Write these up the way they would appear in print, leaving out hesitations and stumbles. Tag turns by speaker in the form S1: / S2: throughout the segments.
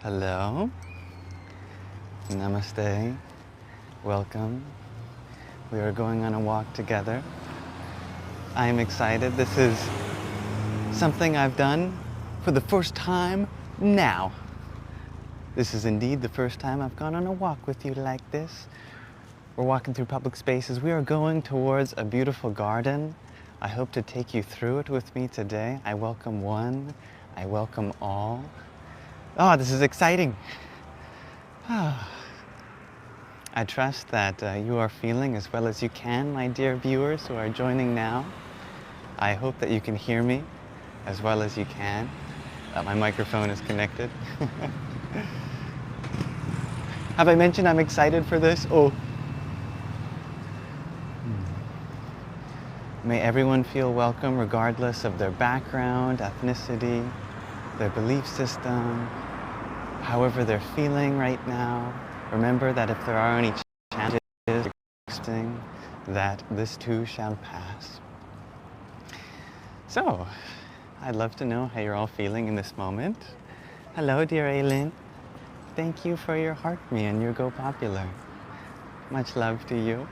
S1: Hello. Namaste. Welcome. We are going on a walk together. I am excited. This is something I've done for the first time now. This is indeed the first time I've gone on a walk with you like this. We're walking through public spaces. We are going towards a beautiful garden. I hope to take you through it with me today. I welcome one. I welcome all. Oh, this is exciting. I trust that you are feeling as well as you can, my dear viewers who are joining now. I hope that you can hear me as well as you can. My microphone is connected. Have I mentioned I'm excited for this? Oh. May everyone feel welcome regardless of their background, ethnicity, their belief system, however they're feeling right now. Remember that if there are any challenges, that this too shall pass. So, I'd love to know how you're all feeling in this moment. Hello, dear Aylin. Thank you for your heart me and your Go Popular. Much love to you.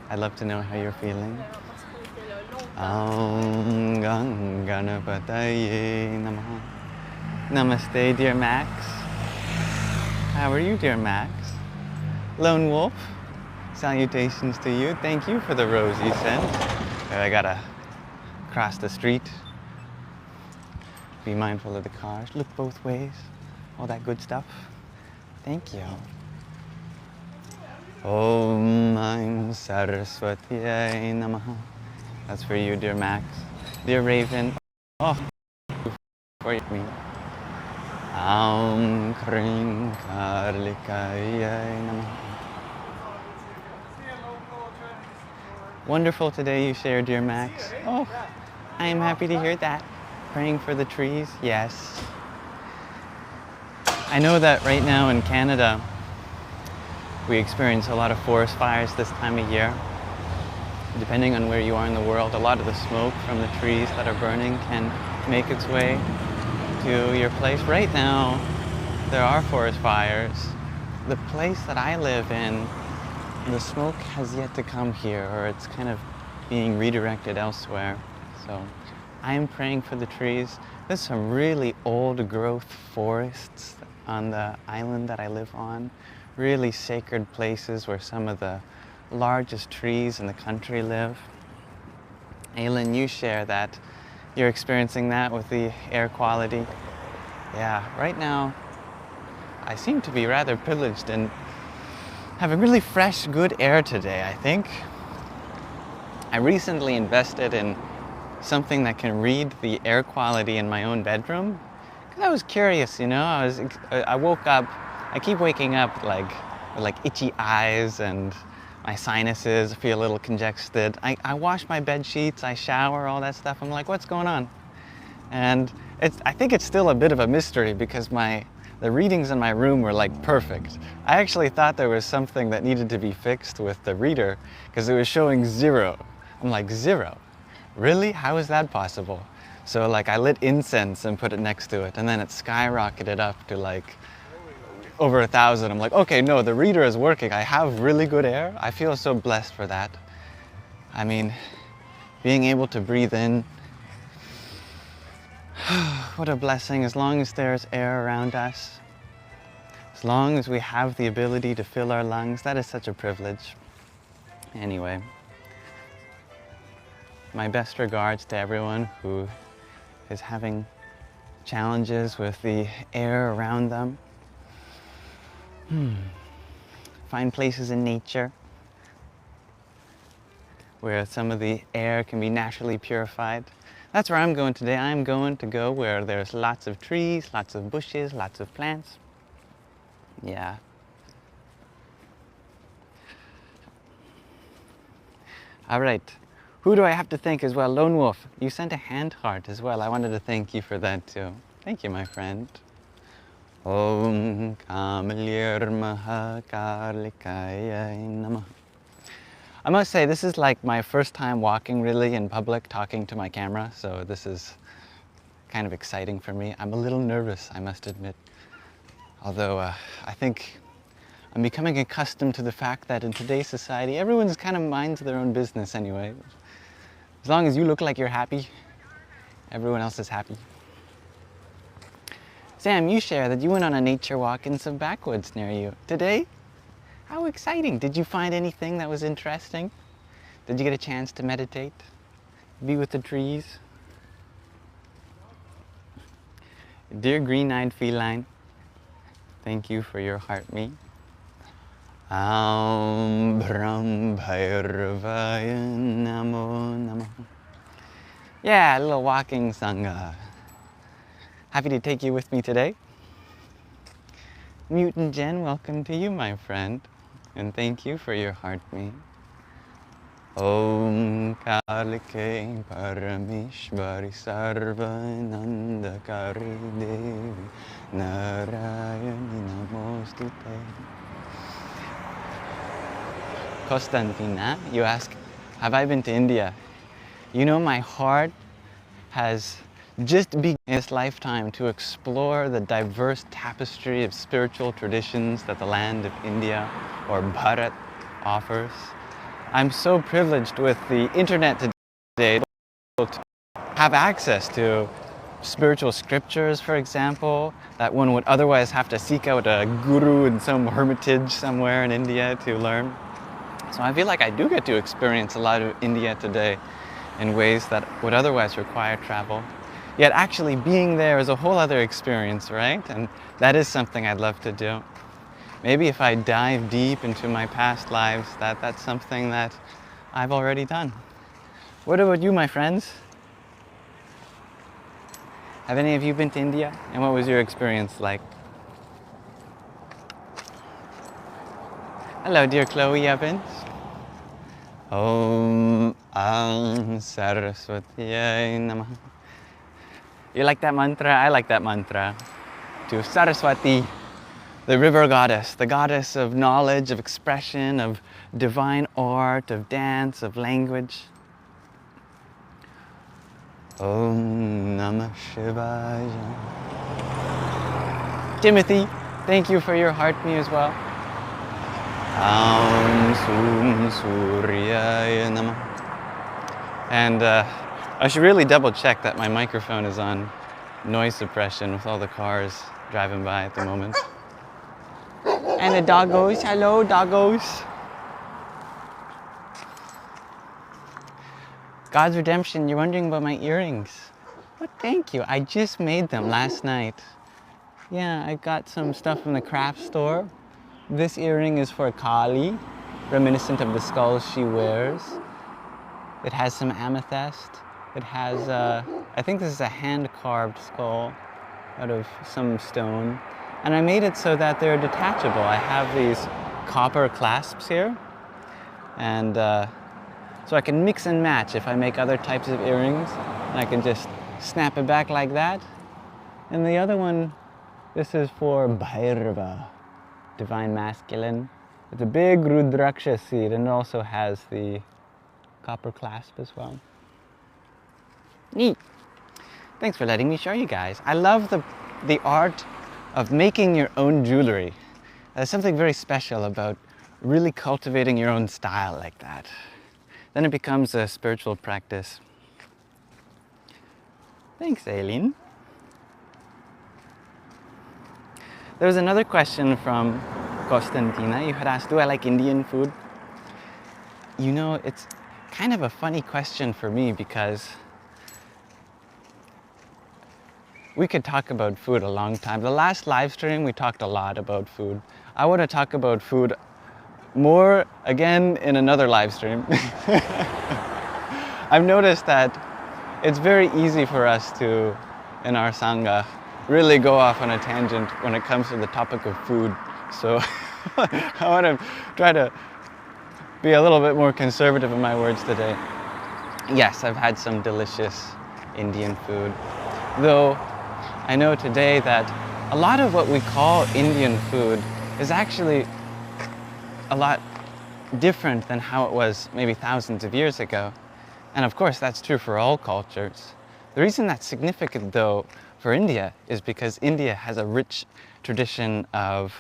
S1: I'd love to know how you're feeling. Namaste, dear Max. How are you, dear Max? Lone Wolf, salutations to you. Thank you for the rose you sent. I gotta cross the street. Be mindful of the cars. Look both ways. All that good stuff. Thank you. Om Aim Saraswatiyai Namaha. That's for you, dear Max. Dear Raven. Oh, for me. Aum Kring Karlikayai Namaha. Wonderful today you shared, dear Max. Oh, I am happy to hear that. Praying for the trees, yes. I know that right now in Canada, we experience a lot of forest fires this time of year. Depending on where you are in the world, a lot of the smoke from the trees that are burning can make its way to your place. Right now, there are forest fires. The place that I live in, the smoke has yet to come here, or it's kind of being redirected elsewhere. So I am praying for the trees. There's some really old growth forests on the island that I live on. Really sacred places where some of the largest trees in the country live. Aylin, you share that you're experiencing that with the air quality. Yeah, right now I seem to be rather privileged and having really fresh, good air today, I think. I recently invested in something that can read the air quality in my own bedroom. Because I was curious, you know, I woke up, I keep waking up with itchy eyes and my sinuses feel a little congested. I wash my bed sheets, I shower, all that stuff. I'm like, what's going on? And I think it's still a bit of a mystery because the readings in my room were like perfect. I actually thought there was something that needed to be fixed with the reader because it was showing 0. I'm like, 0? Really? How is that possible? So I lit incense and put it next to it, and then it skyrocketed up to over 1,000. I'm like, okay, no, the reader is working. I have really good air. I feel so blessed for that. I mean, being able to breathe in, what a blessing. As long as there's air around us, as long as we have the ability to fill our lungs, that is such a privilege. Anyway, my best regards to everyone who is having challenges with the air around them. Find places in nature where some of the air can be naturally purified. That's where I'm going today. I'm going to go where there's lots of trees, lots of bushes, lots of plants. Yeah. All right. Who do I have to thank as well? Lone Wolf, you sent a hand heart as well. I wanted to thank you for that too. Thank you, my friend. Om Kamalir Mahakarlikaya Namaha. I must say, this is like my first time walking really in public, talking to my camera, so this is kind of exciting for me. I'm a little nervous, I must admit. Although I think I'm becoming accustomed to the fact that in today's society, everyone's kind of minds their own business anyway. As long as you look like you're happy, everyone else is happy. Sam, you share that you went on a nature walk in some backwoods near you. Today? How exciting! Did you find anything that was interesting? Did you get a chance to meditate? Be with the trees? Dear green-eyed feline, thank you for your heart me. Brahm Bhairavaya Namo Namo. Yeah, a little walking Saṅgha. Happy to take you with me today. Mutant Jen, welcome to you, my friend. And thank you for your heart me. Om Kalike Parameshwari Sarvanandakari Devi Narayani Namostute. Konstantina, you ask, have I been to India? You know, my heart has just begun in this lifetime to explore the diverse tapestry of spiritual traditions that the land of India, or Bharat, offers. I'm so privileged with the internet today to have access to spiritual scriptures, for example, that one would otherwise have to seek out a guru in some hermitage somewhere in India to learn. So I feel like I do get to experience a lot of India today in ways that would otherwise require travel. Yet actually being there is a whole other experience, right? And that is something I'd love to do. Maybe if I dive deep into my past lives, that's something that I've already done. What about you, my friends? Have any of you been to India? And what was your experience like? Hello, dear Chloe Evans. Om Saraswatiyai Namah. You like that mantra? I like that mantra. To Saraswati, the river goddess, the goddess of knowledge, of expression, of divine art, of dance, of language. Om Namah Shivaya. Timothy, thank you for your heart me as well. Om Sum Suryaya Namah. And I should really double check that my microphone is on noise suppression with all the cars driving by at the moment. And the doggos, hello doggos. God's Redemption, you're wondering about my earrings. Well, thank you, I just made them last night. Yeah, I got some stuff from the craft store. This earring is for Kali, reminiscent of the skulls she wears. It has some amethyst. It has, I think this is a hand-carved skull out of some stone. And I made it so that they're detachable. I have these copper clasps here. And so I can mix and match if I make other types of earrings. And I can just snap it back like that. And the other one, this is for Bhairava, divine masculine. It's a big Rudraksha seed, and it also has the copper clasp as well. Neat. Thanks for letting me show you guys. I love the art of making your own jewelry. There's something very special about really cultivating your own style like that. Then it becomes a spiritual practice. Thanks, Aileen. There was another question from Konstantina. You had asked, do I like Indian food? You know, it's kind of a funny question for me because we could talk about food a long time. The last live stream, we talked a lot about food. I want to talk about food more again in another live stream. I've noticed that it's very easy for us to, in our Saṅgha, really go off on a tangent when it comes to the topic of food. So I want to try to be a little bit more conservative in my words today. Yes, I've had some delicious Indian food, though I know today that a lot of what we call Indian food is actually a lot different than how it was maybe thousands of years ago. And of course, that's true for all cultures. The reason that's significant, though, for India is because India has a rich tradition of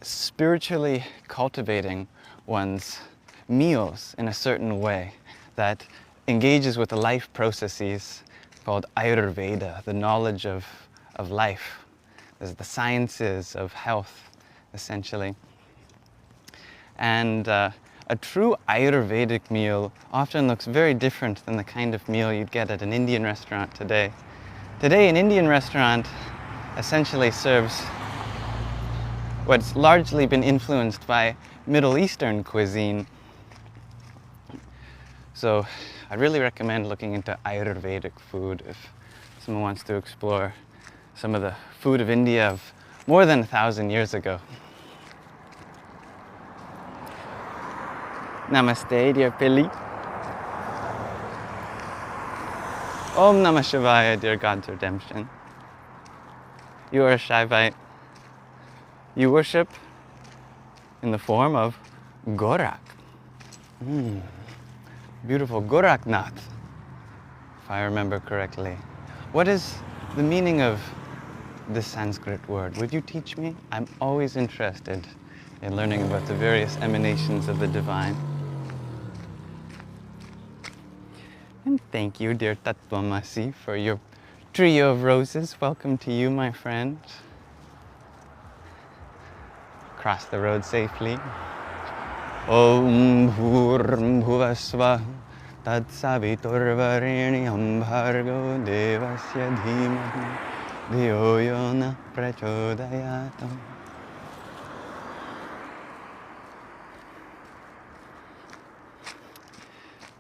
S1: spiritually cultivating one's meals in a certain way that engages with the life processes called Ayurveda, the knowledge of life. There's the sciences of health, essentially. And a true Ayurvedic meal often looks very different than the kind of meal you'd get at an Indian restaurant today. Today, an Indian restaurant essentially serves what's largely been influenced by Middle Eastern cuisine. So I'd really recommend looking into Ayurvedic food if someone wants to explore some of the food of India of more than 1,000 years ago. Namaste, dear Pili. Om Namah Shivaya, dear God's redemption. You are a Shaivite. You worship in the form of Gorak. Beautiful Goraknath, if I remember correctly. What is the meaning of this Sanskrit word? Would you teach me? I'm always interested in learning about the various emanations of the divine. And thank you, dear Tattvamasi, for your trio of roses. Welcome to you, my friend. Cross the road safely. Om Bhuvasva Tat Saviturvarenyam Bhargo Devasya Dhimahi Dhiyo Yona Prachodayatam.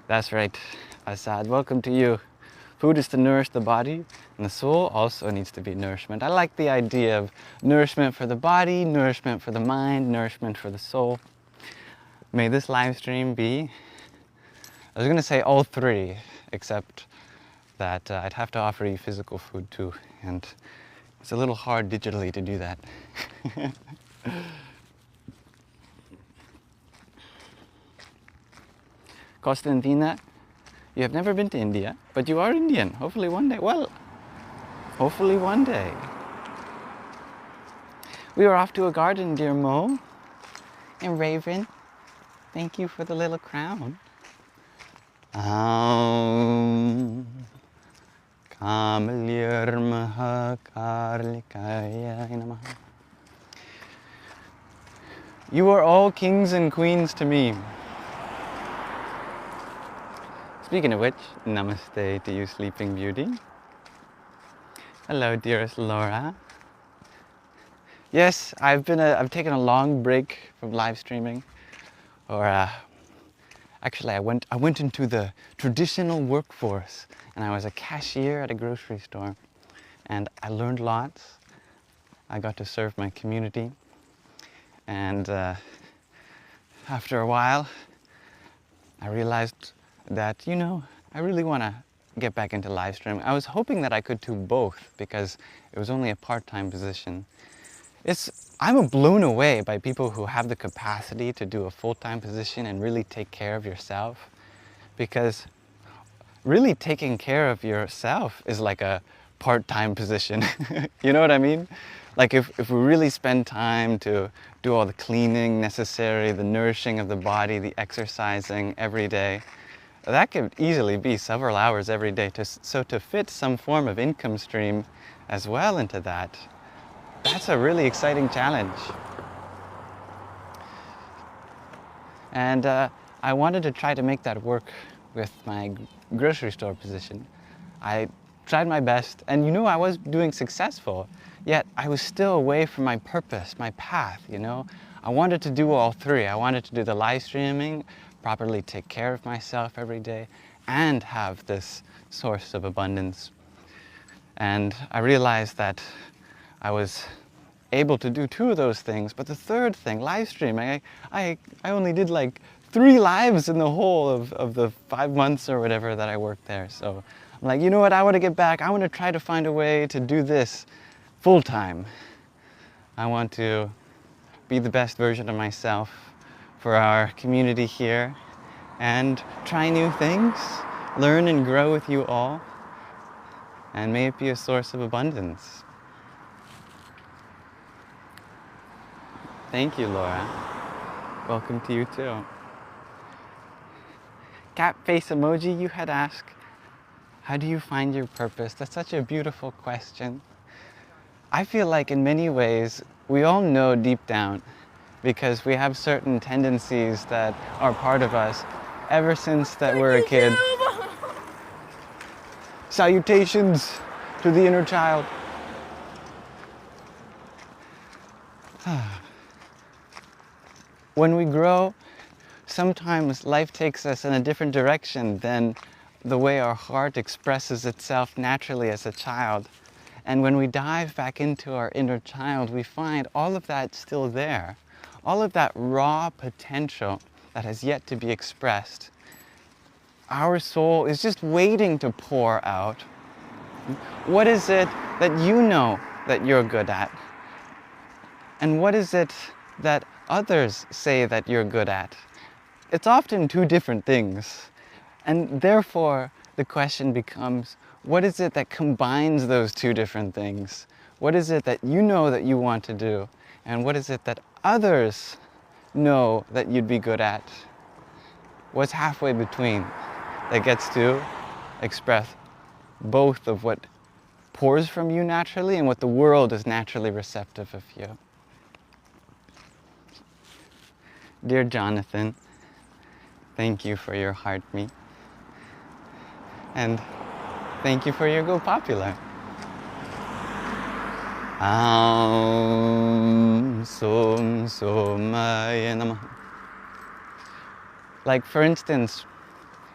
S1: That's right, Asad. Welcome to you. Food is to nourish the body, and the soul also needs to be nourishment. I like the idea of nourishment for the body, nourishment for the mind, nourishment for the soul. May this live stream be, I was going to say all three, except that I'd have to offer you physical food too, and it's a little hard digitally to do that. Konstantina, you have never been to India, but you are Indian. Hopefully one day. Well, hopefully one day. We are off to a garden, dear Mo. And Raven, thank you for the little crown. You are all kings and queens to me. Speaking of which, namaste to you, Sleeping Beauty. Hello, dearest Laura. Yes, I've taken a long break from live streaming, or actually I went into the traditional workforce, and I was a cashier at a grocery store, and I learned lots. I got to serve my community, and after a while, I realized that, you know, I really want to get back into live streaming. I was hoping that I could do both because it was only a part-time position. I'm blown away by people who have the capacity to do a full-time position and really take care of yourself, because really taking care of yourself is like a part-time position. You know what I mean? Like if we really spend time to do all the cleaning necessary, the nourishing of the body, the exercising every day, that could easily be several hours every day. So to fit some form of income stream as well into that, that's a really exciting challenge. And I wanted to try to make that work with my grocery store position. I tried my best, and you know, I was doing successful, yet I was still away from my purpose, my path, you know. I wanted to do all three. I wanted to do the live streaming, properly take care of myself every day, and have this source of abundance. And I realized that I was able to do two of those things, but the third thing, live streaming, I only did like 3 lives in the whole of the 5 months or whatever that I worked there. So I'm like, you know what, I want to get back. I want to try to find a way to do this full time. I want to be the best version of myself for our community here and try new things, learn and grow with you all. and may it be a source of abundance. Thank you, Laura. Welcome to you too. Cat face emoji, you had asked, how do you find your purpose? That's such a beautiful question. I feel like in many ways, we all know deep down, because we have certain tendencies that are part of us ever since that we're a kid. Salutations to the inner child. When we grow, sometimes life takes us in a different direction than the way our heart expresses itself naturally as a child. And when we dive back into our inner child, we find all of that still there. All of that raw potential that has yet to be expressed. Our soul is just waiting to pour out. What is it that you know that you're good at? And what is it that others say that you're good at? It's often two different things. And therefore, the question becomes, what is it that combines those two different things? What is it that you know that you want to do? And what is it that others know that you'd be good at? What's halfway between that gets to express both of what pours from you naturally and what the world is naturally receptive of you? Dear Jonathan, thank you for your heartmeat. And thank you for your Go Popular. Som Somaya Namah. Like, for instance,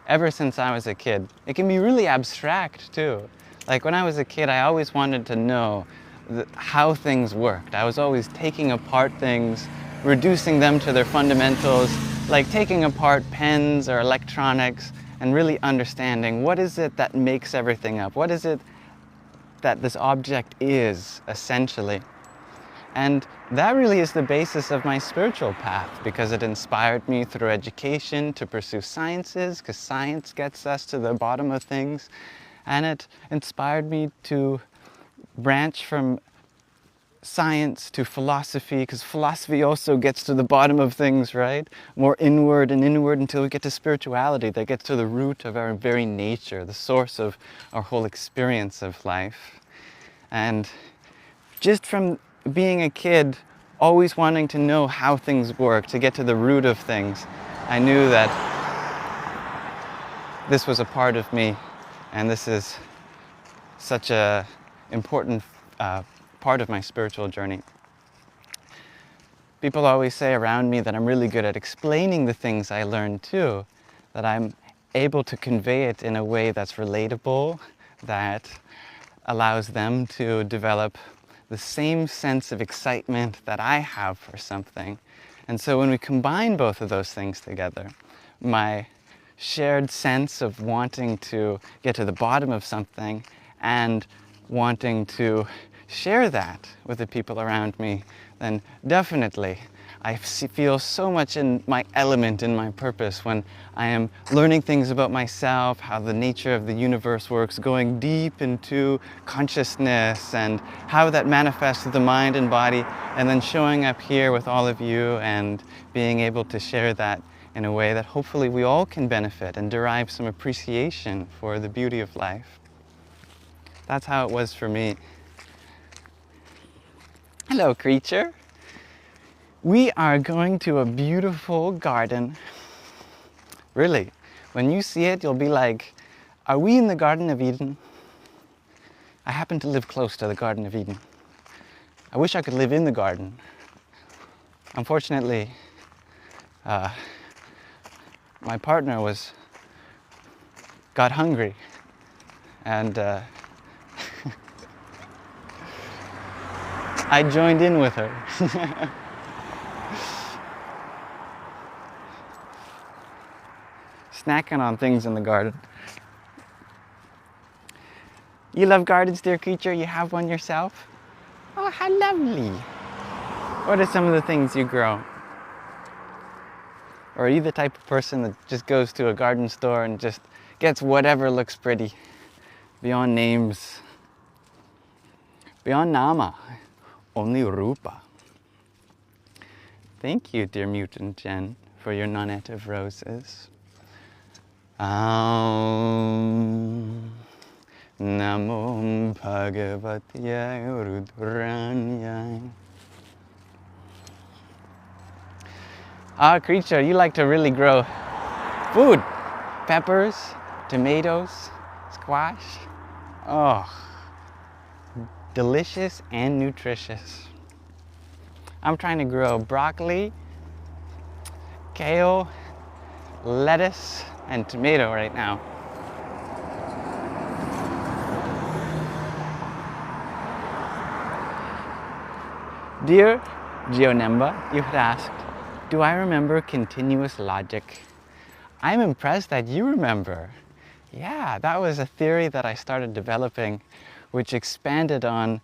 S1: ever since I was a kid, it can be really abstract too. Like when I was a kid, I always wanted to know how things worked. I was always taking apart things, reducing them to their fundamentals, like taking apart pens or electronics and really understanding what is it that makes everything up? What is it that this object is, essentially? And that really is the basis of my spiritual path, because it inspired me through education to pursue sciences, because science gets us to the bottom of things. And it inspired me to branch from science to philosophy, because philosophy also gets to the bottom of things, right? More inward and inward until we get to spirituality that gets to the root of our very nature, the source of our whole experience of life. And just from being a kid, always wanting to know how things work, to get to the root of things, I knew that this was a part of me, and this is such an important part of my spiritual journey. People always say around me that I'm really good at explaining the things I learned too, that I'm able to convey it in a way that's relatable, that allows them to develop the same sense of excitement that I have for something. And so when we combine both of those things together, my shared sense of wanting to get to the bottom of something and wanting to share that with the people around me, then definitely I feel so much in my element, in my purpose, when I am learning things about myself, how the nature of the universe works, going deep into consciousness and how that manifests through the mind and body, and then showing up here with all of you and being able to share that in a way that hopefully we all can benefit and derive some appreciation for the beauty of life. That's how it was for me. Hello, creature. We are going to a beautiful garden. Really, when you see it, you'll be like, are we in the Garden of Eden? I happen to live close to the Garden of Eden. I wish I could live in the garden. Unfortunately, my partner got hungry, and I joined in with her. Snacking on things in the garden. You love gardens, dear creature? You have one yourself? Oh, how lovely. What are some of the things you grow? Or are you the type of person that just goes to a garden store and just gets whatever looks pretty, beyond names? Beyond Nama, only Rupa. Thank you, dear Mutant Jen, for your nonative roses. Namo Bhagavate Rudranya. Creature, you like to really grow food. Peppers, tomatoes, squash. Oh, delicious and nutritious. I'm trying to grow broccoli, kale, lettuce, and tomato right now. Dear Geonemba, you had asked, do I remember continuous logic? I'm impressed that you remember. Yeah, that was a theory that I started developing, which expanded on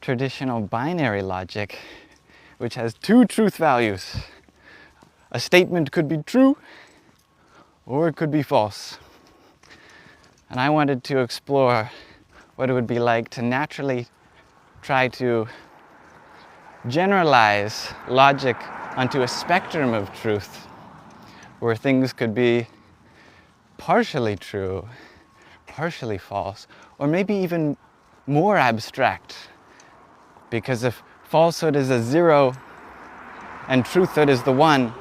S1: traditional binary logic, which has two truth values. A statement could be true, or it could be false. And I wanted to explore what it would be like to naturally try to generalize logic onto a spectrum of truth, where things could be partially true, partially false, or maybe even more abstract. Because if falsehood is a 0 and truthhood is the 1,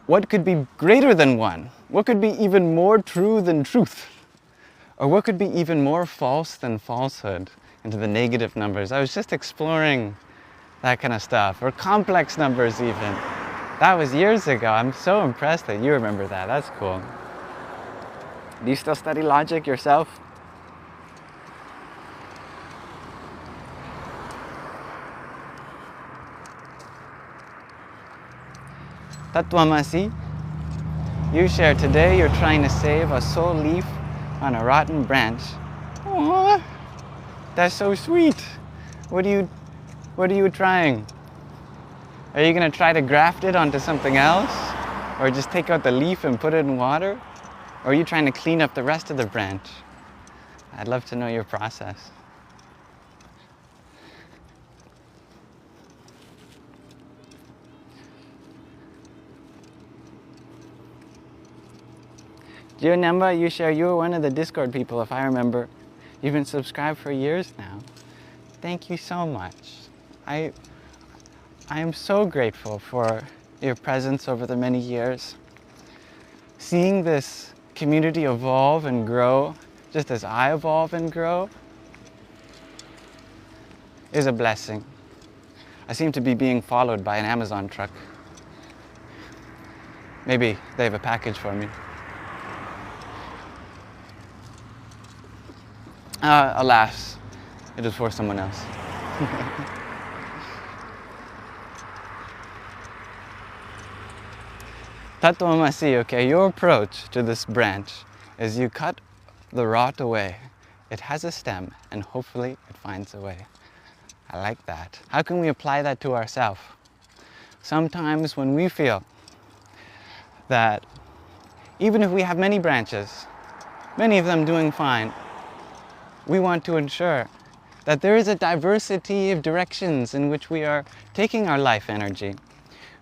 S1: what could be greater than 1? What could be even more true than truth? Or what could be even more false than falsehood into the negative numbers? I was just exploring that kind of stuff, or complex numbers even. That was years ago. I'm so impressed that you remember that. That's cool. Do you still study logic yourself? Tattvamasi, you share today you're trying to save a sole leaf on a rotten branch. Aww, that's so sweet. What are you trying? Are you going to try to graft it onto something else? Or just take out the leaf and put it in water? Or are you trying to clean up the rest of the branch? I'd love to know your process. Geonemba, you share, you were one of the Discord people, if I remember. You've been subscribed for years now. Thank you so much. I am so grateful for your presence over the many years. Seeing this community evolve and grow, just as I evolve and grow, is a blessing. I seem to be being followed by an Amazon truck. Maybe they have a package for me. Alas, it is for someone else. Tattvamasi, okay, your approach to this branch is you cut the rot away. It has a stem, and hopefully it finds a way. I like that. How can we apply that to ourselves? Sometimes when we feel that even if we have many branches, many of them doing fine, we want to ensure that there is a diversity of directions in which we are taking our life energy.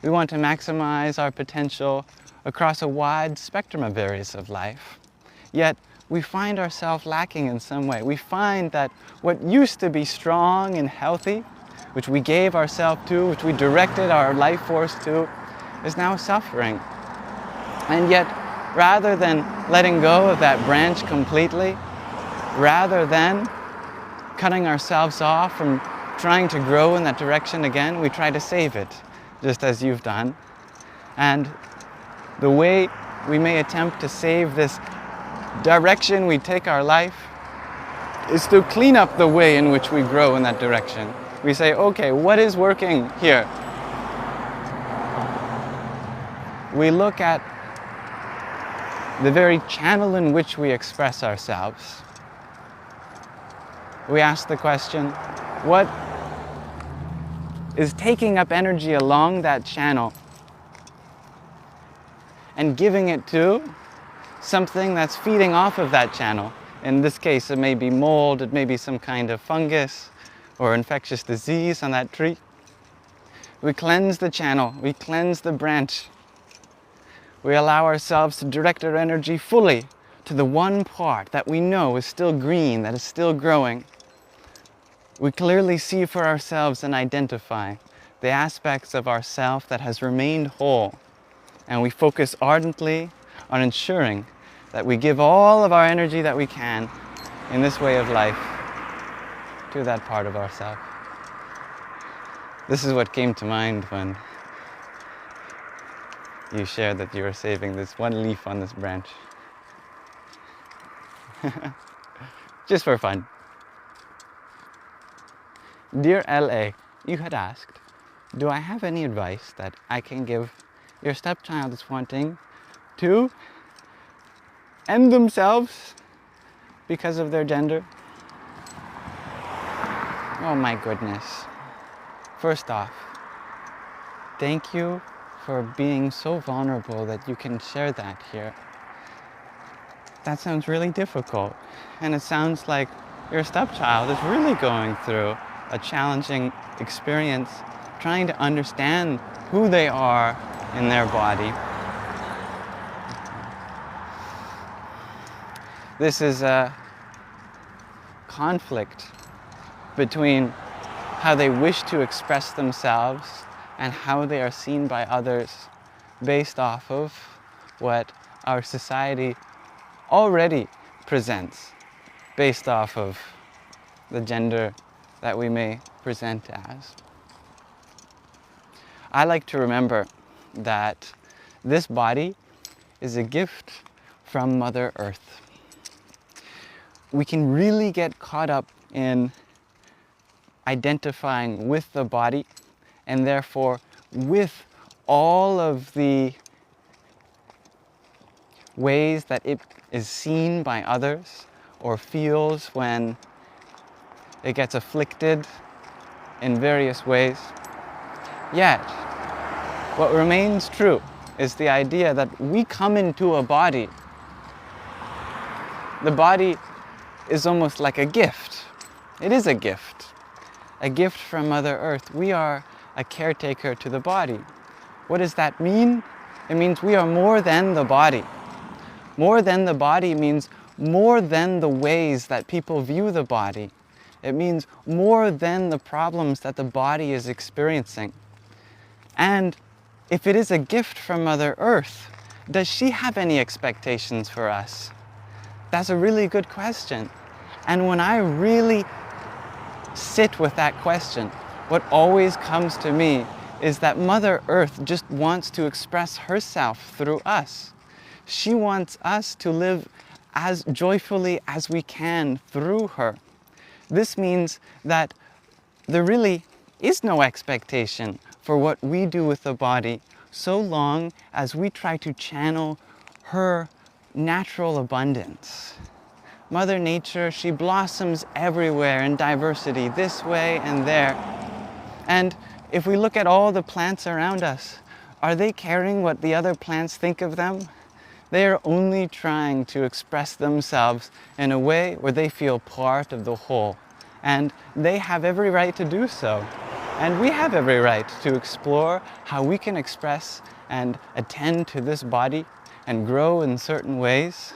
S1: We want to maximize our potential across a wide spectrum of areas of life. Yet, we find ourselves lacking in some way. We find that what used to be strong and healthy, which we gave ourselves to, which we directed our life force to, is now suffering. And yet, rather than letting go of that branch completely, rather than cutting ourselves off from trying to grow in that direction again, we try to save it, just as you've done. And the way we may attempt to save this direction we take our life is to clean up the way in which we grow in that direction. We say, okay, what is working here? We look at the very channel in which we express ourselves. We ask the question, what is taking up energy along that channel and giving it to something that's feeding off of that channel? In this case, it may be mold, it may be some kind of fungus, or infectious disease on that tree. We cleanse the channel, we cleanse the branch. We allow ourselves to direct our energy fully to the one part that we know is still green, that is still growing. We clearly see for ourselves and identify the aspects of ourself that has remained whole, and we focus ardently on ensuring that we give all of our energy that we can in this way of life to that part of ourself. This is what came to mind when you shared that you were saving this one leaf on this branch. Just for fun. Dear LA, you had asked, do I have any advice that I can give your stepchild is wanting to end themselves because of their gender? Oh my goodness. First off, thank you for being so vulnerable that you can share that here. That sounds really difficult, and it sounds like your stepchild is really going through a challenging experience trying to understand who they are in their body. This is a conflict between how they wish to express themselves and how they are seen by others based off of what our society already presents, based off of the gender that we may present as. I like to remember that this body is a gift from Mother Earth. We can really get caught up in identifying with the body and therefore with all of the ways that it is seen by others or feels when it gets afflicted in various ways. Yet, what remains true is the idea that we come into a body. The body is almost like a gift. It is a gift from Mother Earth. We are a caretaker to the body. What does that mean? It means we are more than the body. More than the body means more than the ways that people view the body. It means more than the problems that the body is experiencing. And if it is a gift from Mother Earth, does she have any expectations for us? That's a really good question. And when I really sit with that question, what always comes to me is that Mother Earth just wants to express herself through us. She wants us to live as joyfully as we can through her. This means that there really is no expectation for what we do with the body so long as we try to channel her natural abundance. Mother Nature, she blossoms everywhere in diversity, this way and there. And if we look at all the plants around us, are they caring what the other plants think of them? They are only trying to express themselves in a way where they feel part of the whole. And they have every right to do so. And we have every right to explore how we can express and attend to this body and grow in certain ways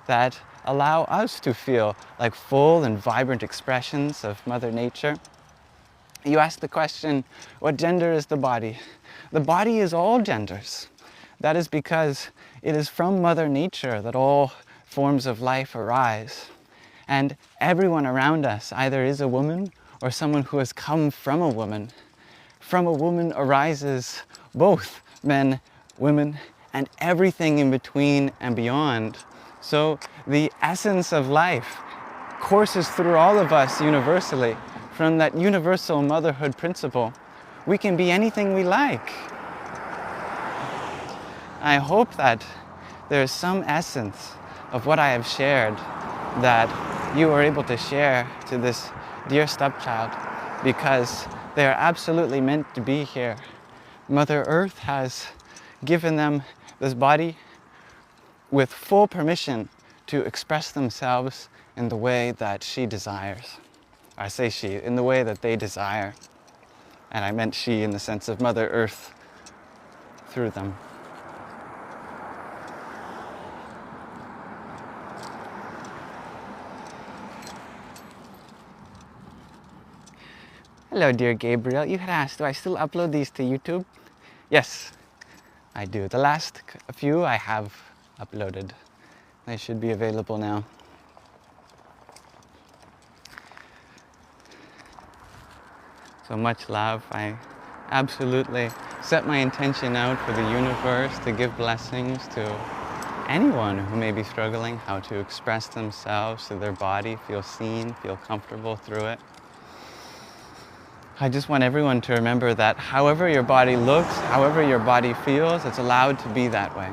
S1: that allow us to feel like full and vibrant expressions of Mother Nature. You asked the question, what gender is the body? The body is all genders. That is because it is from Mother Nature that all forms of life arise. And everyone around us either is a woman or someone who has come from a woman. From a woman arises both men, women, and everything in between and beyond. So the essence of life courses through all of us universally. From that universal motherhood principle, we can be anything we like. I hope that there is some essence of what I have shared that you are able to share to this dear stepchild, because they are absolutely meant to be here. Mother Earth has given them this body with full permission to express themselves in the way that she desires. I say she, in the way that they desire. And I meant she in the sense of Mother Earth through them. Hello, dear Gabriel. You had asked, do I still upload these to YouTube? Yes, I do. The last few I have uploaded. They should be available now. So much love. I absolutely set my intention out for the universe to give blessings to anyone who may be struggling, how to express themselves to their body, feel seen, feel comfortable through it. I just want everyone to remember that however your body looks, however your body feels, it's allowed to be that way.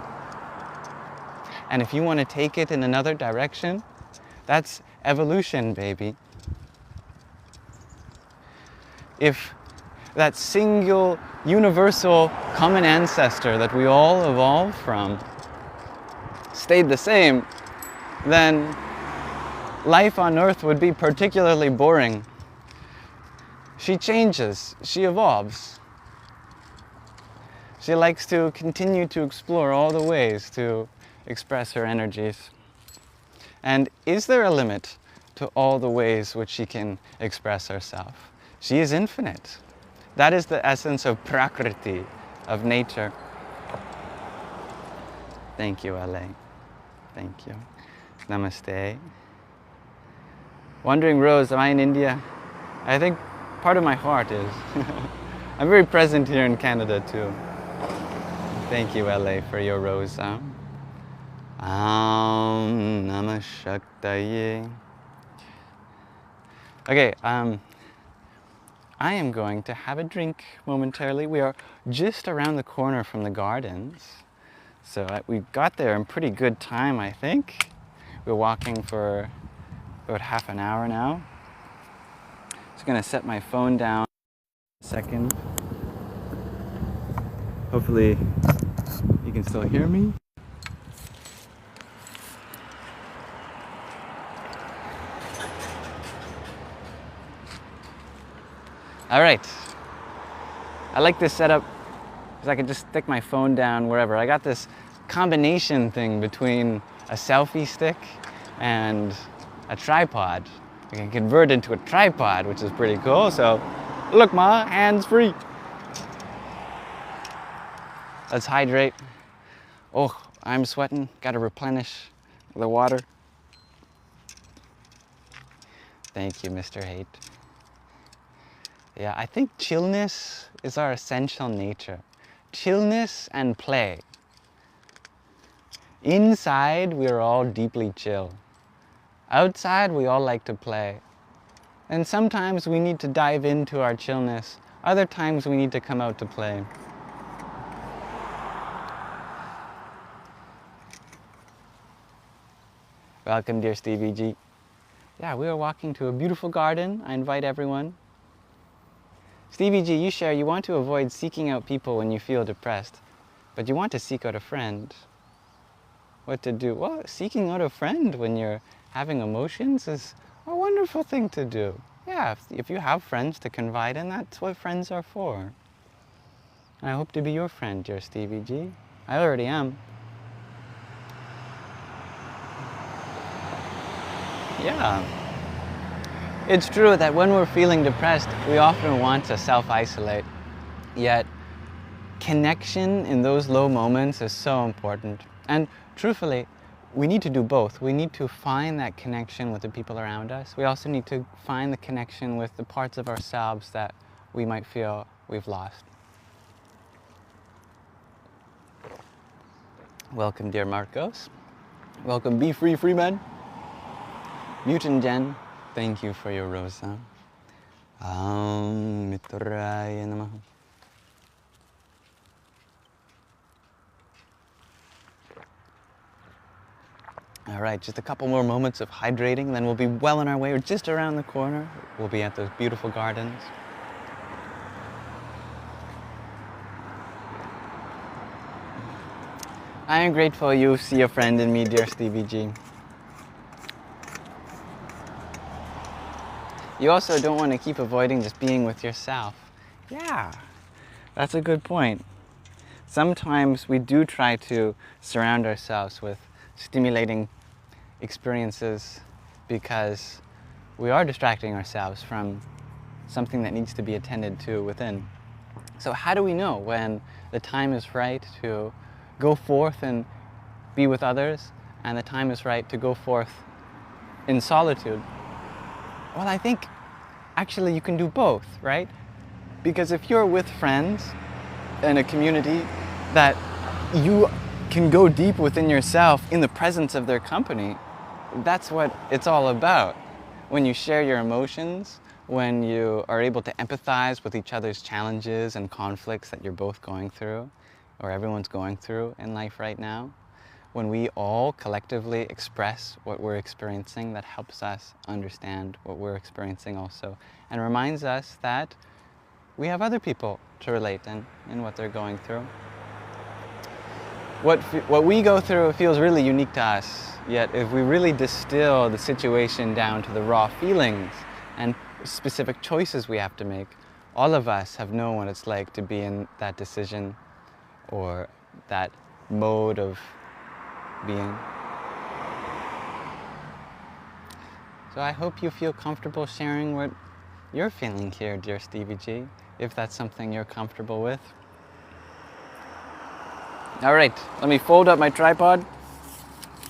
S1: And if you want to take it in another direction, that's evolution, baby. If that single, universal, common ancestor that we all evolved from stayed the same, then life on Earth would be particularly boring. She changes, she evolves. She likes to continue to explore all the ways to express her energies. And is there a limit to all the ways which she can express herself? She is infinite. That is the essence of Prakriti, of nature. Thank you, LA. Thank you. Namaste. Wandering Rose, am I in India? I think part of my heart is. I'm very present here in Canada too. Thank you, LA, for your rose. Namah Shaktaye. Okay, I am going to have a drink momentarily. We are just around the corner from the gardens. So we got there in pretty good time, I think. We're walking for about half an hour now. Just gonna set my phone down a second. Hopefully you can still hear me. All right, I like this setup because I can just stick my phone down wherever. I got this combination thing between a selfie stick and a tripod. I can convert into a tripod, which is pretty cool. So, look, ma, hands free. Let's hydrate. Oh, I'm sweating. Got to replenish the water. Thank you, Mr. Haight. Yeah, I think chillness is our essential nature. Chillness and play. Inside, we're all deeply chill. Outside, we all like to play. And sometimes we need to dive into our chillness. Other times we need to come out to play. Welcome, dear Stevie G. Yeah, we are walking to a beautiful garden. I invite everyone. Stevie G, you share you want to avoid seeking out people when you feel depressed, but you want to seek out a friend. What to do? Well, seeking out a friend when you're having emotions is a wonderful thing to do. Yeah, if you have friends to confide in, that's what friends are for. And I hope to be your friend, dear Stevie G. I already am. Yeah. It's true that when we're feeling depressed, we often want to self-isolate. Yet, connection in those low moments is so important. And truthfully, we need to do both. We need to find that connection with the people around us. We also need to find the connection with the parts of ourselves that we might feel we've lost. Welcome, dear Marcos. Welcome, Be Free Freeman. Mutant Jen, thank you for your rosa. Mitraya Namaha. All right, just a couple more moments of hydrating, then we'll be well on our way. We're just around the corner. We'll be at those beautiful gardens. I am grateful you see a friend in me, dear Stevie G. You also don't want to keep avoiding just being with yourself. Yeah, that's a good point. Sometimes we do try to surround ourselves with stimulating experiences because we are distracting ourselves from something that needs to be attended to within. So how do we know when the time is right to go forth and be with others and the time is right to go forth in solitude? Well, I think actually you can do both, right? Because if you're with friends in a community that you can go deep within yourself in the presence of their company, that's what it's all about. When you share your emotions, when you are able to empathize with each other's challenges and conflicts that you're both going through, or everyone's going through in life right now, when we all collectively express what we're experiencing, that helps us understand what we're experiencing also, and reminds us that we have other people to relate in what they're going through. What we go through feels really unique to us, yet if we really distill the situation down to the raw feelings and specific choices we have to make, all of us have known what it's like to be in that decision or that mode of being. So I hope you feel comfortable sharing what you're feeling here, dear Stevie G, if that's something you're comfortable with. All right, let me fold up my tripod.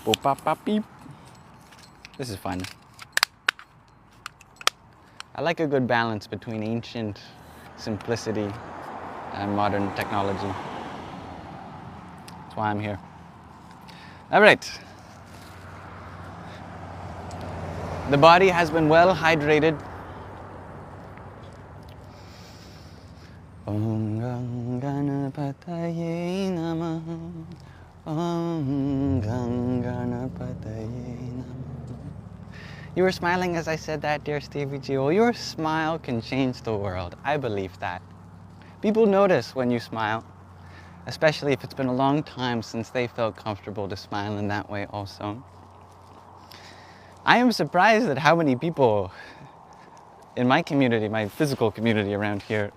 S1: Boop, bop, bop, beep. This is fun. I like a good balance between ancient simplicity and modern technology. That's why I'm here. All right. The body has been well hydrated. Om Gang Ganapataye Namah. Om Gang Ganapataye Namah. You were smiling as I said that, dear Stevie G. Well, your smile can change the world. I believe that. People notice when you smile, especially if it's been a long time since they felt comfortable to smile in that way also. I am surprised at how many people in my community, my physical community around here,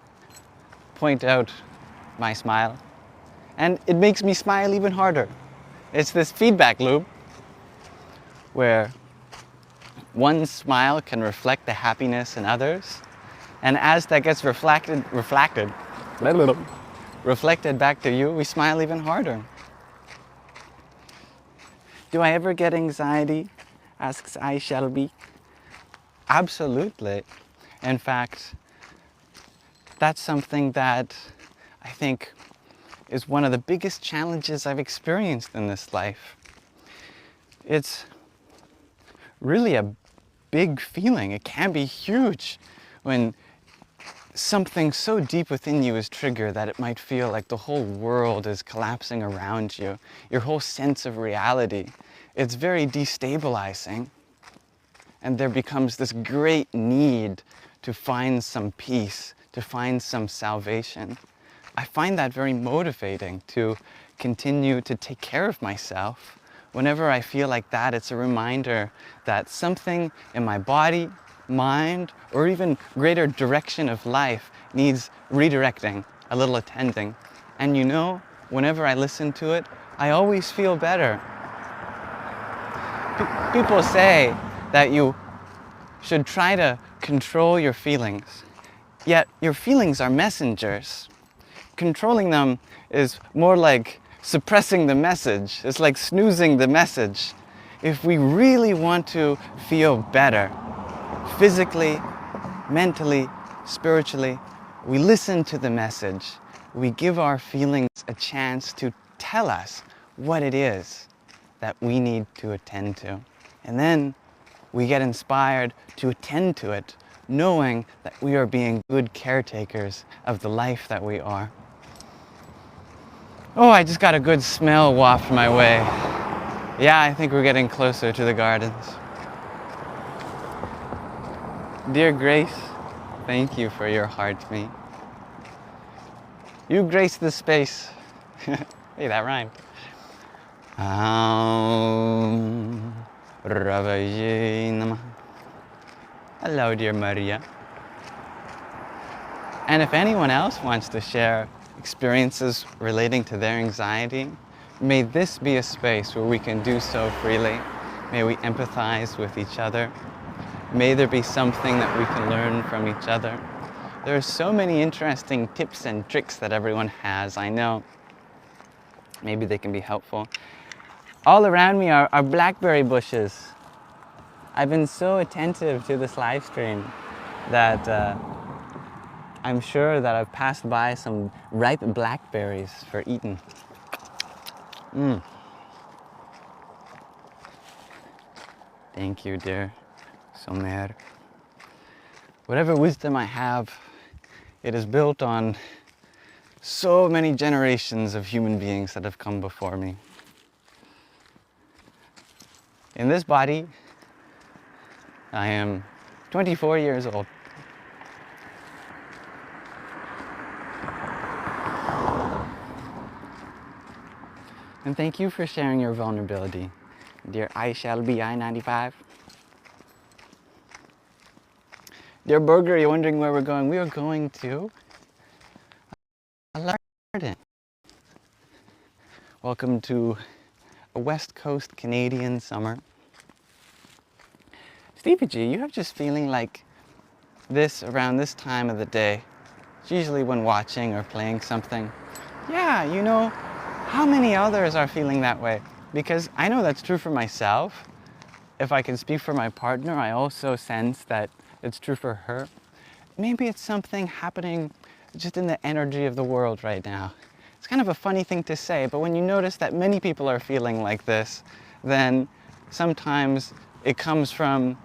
S1: point out my smile. And it makes me smile even harder. It's this feedback loop where one smile can reflect the happiness in others. And as that gets reflected back to you, we smile even harder. Do I ever get anxiety? Asks I Shelby. Absolutely. In fact, that's something that I think is one of the biggest challenges I've experienced in this life. It's really a big feeling. It can be huge when something so deep within you is triggered that it might feel like the whole world is collapsing around you. Your whole sense of reality. It's very destabilizing. And there becomes this great need to find some peace, to find some salvation. I find that very motivating to continue to take care of myself. Whenever I feel like that, it's a reminder that something in my body, mind, or even greater direction of life needs redirecting, a little attending. And you know, whenever I listen to it, I always feel better. People say that you should try to control your feelings, yet your feelings are messengers. Controlling them is more like suppressing the message. It's like snoozing the message. If we really want to feel better, physically, mentally, spiritually, we listen to the message. We give our feelings a chance to tell us what it is that we need to attend to. And then we get inspired to attend to it, knowing that we are being good caretakers of the life that we are. Oh, I just got a good smell waft my way. Yeah, I think we're getting closer to the gardens. Dear Grace, thank you for your heart to me. You grace the space. Hey, that rhymed. Ravaye Namah. Hello, dear Maria. And if anyone else wants to share experiences relating to their anxiety, may this be a space where we can do so freely. May we empathize with each other. May there be something that we can learn from each other. There are so many interesting tips and tricks that everyone has, I know. Maybe they can be helpful. All around me are blackberry bushes. I've been so attentive to this live stream that I'm sure that I've passed by some ripe blackberries for eating. Thank you, dear Somer. Whatever wisdom I have, it is built on so many generations of human beings that have come before me. In this body, I am 24 years old. And thank you for sharing your vulnerability, dear I shall be I-95. Dear Burger, you're wondering where we're going. We are going to a garden. Welcome to a West Coast Canadian summer. Stevie G, you have just feeling like this around this time of the day. It's usually when watching or playing something. Yeah, you know, how many others are feeling that way? Because I know that's true for myself. If I can speak for my partner, I also sense that it's true for her. Maybe it's something happening just in the energy of the world right now. It's kind of a funny thing to say, but when you notice that many people are feeling like this, then sometimes it comes from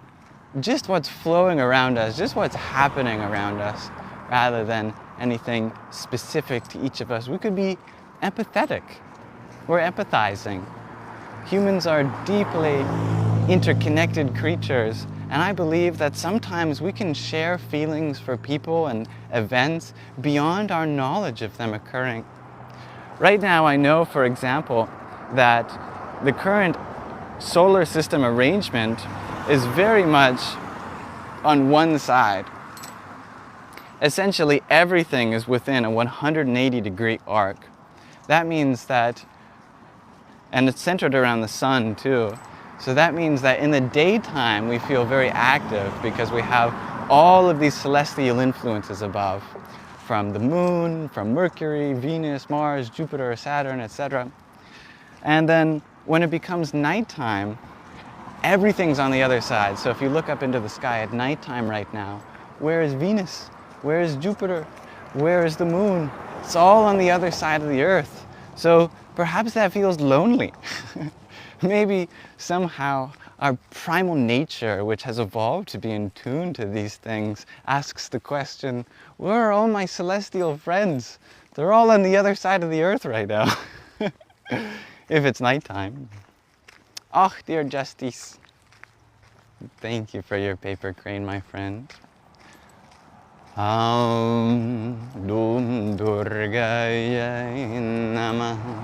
S1: just what's flowing around us, just what's happening around us, rather than anything specific to each of us. We could be empathetic. We're empathizing. Humans are deeply interconnected creatures, and I believe that sometimes we can share feelings for people and events beyond our knowledge of them occurring. Right now, I know, for example, that the current solar system arrangement is very much on one side. Essentially, everything is within a 180-degree arc. That means that, and it's centered around the sun too, so that means that in the daytime we feel very active because we have all of these celestial influences above, from the moon, from Mercury, Venus, Mars, Jupiter, Saturn, etc. And then when it becomes nighttime, everything's on the other side. So if you look up into the sky at nighttime right now, where is Venus? Where is Jupiter? Where is the moon? It's all on the other side of the earth. So perhaps that feels lonely. Maybe somehow our primal nature, which has evolved to be in tune to these things, asks the question, where are all my celestial friends? They're all on the other side of the earth right now. If it's nighttime. Oh, dear Justice. Thank you for your paper crane, my friend. Dum Durgaya Namaha.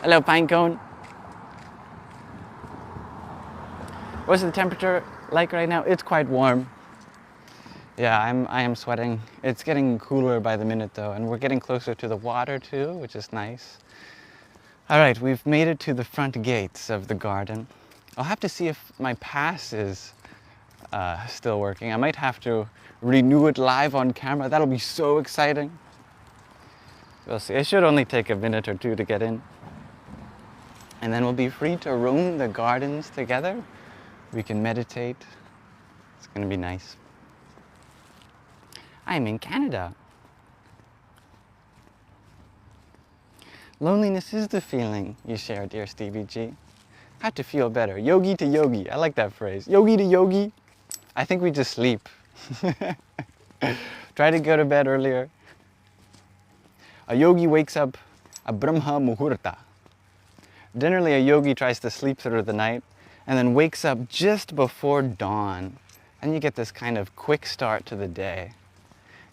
S1: Hello, Pinecone. What's the temperature like right now? It's quite warm. Yeah, I am sweating. It's getting cooler by the minute though, and we're getting closer to the water too, which is nice. All right, we've made it to the front gates of the garden. I'll have to see if my pass is still working. I might have to renew it live on camera. That'll be so exciting. We'll see. It should only take a minute or two to get in. And then we'll be free to roam the gardens together. We can meditate. It's going to be nice. I'm in Canada. Loneliness is the feeling you share, dear Stevie G. How to feel better. Yogi to yogi. I like that phrase. Yogi to yogi. I think we just sleep. Try to go to bed earlier. A yogi wakes up a Brahma Muhurta. Generally, a yogi tries to sleep through the night and then wakes up just before dawn. And you get this kind of quick start to the day.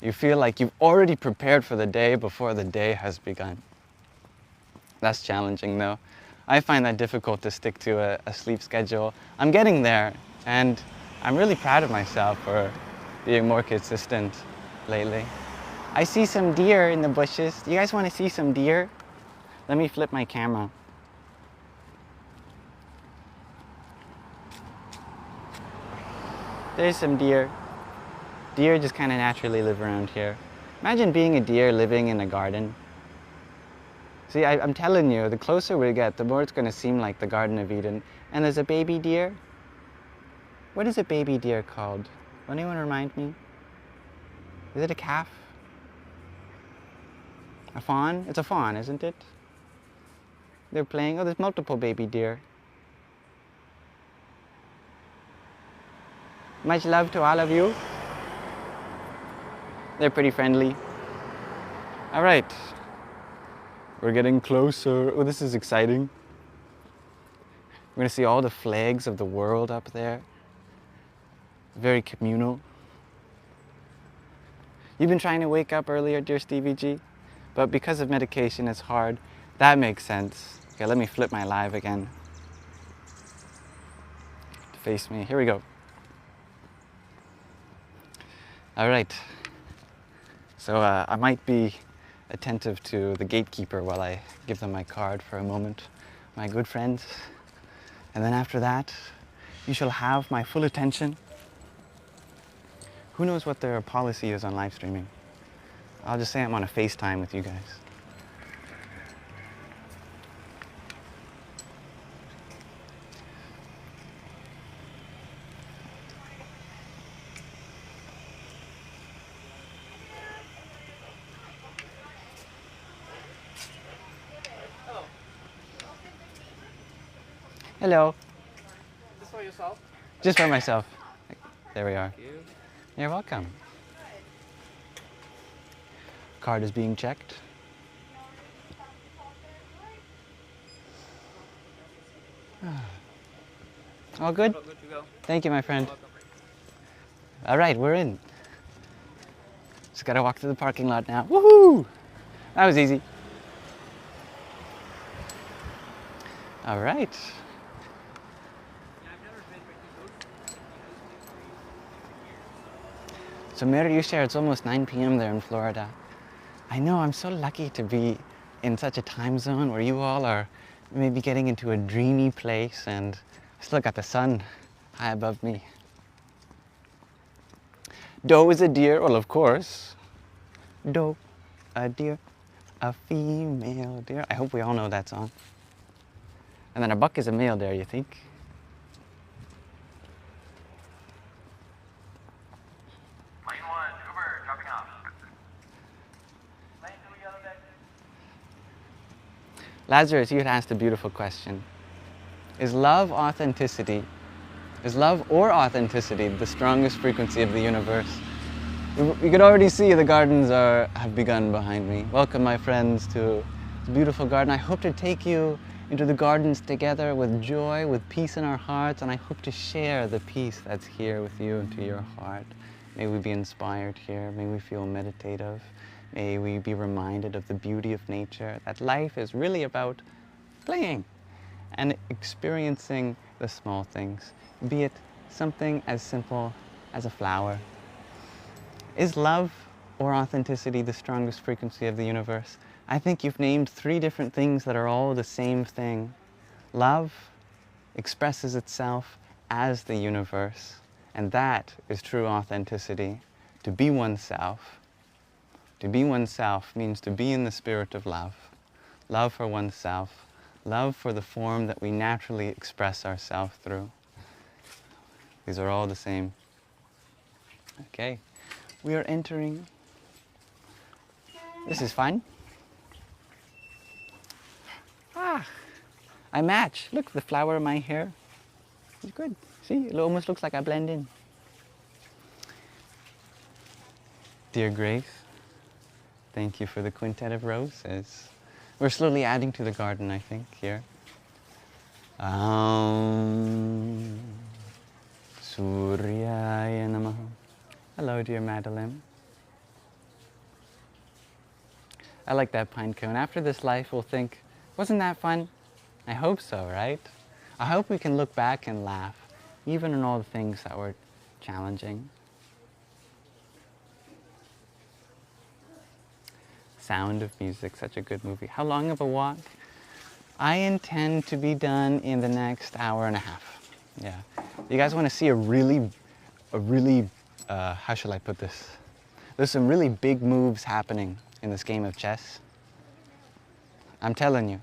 S1: You feel like you've already prepared for the day before the day has begun. That's challenging though. I find that difficult to stick to a sleep schedule. I'm getting there, And I'm really proud of myself for being more consistent lately. I see some deer in the bushes. Do you guys want to see some deer? Let me flip my camera. There's some deer. Deer just kind of naturally live around here. Imagine being a deer living in a garden. See, I'm telling you, the closer we get, the more it's going to seem like the Garden of Eden. And there's a baby deer. What is a baby deer called? Will anyone remind me? Is it a calf? A fawn? It's a fawn, isn't it? They're playing. Oh, there's multiple baby deer. Much love to all of you. They're pretty friendly. All right. We're getting closer. Oh, this is exciting. We're gonna see all the flags of the world up there. Very communal. You've been trying to wake up earlier, dear Stevie G, but because of medication, it's hard. That makes sense. Okay, let me flip my live again. Face me. Here we go. All right. So I might be attentive to the gatekeeper while I give them my card for a moment, my good friends. And then after that, you shall have my full attention. Who knows what their policy is on live streaming? I'll just say I'm on a FaceTime with you guys. Hello.
S2: Just for yourself?
S1: Just for myself. There we are.
S2: Thank you.
S1: You're welcome. Card is being checked. All good?
S2: Good to go.
S1: Thank you, my friend. All right, we're in. Just gotta walk through the parking lot now. Woohoo! That was easy. All right. So Mary, you share it's almost 9 p.m. there in Florida. I know, I'm so lucky to be in such a time zone where you all are maybe getting into a dreamy place, and I still got the sun high above me. Doe is a deer, well, of course. Doe, a deer, a female deer. I hope we all know that song. And then a buck is a male deer, you think?
S3: Lane 1, Uber, dropping off. Lane 2, yellow deck.
S1: Lazarus, you had asked a beautiful question. Is love authenticity? Is love or authenticity the strongest frequency of the universe? You could already see the gardens have begun behind me. Welcome, my friends, to this beautiful garden. I hope to take you into the gardens together with joy, with peace in our hearts, and I hope to share the peace that's here with you into your heart. May we be inspired here. May we feel meditative. May we be reminded of the beauty of nature, that life is really about playing and experiencing the small things, be it something as simple as a flower. Is love or authenticity the strongest frequency of the universe? I think you've named 3 different things that are all the same thing. Love expresses itself as the universe, and that is true authenticity. To be oneself. To be oneself means to be in the spirit of love. Love for oneself. Love for the form that we naturally express ourselves through. These are all the same. Okay, we are entering. This is fun. I match. Look, the flower in my hair. It's good. See, it almost looks like I blend in. Dear Grace, thank you for the quintet of roses. We're slowly adding to the garden, I think, here. Suryaya Namaha. Hello, dear Madeline. I like that pine cone. After this life, we'll think, wasn't that fun? I hope so, right? I hope we can look back and laugh. even in all the things that were challenging. Sound of Music, such a good movie. How long of a walk? I intend to be done in the next hour and a half. Yeah. You guys want to see a really, how shall I put this? There's some really big moves happening in this game of chess. I'm telling you.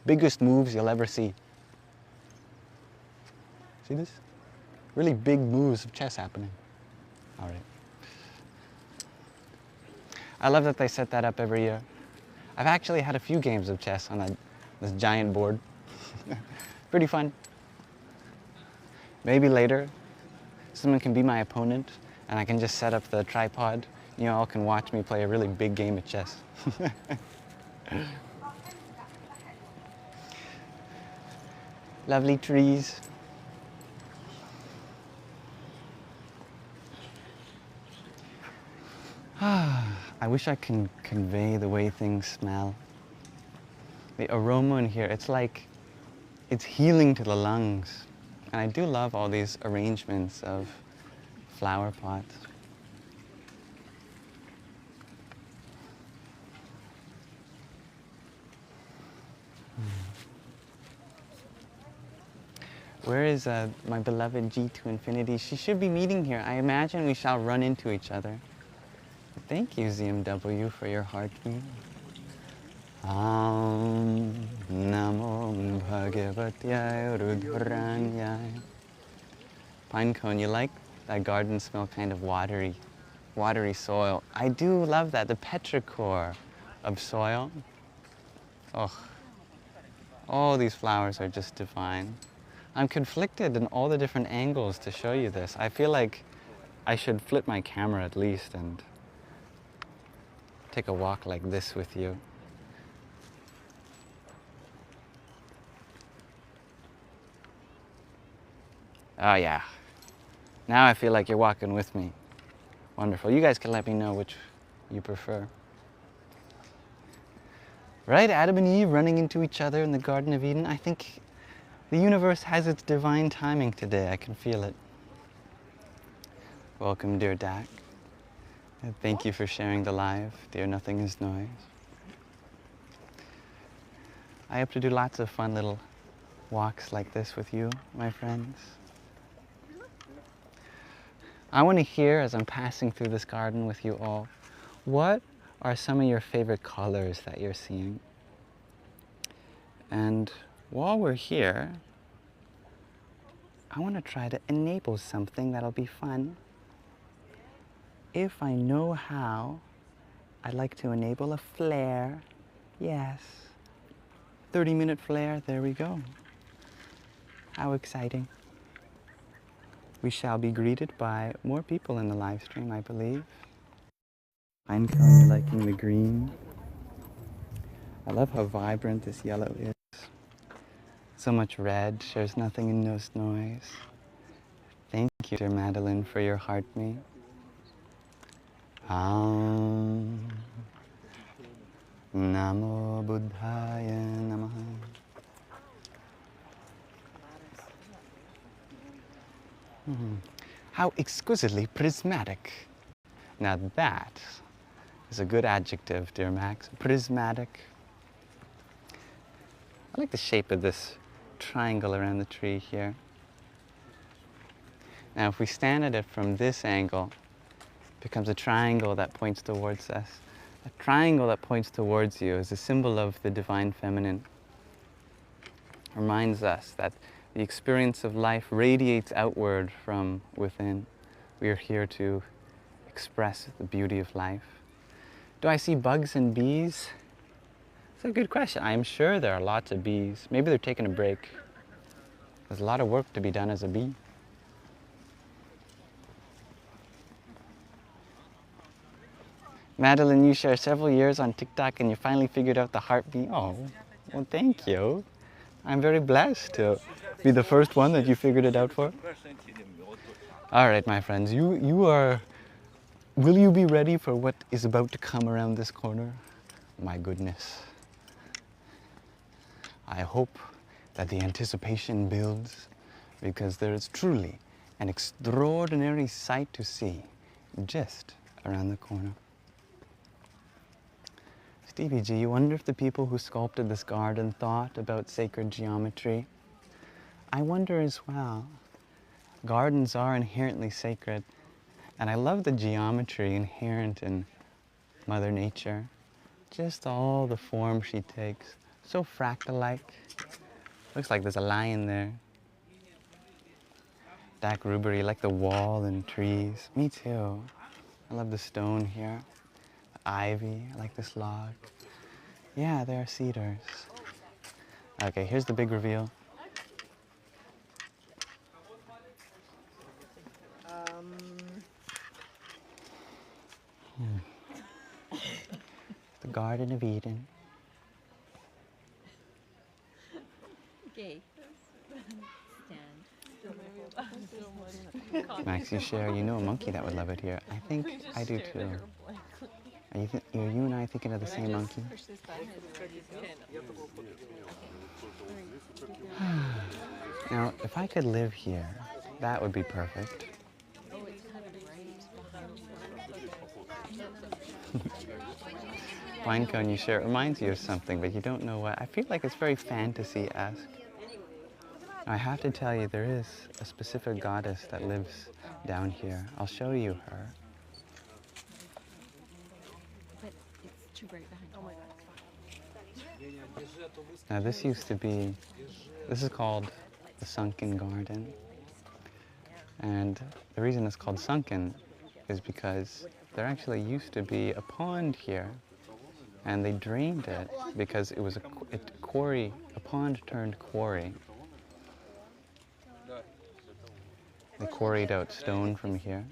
S1: Biggest moves you'll ever see. See this? Really big moves of chess happening. All right. I love that they set that up every year. I've actually had a few games of chess on this giant board. Pretty fun. Maybe later, someone can be my opponent and I can just set up the tripod. You all can watch me play a really big game of chess. Lovely trees. I wish I can convey the way things smell. The aroma in here, it's like, it's healing to the lungs. And I do love all these arrangements of flower pots. Where is my beloved G2 Infinity? She should be meeting here. I imagine we shall run into each other. Thank you, ZMW, for your heartbeat. Namo Bhagavatyaya Rudhranyaya. Pinecone, you like that garden smell, kind of watery soil. I do love that, the petrichor of soil. Oh, these flowers are just divine. I'm conflicted in all the different angles to show you this. I feel like I should flip my camera at least and take a walk like this with you. Oh yeah. Now I feel like you're walking with me. Wonderful. You guys can let me know which you prefer. Right? Adam and Eve running into each other in the Garden of Eden. I think the universe has its divine timing today. I can feel it. Welcome, dear Dak. And thank you for sharing the live, dear Nothing is Noise. I hope to do lots of fun little walks like this with you, my friends. I want to hear, as I'm passing through this garden with you all, what are some of your favorite colors that you're seeing? And while we're here, I want to try to enable something that'll be fun. If I know how, I'd like to enable a flare. Yes. 30-minute flare, there we go. How exciting. We shall be greeted by more people in the live stream, I believe. Pinecone, you're liking the green. I love how vibrant this yellow is. So much red, shares nothing in no noise. Thank you, dear Madeline, for your heart me. Namo Buddhaya Namaha. How exquisitely prismatic. Now that is a good adjective, dear Max. Prismatic. I like the shape of this triangle around the tree here. Now if we stand at it from this angle, it becomes a triangle that points towards us. A triangle that points towards you is a symbol of the divine feminine. Reminds us that the experience of life radiates outward from within. We are here to express the beauty of life. Do I see bugs and bees? That's a good question. I'm sure there are lots of bees. Maybe they're taking a break. There's a lot of work to be done as a bee. Madeline, you share several years on TikTok and you finally figured out the heartbeat. Oh, well, thank you. I'm very blessed to be the first one that you figured it out for. All right, my friends, will you be ready for what is about to come around this corner? My goodness. I hope that the anticipation builds because there is truly an extraordinary sight to see just around the corner. Stevie G, you wonder if the people who sculpted this garden thought about sacred geometry? I wonder as well. Gardens are inherently sacred, and I love the geometry inherent in Mother Nature. Just all the form she takes. So fractal-like. Looks like there's a lion there. Dak Ruber, you like the wall and trees? Me too. I love the stone here. The ivy, I like this log. Yeah, there are cedars. Okay, here's the big reveal. The Garden of Eden.
S4: Okay.
S1: Max, you share, you know a monkey that would love it here. I think I do too. Are you and I thinking of the same monkey? Now, if I could live here, that would be perfect. Pinecone, you share, it reminds you of something, but you don't know what. I feel like it's very fantasy-esque. I have to tell you, there is a specific goddess that lives down here. I'll show you her.
S4: But it's too bright behind. Oh my God.
S1: Now this used to be, this is called the Sunken Garden. And the reason it's called sunken is because there actually used to be a pond here. And they drained it because it was a quarry, a pond turned quarry. They quarried out stone from here.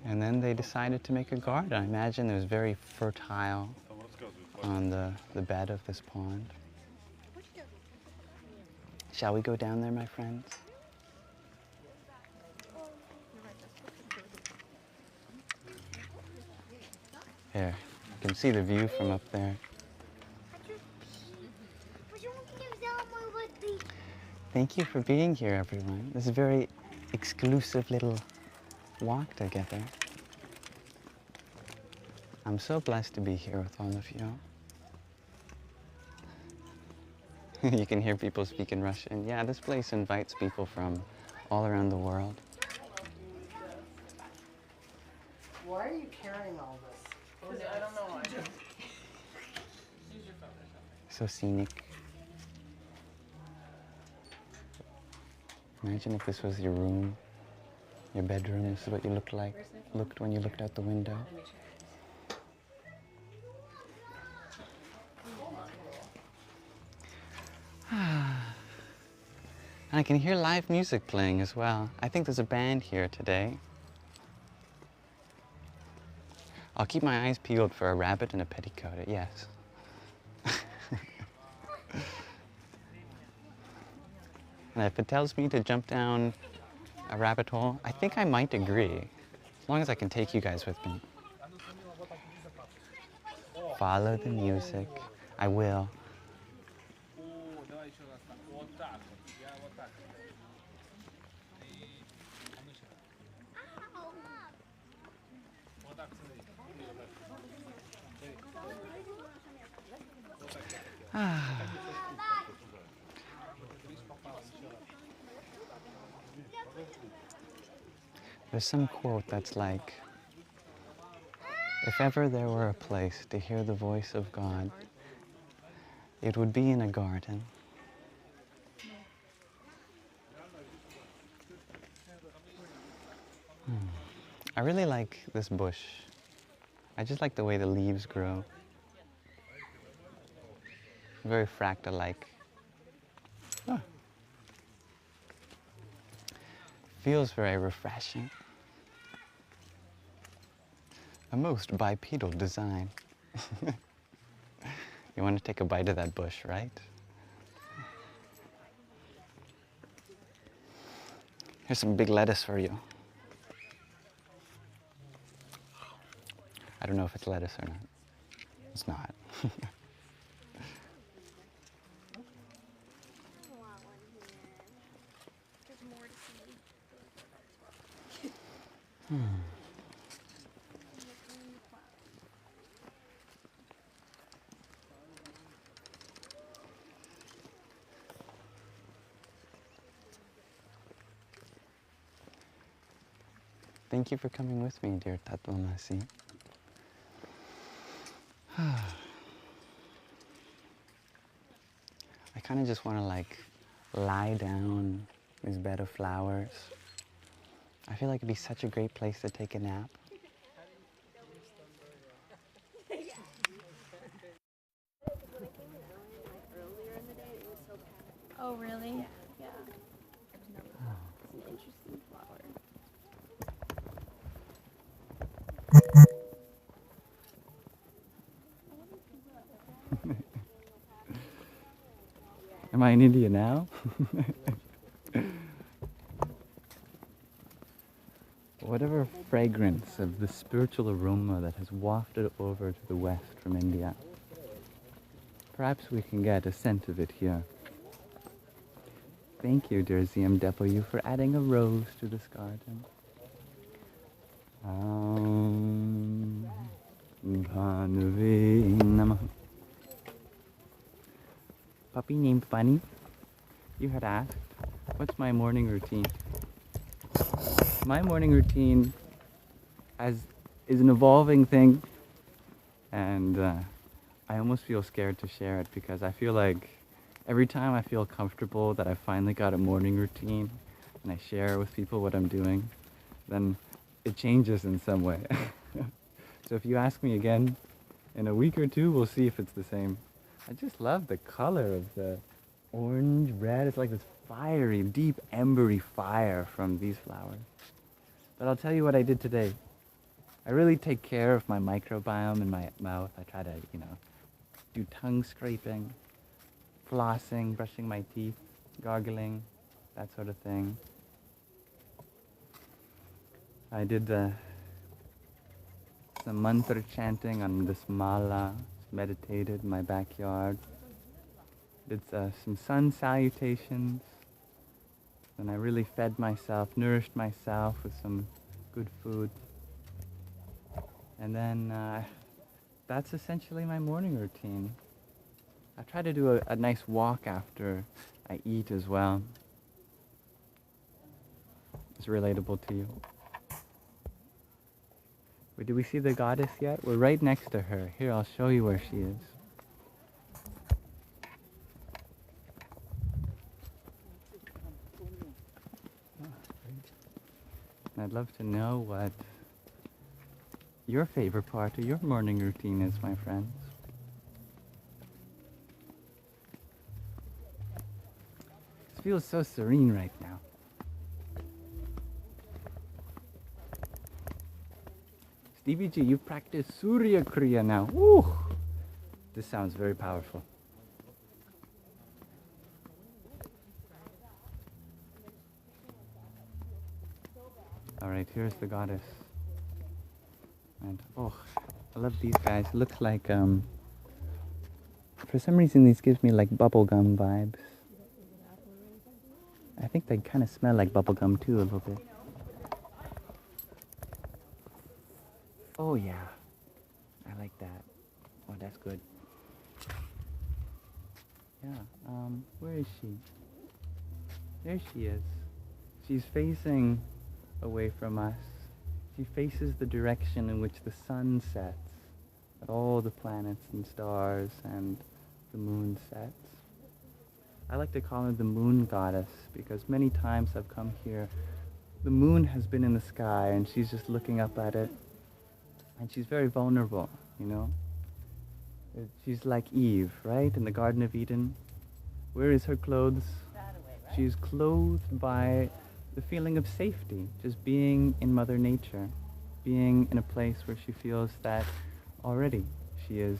S1: And then they decided to make a garden. I imagine it was very fertile on the bed of this pond. Shall we go down there, my friends? Here, you can see the view from up there. Thank you for being here, everyone. This is a very exclusive little walk together. I'm so blessed to be here with all of you. You can hear people speak in Russian. Yeah, this place invites people from all around the world.
S2: Why are you carrying all this? I don't know.
S1: So scenic. Imagine if this was your room, your bedroom. This is what you looked when you looked out the window. And I can hear live music playing as well. I think there's a band here today. I'll keep my eyes peeled for a rabbit in a petticoat, yes. And if it tells me to jump down a rabbit hole, I think I might agree, as long as I can take you guys with me. Follow the music. I will. There's some quote that's like, if ever there were a place to hear the voice of God, it would be in a garden. I really like this bush. I just like the way the leaves grow. Very fractal-like. Ah. Feels very refreshing. A most bipedal design. You want to take a bite of that bush, right? Here's some big lettuce for you. I don't know if it's lettuce or not. It's not. Thank you for coming with me, dear Tatvamasi. I kind of just want to like lie down in this bed of flowers. I feel like it'd be such a great place to take a nap.
S4: Oh, really? Yeah. It's an interesting flower.
S1: Am I in India now? Whatever fragrance of the spiritual aroma that has wafted over to the west from India, perhaps we can get a scent of it here. Thank you, dear ZMW, for adding a rose to this garden. Bhanave Namah. Puppy named Bunny, you had asked, what's my morning routine? My morning routine is an evolving thing, and I almost feel scared to share it because I feel like every time I feel comfortable that I finally got a morning routine and I share with people what I'm doing, then it changes in some way. So if you ask me again in a week or two, we'll see if it's the same. I just love the color of the orange, red. It's like this fiery, deep, embery fire from these flowers. But I'll tell you what I did today. I really take care of my microbiome in my mouth. I try to, do tongue scraping, flossing, brushing my teeth, gargling, that sort of thing. I did some mantra chanting on this mala, meditated in my backyard. Did some sun salutations. And I really fed myself, nourished myself with some good food. And then that's essentially my morning routine. I try to do a nice walk after I eat as well. It's relatable to you. Did we see the goddess yet? We're right next to her. Here, I'll show you where she is. And I'd love to know what your favorite part of your morning routine is, my friends. This feels so serene right now. Stevie G, you practice Surya Kriya now. Woo! This sounds very powerful. All right, here's the goddess. And oh, I love these guys. Looks like, for some reason these gives me like bubblegum vibes. I think they kind of smell like bubblegum too a little bit. Oh yeah, I like that. Oh, that's good. Yeah, where is she? There she is. She's facing away from us. She faces the direction in which the sun sets, and all the planets and stars and the moon sets. I like to call her the moon goddess because many times I've come here, the moon has been in the sky and she's just looking up at it. And she's very vulnerable, She's like Eve, right? In the Garden of Eden. Where is her clothes? She's clothed by the feeling of safety, just being in Mother Nature, being in a place where she feels that already she is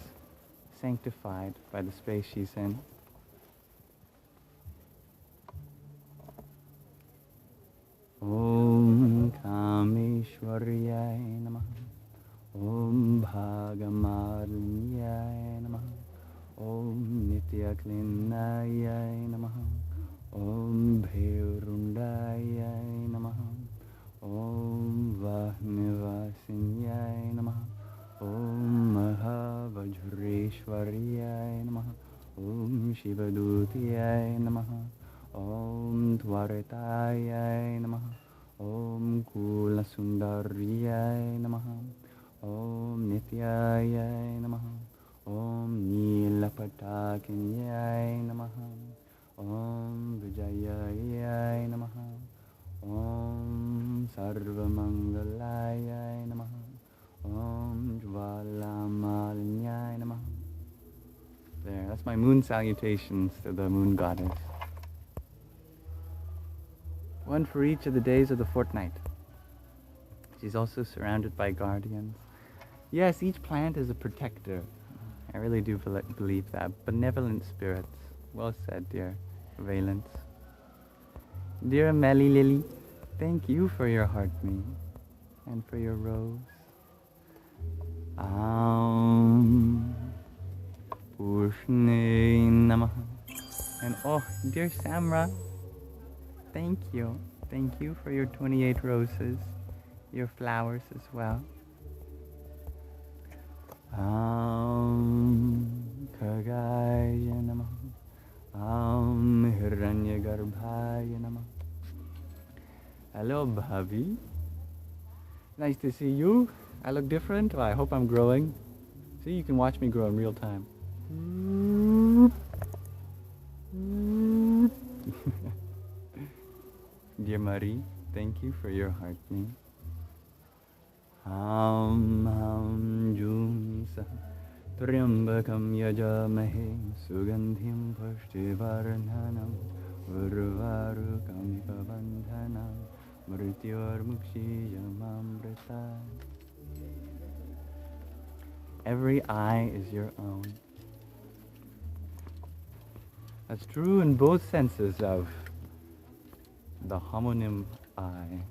S1: sanctified by the space she's in. Om Kameshwariyai Namaha. Om Bhagamaranyai Namaha. Om Nityaklinayai Namaha. Om Bhairundayai Namaha. Om
S5: Sarveshwariyai Namaha. Om Shivadutiyai Namaha. Om Dwaritayai Namaha. Om Kula Sundariyai Namaha. Om Nityayai Namaha. Om Nilapatakinyai Namaha. Om Vijayayai Namaha. Om Sarvamangalayai Namaha. Om Jvalamalinyai Namaha. There, that's my moon salutations to the moon goddess. One for each of the days of the fortnight. She's also surrounded by guardians. Yes, each plant is a protector. I really do believe that. Benevolent spirits. Well said, dear Valence. Dear Melly Lily, thank you for your heart me and for your rose. Pushne Namaha. And oh, dear Samra, thank you. Thank you for your 28 roses, your flowers as well. Khagaya Namaha. Hiranyagarbhaya Namaha. Hello, Bhavi. Nice to see you. I look different. Well, I hope I'm growing. See, you can watch me grow in real time. Dear Marie, thank you for your heart me. Jumsa Triambakam Yajamahe Sugandhim Pushtivarnanam Urvarukam Pavandhanam Mrityor Mukshiyamamrita. Every eye is your own. That's true in both senses of the homonym I.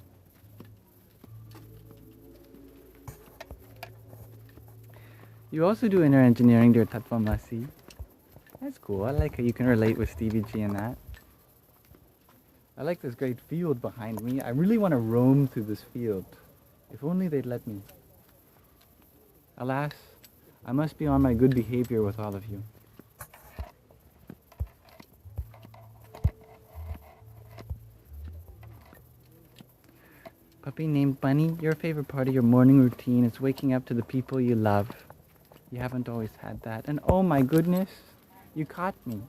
S5: You also do inner engineering, dear Tatvamasi. That's cool. I like how you can relate with Stevie G in that. I like this great field behind me. I really want to roam through this field. If only they'd let me. Alas, I must be on my good behavior with all of you. Puppy named Bunny, your favorite part of your morning routine is waking up to the people you love. You haven't always had that. And oh my goodness, you caught me.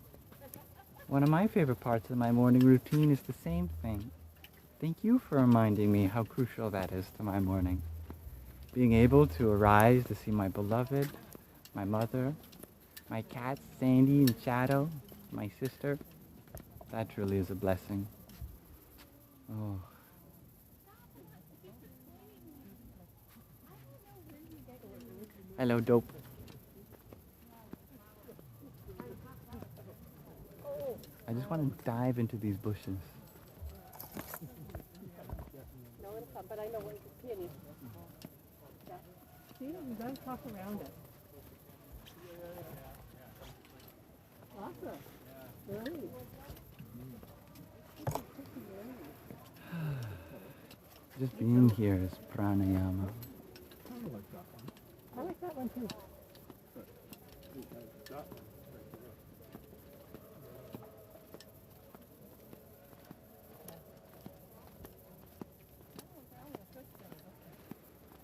S5: One of my favorite parts of my morning routine is the same thing. Thank you for reminding me how crucial that is to my morning. Being able to arise to see my beloved, my mother, my cats, Sandy and Shadow, my sister, that truly is a blessing. Oh. Hello, Dope. I just want to dive into these bushes.
S4: No, it'll come, but I know what it's peony. Yeah. See, you gotta talk around it. Awesome. Really?
S5: Just being here is pranayama.
S4: I like that one too.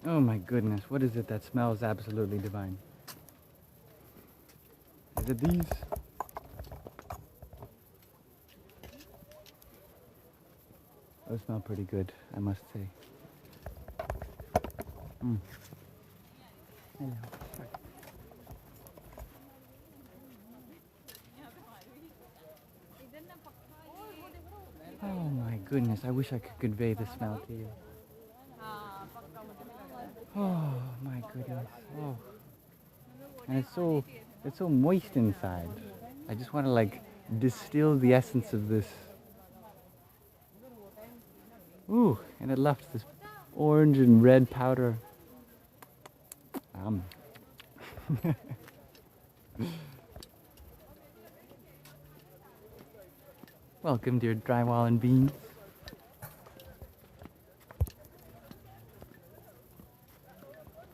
S5: Oh my goodness, what is it that smells absolutely divine? Is it these? Those smell pretty good, I must say. Hello. Oh my goodness, I wish I could convey the smell to you. Oh my goodness. Oh. And it's so moist inside. I just want to like distill the essence of this. Ooh, and it left this orange and red powder. Welcome, dear Drywall and Beans.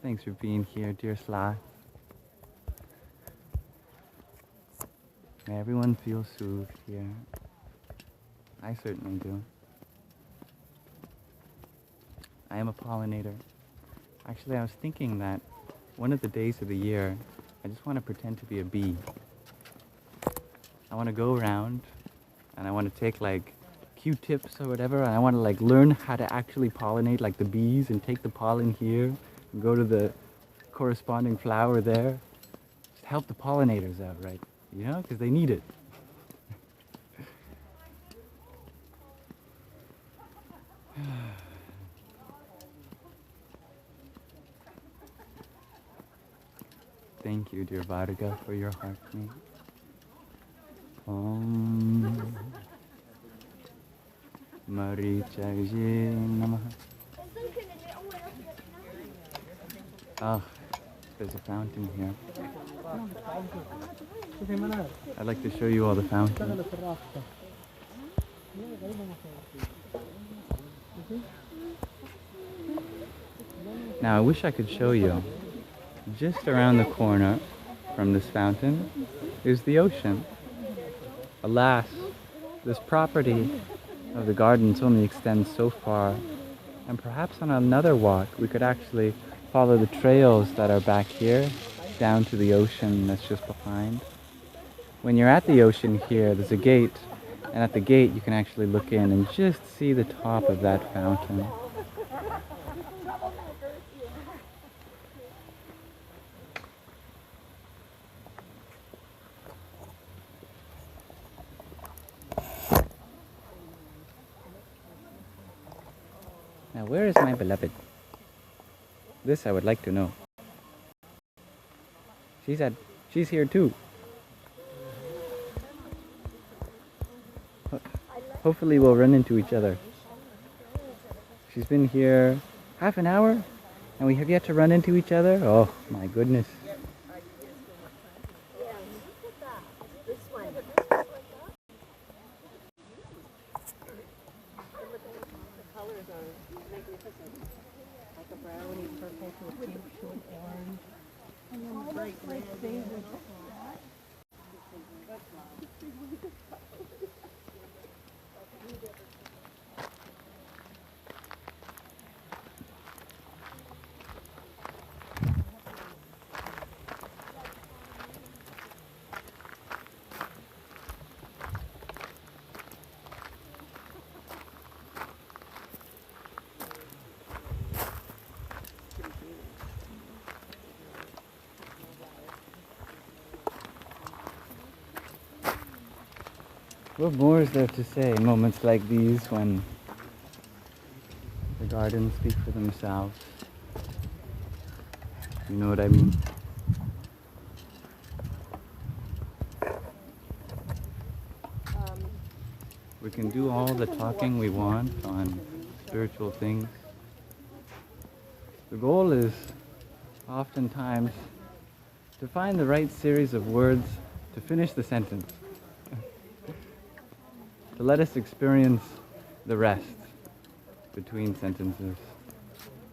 S5: Thanks for being here, dear Sloth. Everyone feels soothed here. I certainly do. I am a pollinator. Actually, I was thinking that one of the days of the year, I just want to pretend to be a bee. I want to go around and I want to take like Q-tips or whatever, and I want to like learn how to actually pollinate like the bees and take the pollen here and go to the corresponding flower there. Just help the pollinators out, right? You know, because they need it. Thank you, dear Varga, for your heart mate. Om Marichaje Namaha. Oh, there's a fountain here. I'd like to show you all the fountains. Now I wish I could show you. Just around the corner from this fountain is the ocean. Alas, this property of the gardens only extends so far, and perhaps on another walk we could actually follow the trails that are back here down to the ocean that's just behind. When you're at the ocean here, there's a gate, and at the gate you can actually look in and just see the top of that fountain. Now, where is my beloved? This I would like to know. She's here too. Hopefully we'll run into each other. She's been here half an hour and we have yet to run into each other? Oh my goodness. What more is there to say in moments like these when the gardens speak for themselves? You know what I mean? We can do all the talking we want on spiritual things. The goal is oftentimes to find the right series of words to finish the sentence. To let us experience the rest between sentences.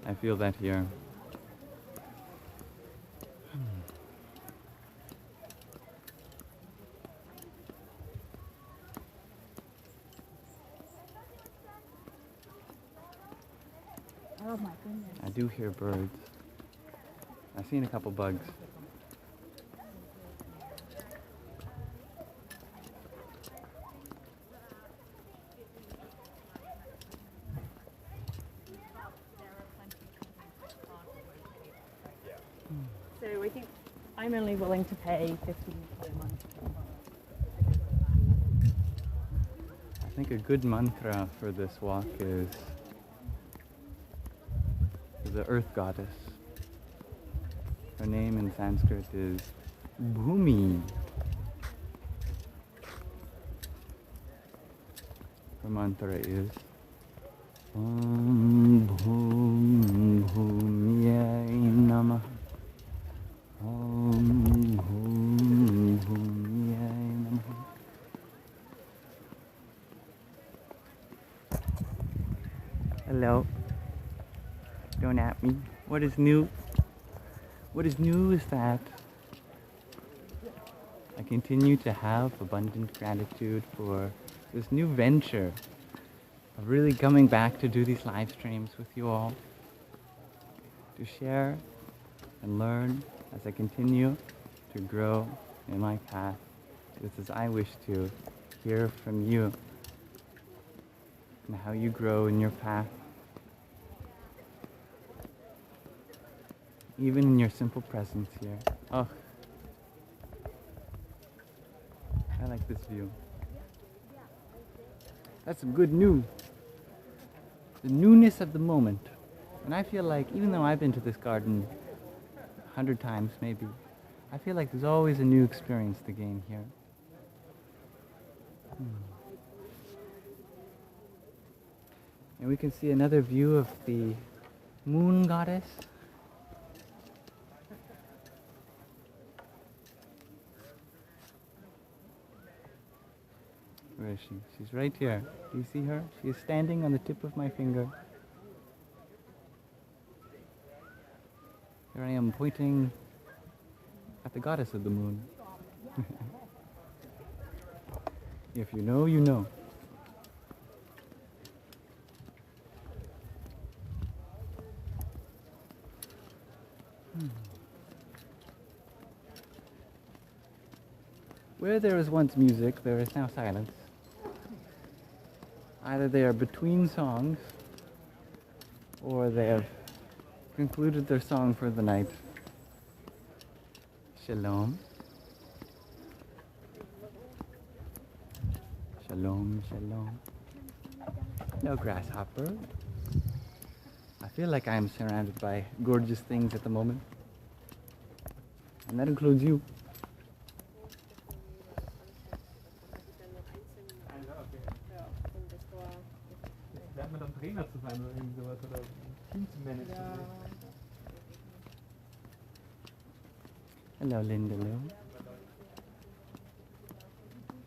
S5: I feel that here.
S4: Oh my goodness.
S5: I do hear birds. I've seen a couple bugs.
S4: So I think I'm only willing to pay $15 a month.
S5: I think a good mantra for this walk is the earth goddess. Her name in Sanskrit is Bhumi. Her mantra is Om Bhum Bhumyai Namah. Om Bhum Bhumyai Namah. Hello. Don't at me. What is new? What is new is that I continue to have abundant gratitude for this new venture of really coming back to do these live streams with you all, to share and learn as I continue to grow in my path, just as I wish to hear from you and how you grow in your path. Even in your simple presence here. Oh, I like this view. That's some good news. The newness of the moment. And I feel like, even though I've been to this garden 100 times maybe, I feel like there's always a new experience to gain here. And we can see another view of the moon goddess. Where is she? She's right here. Do you see her? She is standing on the tip of my finger. Here I am pointing at the goddess of the moon. If you know, you know. Where there was once music, there is now silence. Either they are between songs, or they have concluded their song for the night. Shalom. Shalom, shalom. No grasshopper. I feel like I am surrounded by gorgeous things at the moment. And that includes you.
S6: Lernt man dann Trainer zu sein oder irgendwie sowas oder Team zu managen.
S5: Hello, Linda Lou.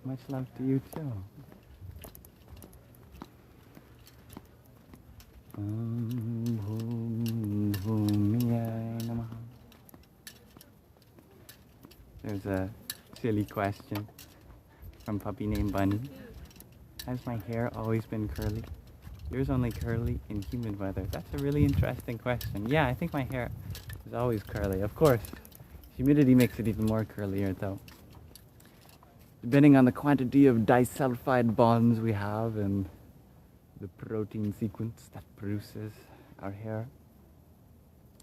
S5: Much love to you too. There's a silly question from puppy named Bunny. Has my hair always been curly? Yours only curly in humid weather. That's a really interesting question. Yeah, I think my hair is always curly. Of course, humidity makes it even more curlier though. Depending on the quantity of disulfide bonds we have and the protein sequence that produces our hair.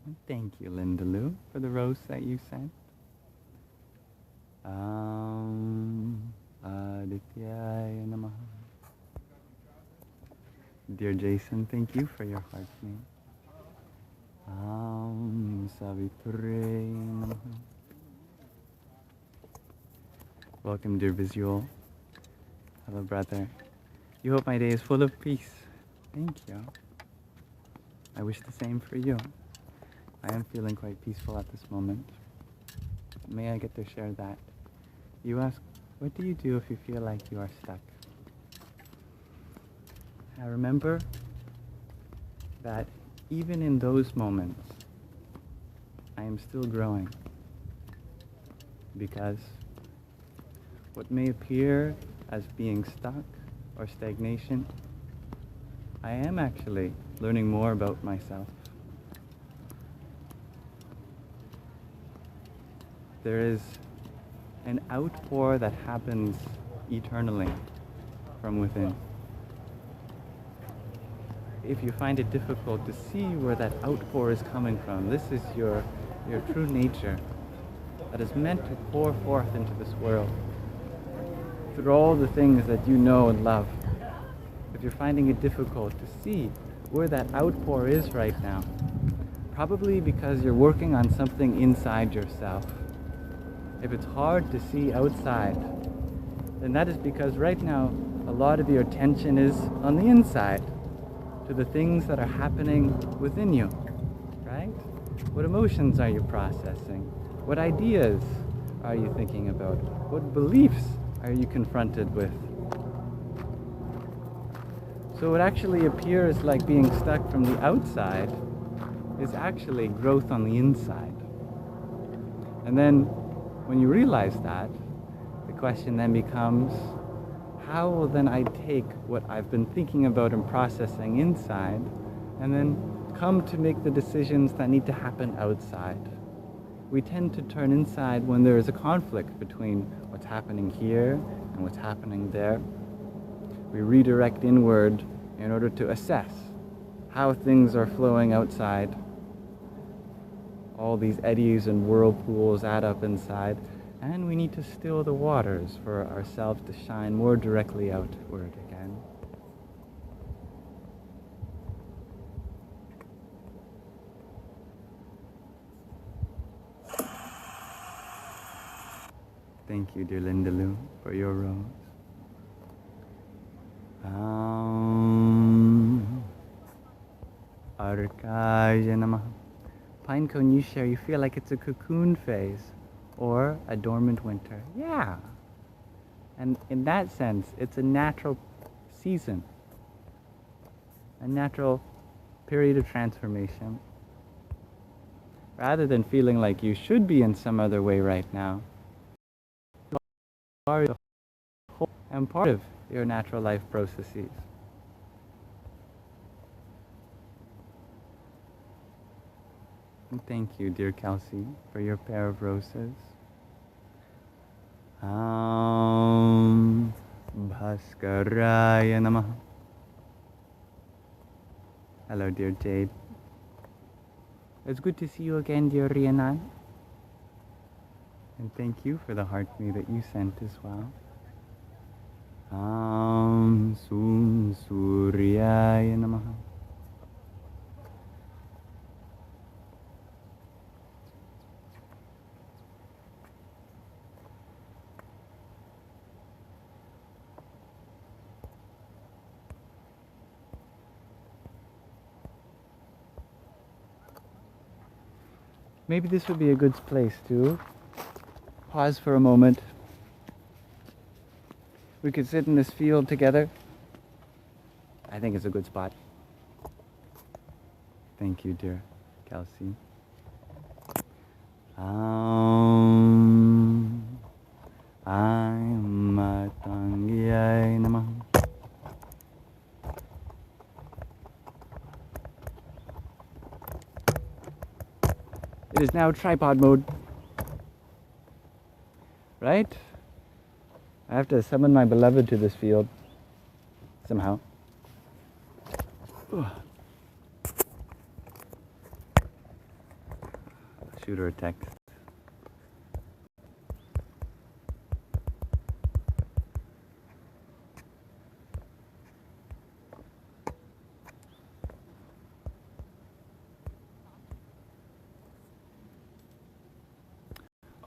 S5: And thank you, Linda Lou, for the rose that you sent. Adityaya Namaha. Dear Jason, thank you for your heart's name. Savitre Namaha. Welcome, dear Visual. Hello, brother. You hope my day is full of peace. Thank you. I wish the same for you. I am feeling quite peaceful at this moment. May I get to share that? You ask, what do you do if you feel like you are stuck? I remember that even in those moments, I am still growing. Because what may appear as being stuck or stagnation, I am actually learning more about myself. There is an outpour that happens eternally from within. If you find it difficult to see where that outpour is coming from, this is your true nature that is meant to pour forth into this world through all the things that you know and love. If you're finding it difficult to see where that outpour is right now, probably because you're working on something inside yourself. If it's hard to see outside, then that is because right now a lot of your attention is on the inside, to the things that are happening within you, right? What emotions are you processing? What ideas are you thinking about? What beliefs are you confronted with? So what actually appears like being stuck from the outside is actually growth on the inside. And then when you realize that, question then becomes, how will then I take what I've been thinking about and processing inside and then come to make the decisions that need to happen outside? We tend to turn inside when there is a conflict between what's happening here and what's happening there. We redirect inward in order to assess how things are flowing outside. All these eddies and whirlpools add up inside, and we need to still the waters for ourselves to shine more directly outward again. Thank you, dear Linda Lou, for your rose. Arkaya Namaha. Pinecone, you share, you feel like it's a cocoon phase or a dormant winter. Yeah. And in that sense, it's a natural season, a natural period of transformation. Rather than feeling like you should be in some other way right now, you are the whole and part of your natural life processes. And thank you, dear Kelsey, for your pair of roses. Bhaskaraya Namaha. Hello, dear Jade. It's good to see you again, dear Rianan. And thank you for the heart me that you sent as well. Sum Suryaya Namaha. Maybe this would be a good place to pause for a moment. We could sit in this field together. I think it's a good spot. Thank you, dear Kelsey. Matangiyai Namaha. It is now tripod mode. Right? I have to summon my beloved to this field. Somehow. Shoot her a text.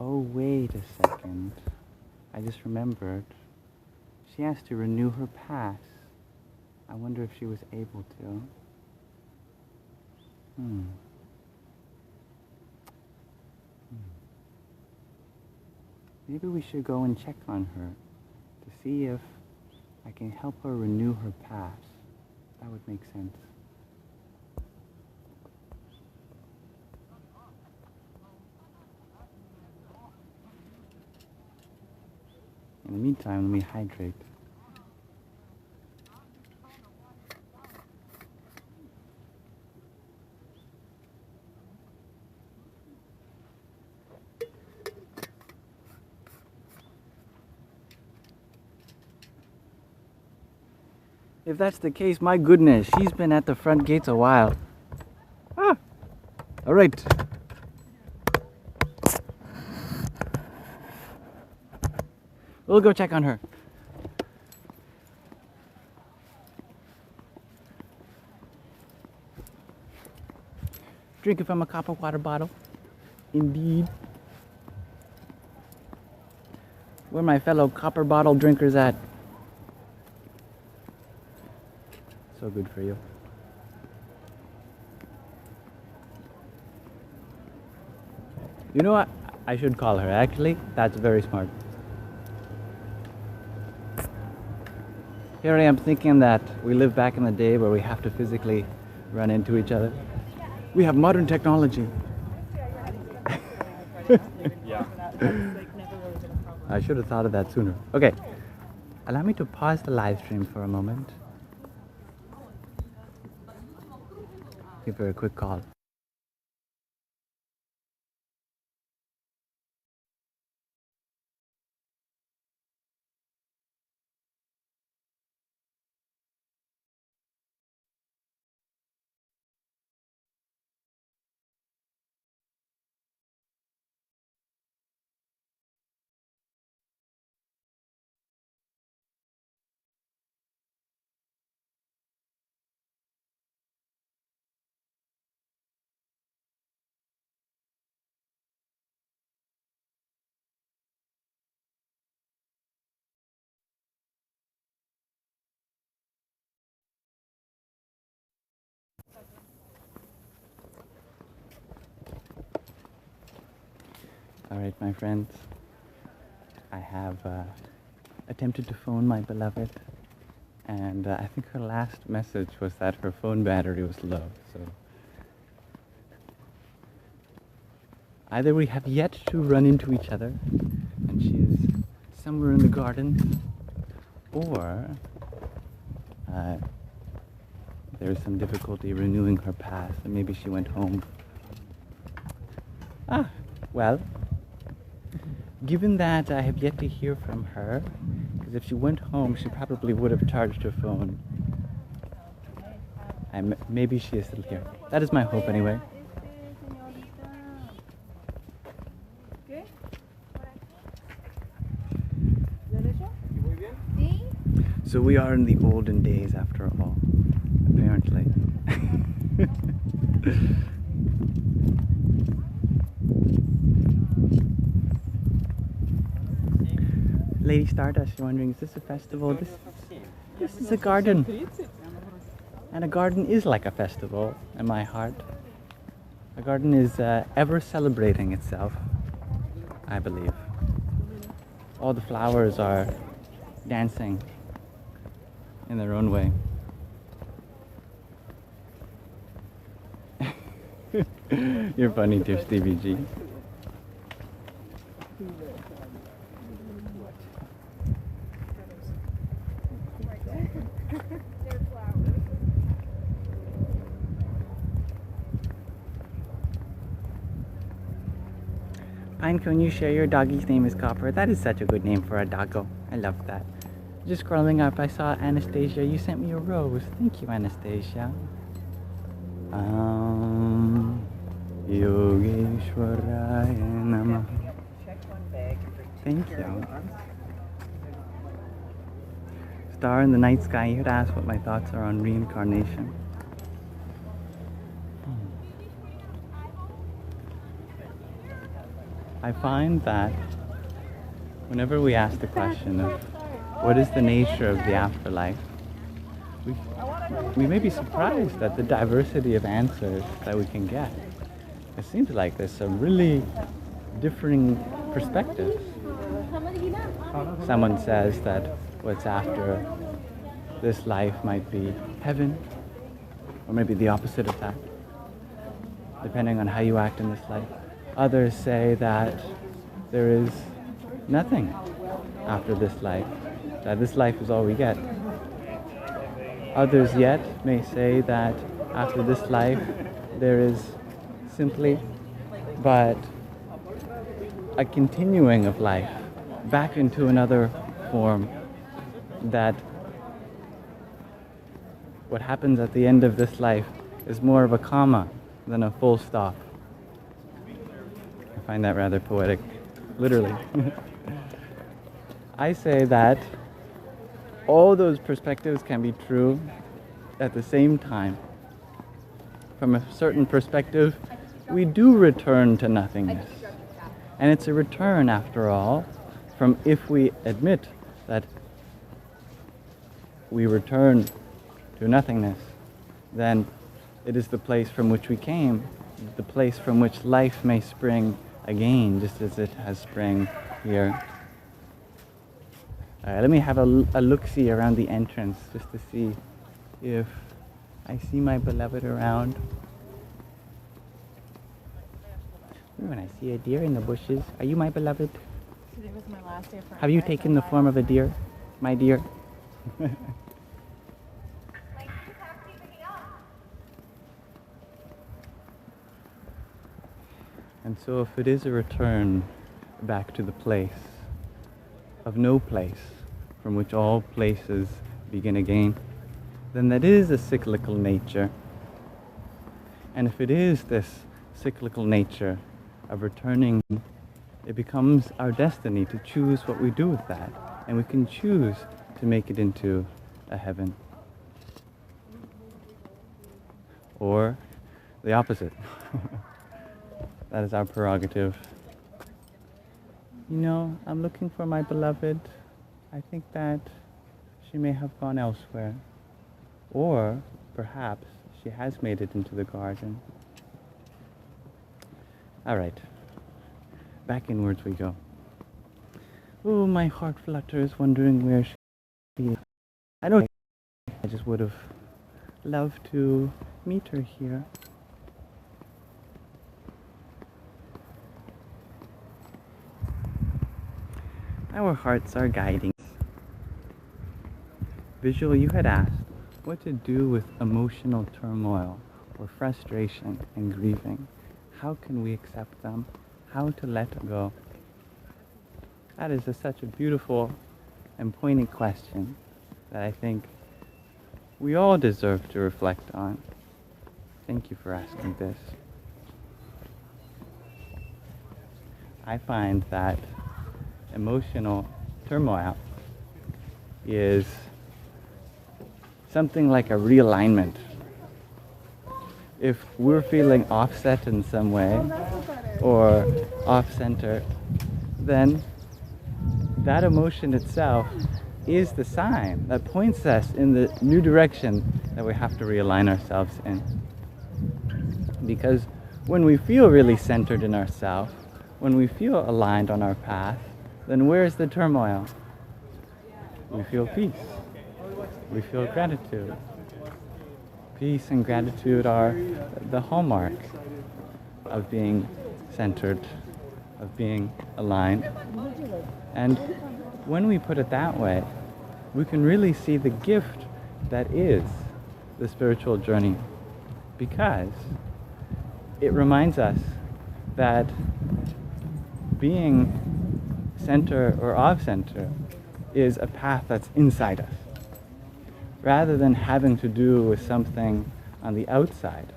S5: Oh, wait a second. I just remembered. She has to renew her pass. I wonder if she was able to. Maybe we should go and check on her to see if I can help her renew her pass. That would make sense. In the meantime, let me hydrate. If that's the case, my goodness, she's been at the front gates a while. All right. We'll go check on her. Drinking from a copper water bottle. Indeed. Where are my fellow copper bottle drinkers at? So good for you. You know what? I should call her, actually. That's very smart. Here I am thinking that we live back in the day where we have to physically run into each other. We have modern technology.
S6: Ja.
S5: I should have thought of that sooner. Okay, allow me to pause the live stream for a moment. Give her a quick call. All right, my friends. I have attempted to phone my beloved, and I think her last message was that her phone battery was low. So either we have yet to run into each other, and she is somewhere in the garden, or there is some difficulty renewing her pass, and maybe she went home. Ah, well. Given that I have yet to hear from her, because if she went home, she probably would have charged her phone. And maybe she is still here. That is my hope, anyway. So we are in the olden days, after all, apparently. Lady Stardust, you're wondering, is this a festival? This is a garden. And a garden is like a festival in my heart. A garden is ever celebrating itself, I believe. All the flowers are dancing in their own way. You're funny, dear Stevie G. Pinecone, you share your doggy's name is Copper. That is such a good name for a doggo. I love that. Just scrolling up, I saw Anastasia. You sent me a rose. Thank you, Anastasia. Yogeshwaraya Namah. Thank you. Star in the night sky, you had asked what my thoughts are on reincarnation. I find that whenever we ask the question of what is the nature of the afterlife, we may be surprised at the diversity of answers that we can get. It seems like there's some really differing perspectives. Someone says that what's after this life might be heaven, or maybe the opposite of that, depending on how you act in this life. Others say that there is nothing after this life, that this life is all we get. Others yet may say that after this life there is simply but a continuing of life back into another form, that what happens at the end of this life is more of a comma than a full stop. I find that rather poetic, literally. I say that all those perspectives can be true at the same time. From a certain perspective, we do return to nothingness. And it's a return, after all, from if we admit that we return to nothingness, then it is the place from which we came, the place from which life may spring again, just as it has sprung here. Let me have a look-see around the entrance, just to see if I see my beloved around. Ooh, and I see a deer in the bushes. Are you my beloved?
S4: Today was my last day for
S5: Have you taken the form of a deer, my dear? And so if it is a return back to the place of no place, from which all places begin again, then that is a cyclical nature. And if it is this cyclical nature of returning, it becomes our destiny to choose what we do with that. And we can choose to make it into a heaven. Or the opposite. That is our prerogative. You know, I'm looking for my beloved. I think that she may have gone elsewhere. Or perhaps she has made it into the garden. All right. Back inwards we go. Oh, my heart flutters, wondering where she is. I don't know. I just would have loved to meet her here. Our hearts are guiding. Visual, you had asked what to do with emotional turmoil or frustration and grieving. How can we accept them? How to let go? That is such a beautiful and poignant question that I think we all deserve to reflect on. Thank you for asking this. I find that emotional turmoil is something like a realignment. If we're feeling offset in some way or off-center, then that emotion itself is the sign that points us in the new direction that we have to realign ourselves in. Because when we feel really centered in ourselves, when we feel aligned on our path, then where's the turmoil? We feel peace. We feel gratitude. Peace and gratitude are the hallmark of being centered, of being aligned. And when we put it that way, we can really see the gift that is the spiritual journey, because it reminds us that being center or off-center is a path that's inside us, rather than having to do with something on the outside,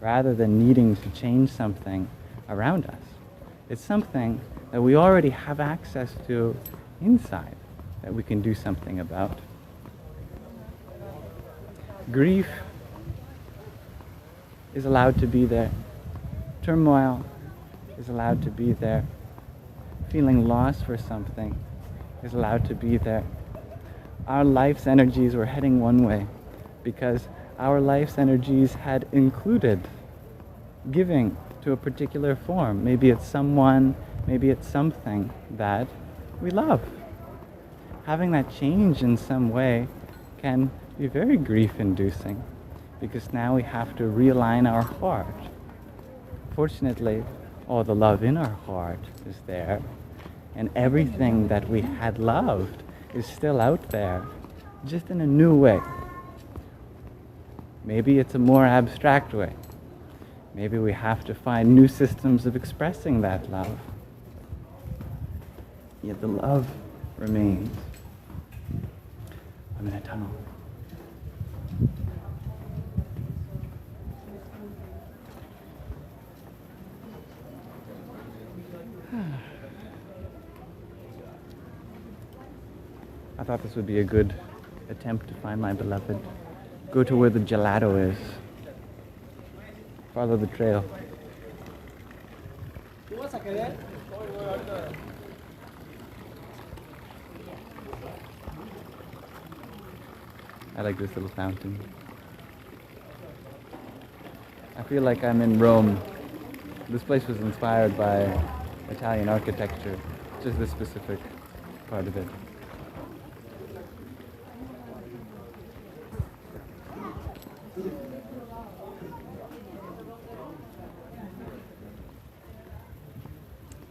S5: rather than needing to change something around us. It's something that we already have access to inside that we can do something about. Grief is allowed to be there. Turmoil is allowed to be there. Feeling lost for something is allowed to be there. Our life's energies were heading one way because our life's energies had included giving to a particular form. Maybe it's someone, maybe it's something that we love. Having that change in some way can be very grief-inducing, because now we have to realign our heart. Fortunately, all the love in our heart is there, and everything that we had loved is still out there, just in a new way. Maybe it's a more abstract way. Maybe we have to find new systems of expressing that love. Yet the love remains. I'm in a tunnel. I thought this would be a good attempt to find my beloved. Go to where the gelato is. Follow the trail. I like this little fountain. I feel like I'm in Rome. This place was inspired by Italian architecture, just this specific part of it.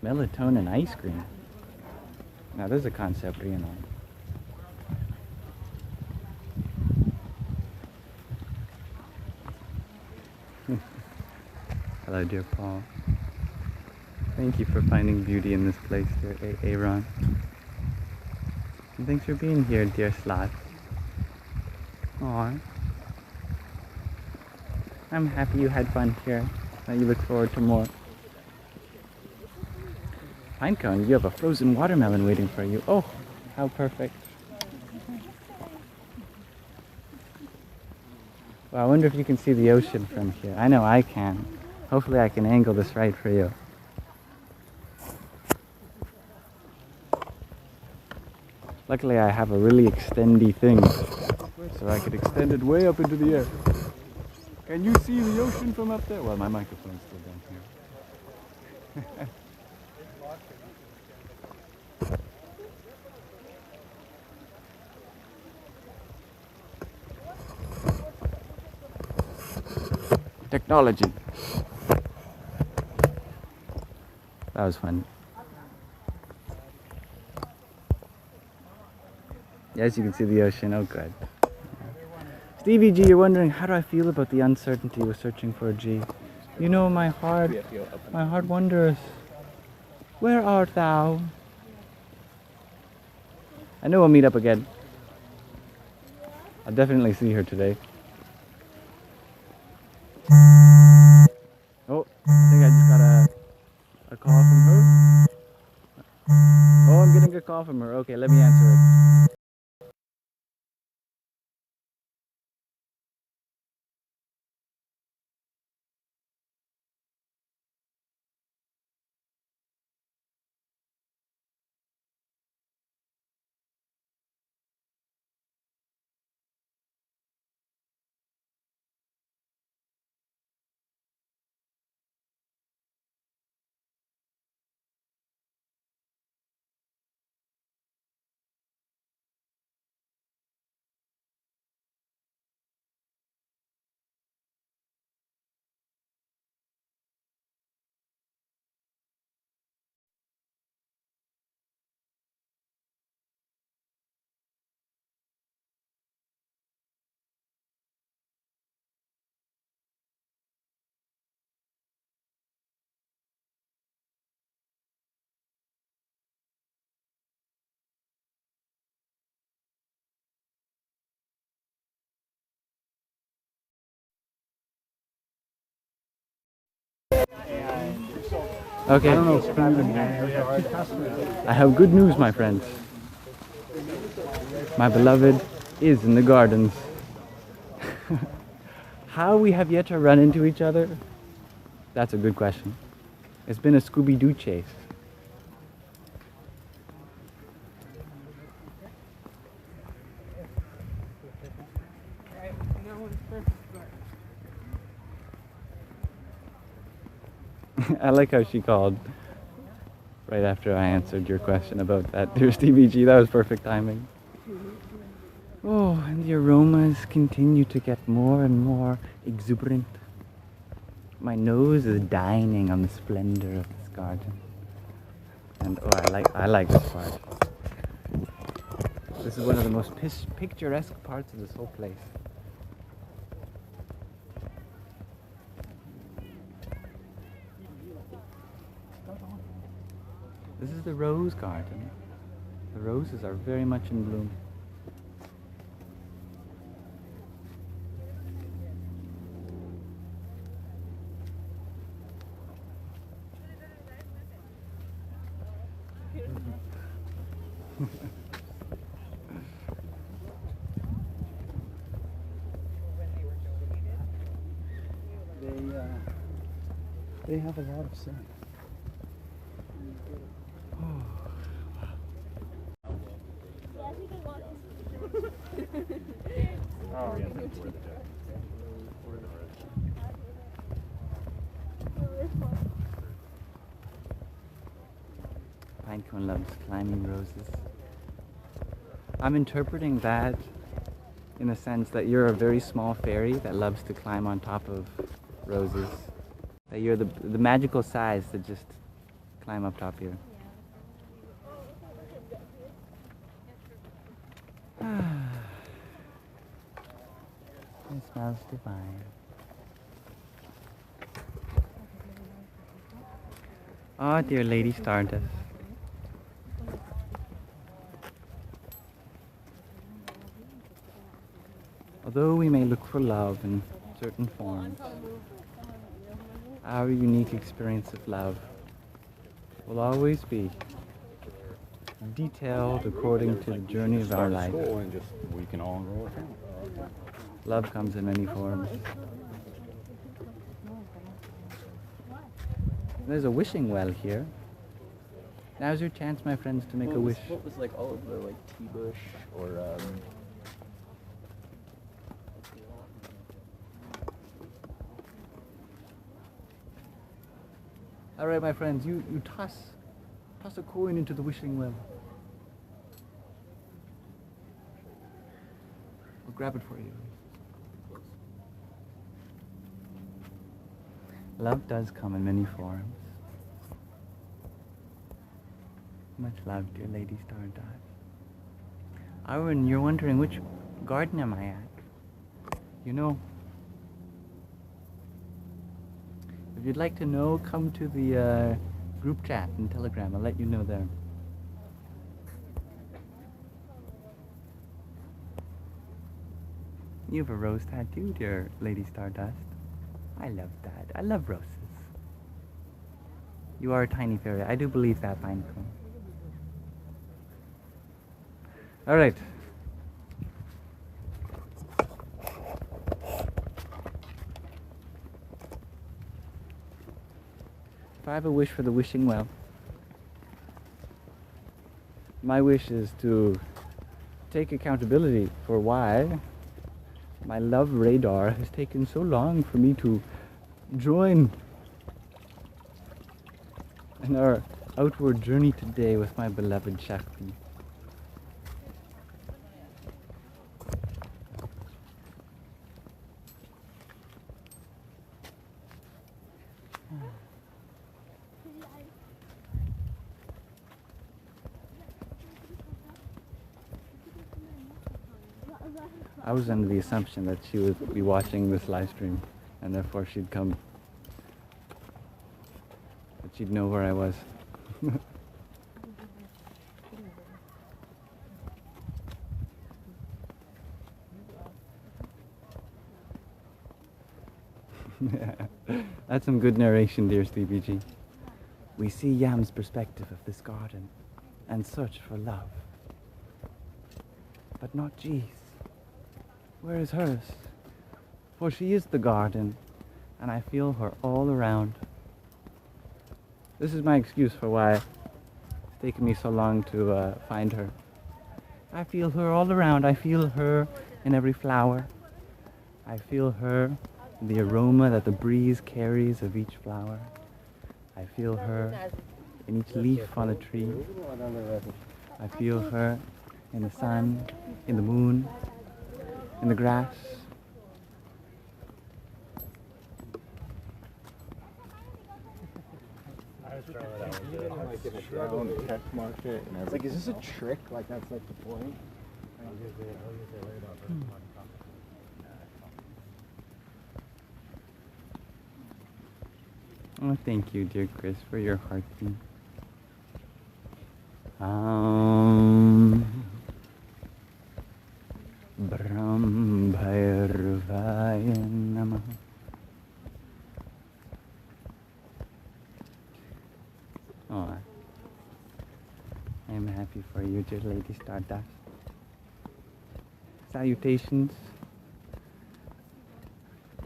S5: Melatonin ice cream. Now there's a concept, you know. Hello, dear Paul. Thank you for finding beauty in this place, dear Aaron. And thanks for being here, dear Sloth. Aw. I'm happy you had fun here, that you look forward to more. Pinecone, you have a frozen watermelon waiting for you. Oh, how perfect. Well, I wonder if you can see the ocean from here. I know I can. Hopefully I can angle this right for you. Luckily I have a really extendy thing, so I could extend it way up into the air. Can you see the ocean from up there? Well, my microphone's still down here. Technology. That was fun. Yes, you can see the ocean. Oh, good. Stevie G, you're wondering, how do I feel about the uncertainty with searching for a G? You know, my heart wonders, where art thou? I know we'll meet up again. I'll definitely see her today. Oh, I think I just got a call from her. Oh, I'm getting a call from her. Okay, let me answer it. Okay. I have good news, my friends. My beloved is in the gardens. How we have yet to run into each other? That's a good question. It's been a Scooby-Doo chase. I like how she called right after I answered your question about that. There's TVG, that was perfect timing. Oh, and the aromas continue to get more and more exuberant. My nose is dining on the splendor of this garden. And oh, I like this part. This is one of the most picturesque parts of this whole place. This is the rose garden. The roses are very much in bloom.
S7: They have a lot of sun.
S6: Oh, yeah, that's where the deck.
S5: Pinecone loves climbing roses. I'm interpreting that in the sense that you're a very small fairy that loves to climb on top of roses. That you're the magical size to just climb up top here. It smells divine. Oh, dear Lady Stardust. Although we may look for love in certain forms, our unique experience of love will always be detailed according to the journey of our life.
S7: And just we can all enroll account.
S5: Love comes in many forms. There's a wishing well here. Now's your chance, my friends, to make a wish.
S7: What was like all of the like tea bush or
S5: All right, my friends, you toss a coin into the wishing well. I'll grab it for you. Love does come in many forms. Much love, dear Lady Stardust. Oh, and you're wondering which garden am I at? You know, if you'd like to know, come to the group chat in Telegram. I'll let you know there. You have a rose tattoo, dear Lady Stardust. I love that. I love roses. You are a tiny fairy. I do believe that, Pinecone. All right. If I have a wish for the wishing well, my wish is to take accountability for why my love radar has taken so long for me to join in our outward journey today with my beloved Shakti. I was under the assumption that she would be watching this live stream and therefore she'd come. That she'd know where I was. That's some good narration, dear Stevie G. We see Yam's perspective of this garden and search for love. But not G's. Where is hers? For she is the garden, and I feel her all around. This is my excuse for why it's taken me so long to find her. I feel her all around. I feel her in every flower. I feel her in the aroma that the breeze carries of each flower. I feel her in each leaf on a tree. I feel her in the sun, in the moon, in the grass.
S7: It's like, is this a trick? Like, that's like the point?
S5: Oh, thank you, dear Chris, for your heartbeat. Brahm Bhairvaya Namaha. Oh, I am happy for you, dear Lady Stardust. Salutations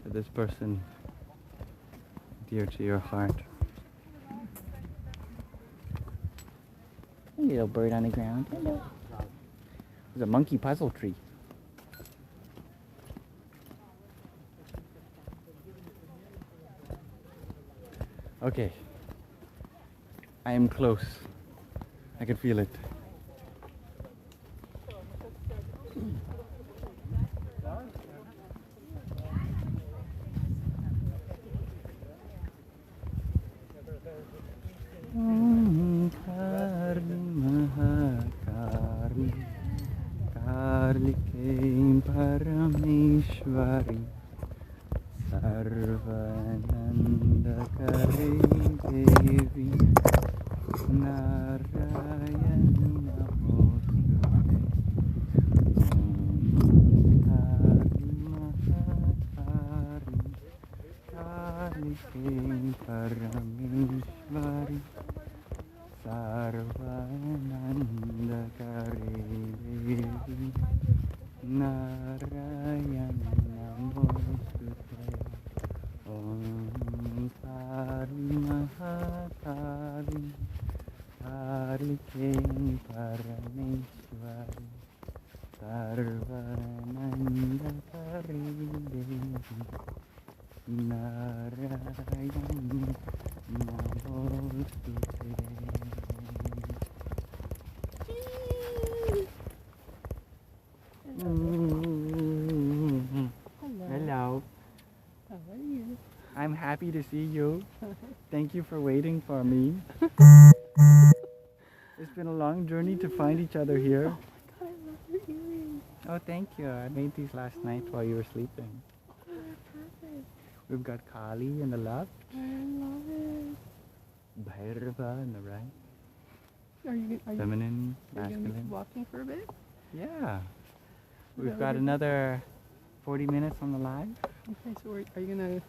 S5: to this person dear to your heart. Hey, little bird on the ground. Hello. There's a monkey puzzle tree. Okay. I am close. I can feel it. Karli Parameshwari Kari Sarvananda Kari Devi Narayana Namostute Om Kari Mahatari Karike Parameshwari Sarvananda Kari Devi Narayana Namostute. Hello.
S4: How are you?
S5: I'm happy to see you. Thank you for waiting for me. It's been a long journey to find each other here.
S4: God, I love your earrings.
S5: Oh, thank you. I made these last night while you were sleeping.
S4: Oh, they're perfect.
S5: We've got Kali in the left,
S4: I love it.
S5: Bhairava in the right,
S4: Are you
S5: feminine,
S4: gonna be
S5: masculine.
S4: walking for a bit?
S5: Yeah. We've
S4: that
S5: got
S4: what
S5: another 40 minutes on the live.
S4: Okay, so are you gonna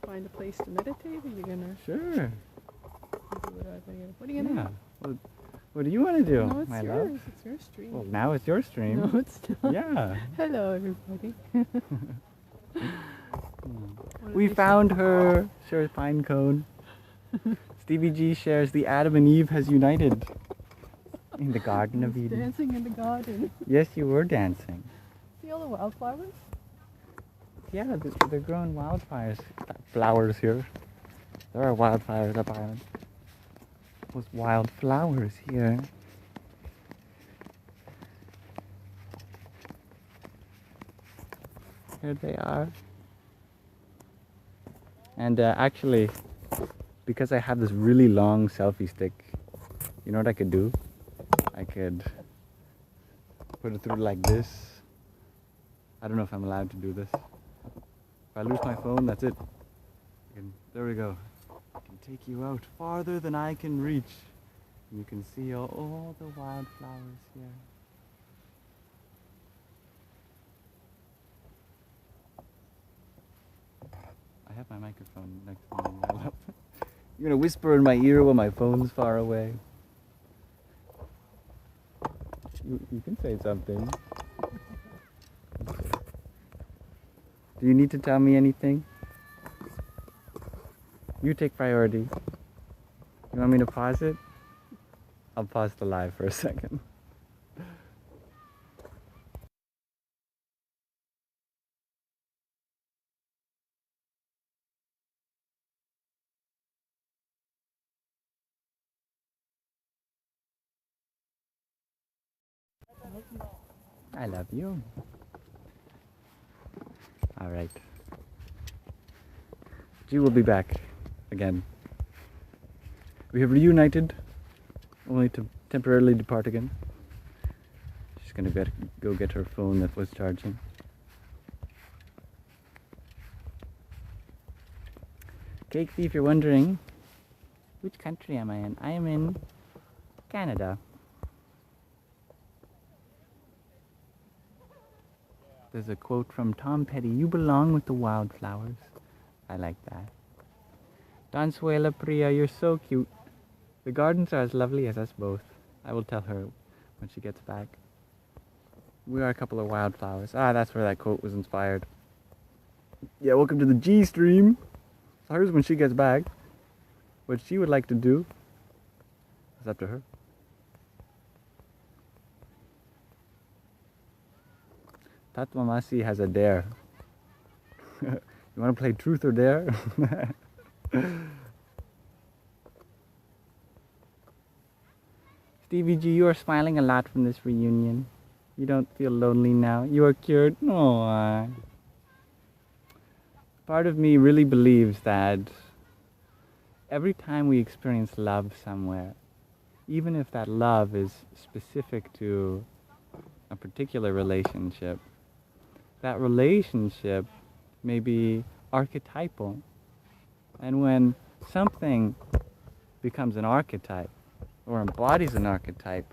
S4: find a place to meditate, or are you gonna
S5: Sure.
S4: do whatever? What are you gonna
S5: Yeah. Well, what do you want to do,
S4: do? No, it's
S5: my
S4: yours.
S5: love?
S4: It's your stream.
S5: Well, now it's your stream.
S4: No, it's not.
S5: Yeah.
S4: Hello, everybody.
S5: We found her. Shares pine cone. Stevie G shares the Adam and Eve has united in the Garden of Eden.
S4: Dancing in the garden.
S5: Yes, you were dancing.
S4: See all the wildflowers?
S5: Yeah, they're growing flowers here. There are wildflowers up island. Those wild flowers here. Here they are. And actually, because I have this really long selfie stick, you know what I could do? I could put it through like this. I don't know if I'm allowed to do this. If I lose my phone, that's it. There we go. I can take you out farther than I can reach. And you can see all the wildflowers here. I have my microphone next to me. You're gonna whisper in my ear while my phone's far away. You can say something. Do you need to tell me anything? You take priority. You want me to pause it? I'll pause the live for a second. I love you. All right. G will be back again. We have reunited, only to temporarily depart again. She's gonna go get her phone that was charging. Cake Thief, you're wondering, which country am I in? I am in Canada. There's a quote from Tom Petty, "You belong with the wildflowers." I like that. Donsuela Priya, you're so cute. The gardens are as lovely as us both. I will tell her when she gets back. We are a couple of wildflowers. Ah, that's where that quote was inspired. Yeah, welcome to the G stream. Hers when she gets back. What she would like to do is up to her. Tatmamasi has a dare. You want to play truth or dare? Stevie G, you are smiling a lot from this reunion. You don't feel lonely now. You are cured. Aww. Part of me really believes that every time we experience love somewhere, even if that love is specific to a particular relationship, that relationship may be archetypal. And when something becomes an archetype or embodies an archetype,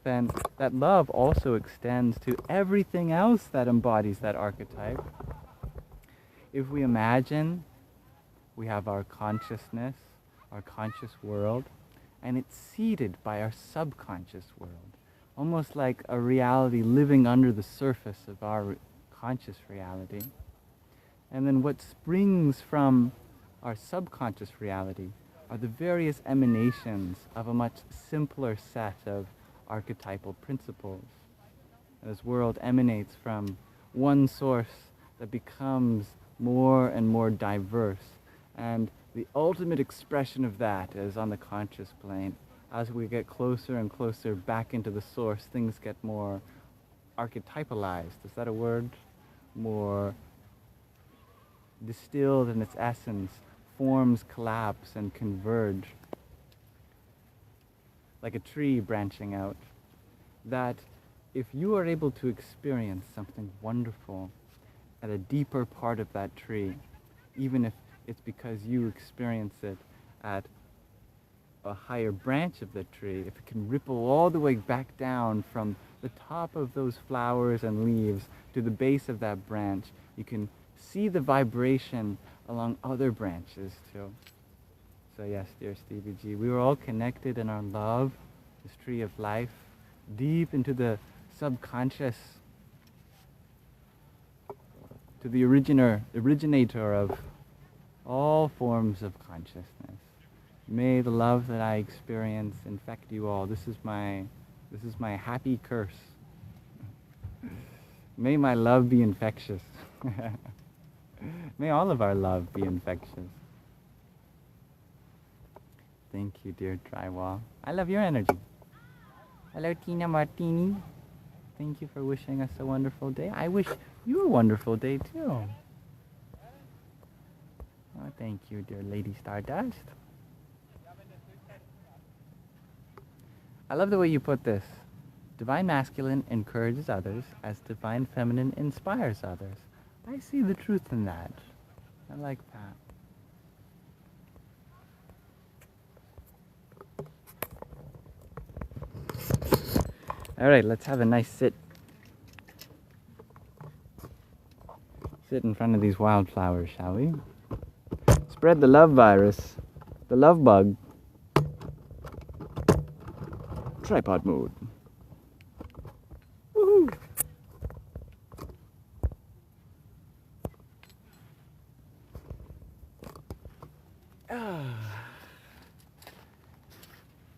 S5: then that love also extends to everything else that embodies that archetype. If we imagine we have our consciousness, our conscious world, and it's seeded by our subconscious world, almost like a reality living under the surface of our conscious reality. And then what springs from our subconscious reality are the various emanations of a much simpler set of archetypal principles. And this world emanates from one source that becomes more and more diverse. And the ultimate expression of that is on the conscious plane. As we get closer and closer back into the source, things get more archetypalized. Is that a word? More distilled in its essence. Forms collapse and converge. Like a tree branching out. That if you are able to experience something wonderful at a deeper part of that tree, even if it's because you experience it at a higher branch of the tree, if it can ripple all the way back down from the top of those flowers and leaves to the base of that branch, you can see the vibration along other branches too. So yes, dear Stevie G, we were all connected in our love, this tree of life, deep into the subconscious, to the originator of all forms of consciousness. May the love that I experience infect you all. This is my happy curse. May my love be infectious. May all of our love be infectious. Thank you, dear Drywall. I love your energy. Hello, Tina Martini. Thank you for wishing us a wonderful day. I wish you a wonderful day, too. Oh, thank you, dear Lady Stardust. I love the way you put this. Divine Masculine encourages others as Divine Feminine inspires others. I see the truth in that. I like that. All right, let's have a nice sit. Sit in front of these wildflowers, shall we? Spread the love virus, the love bug. Tripod mode. Woohoo!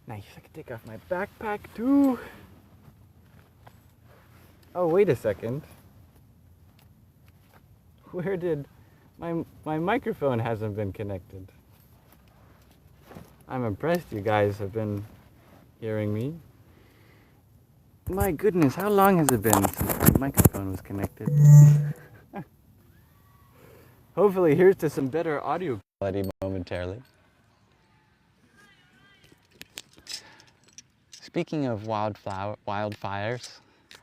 S5: Nice, I can take off my backpack too. Oh, wait a second. Where did my microphone hasn't been connected? I'm impressed you guys have been hearing me. My goodness, how long has it been since my microphone was connected? Hopefully here's to some better audio quality momentarily. Speaking of wildfires,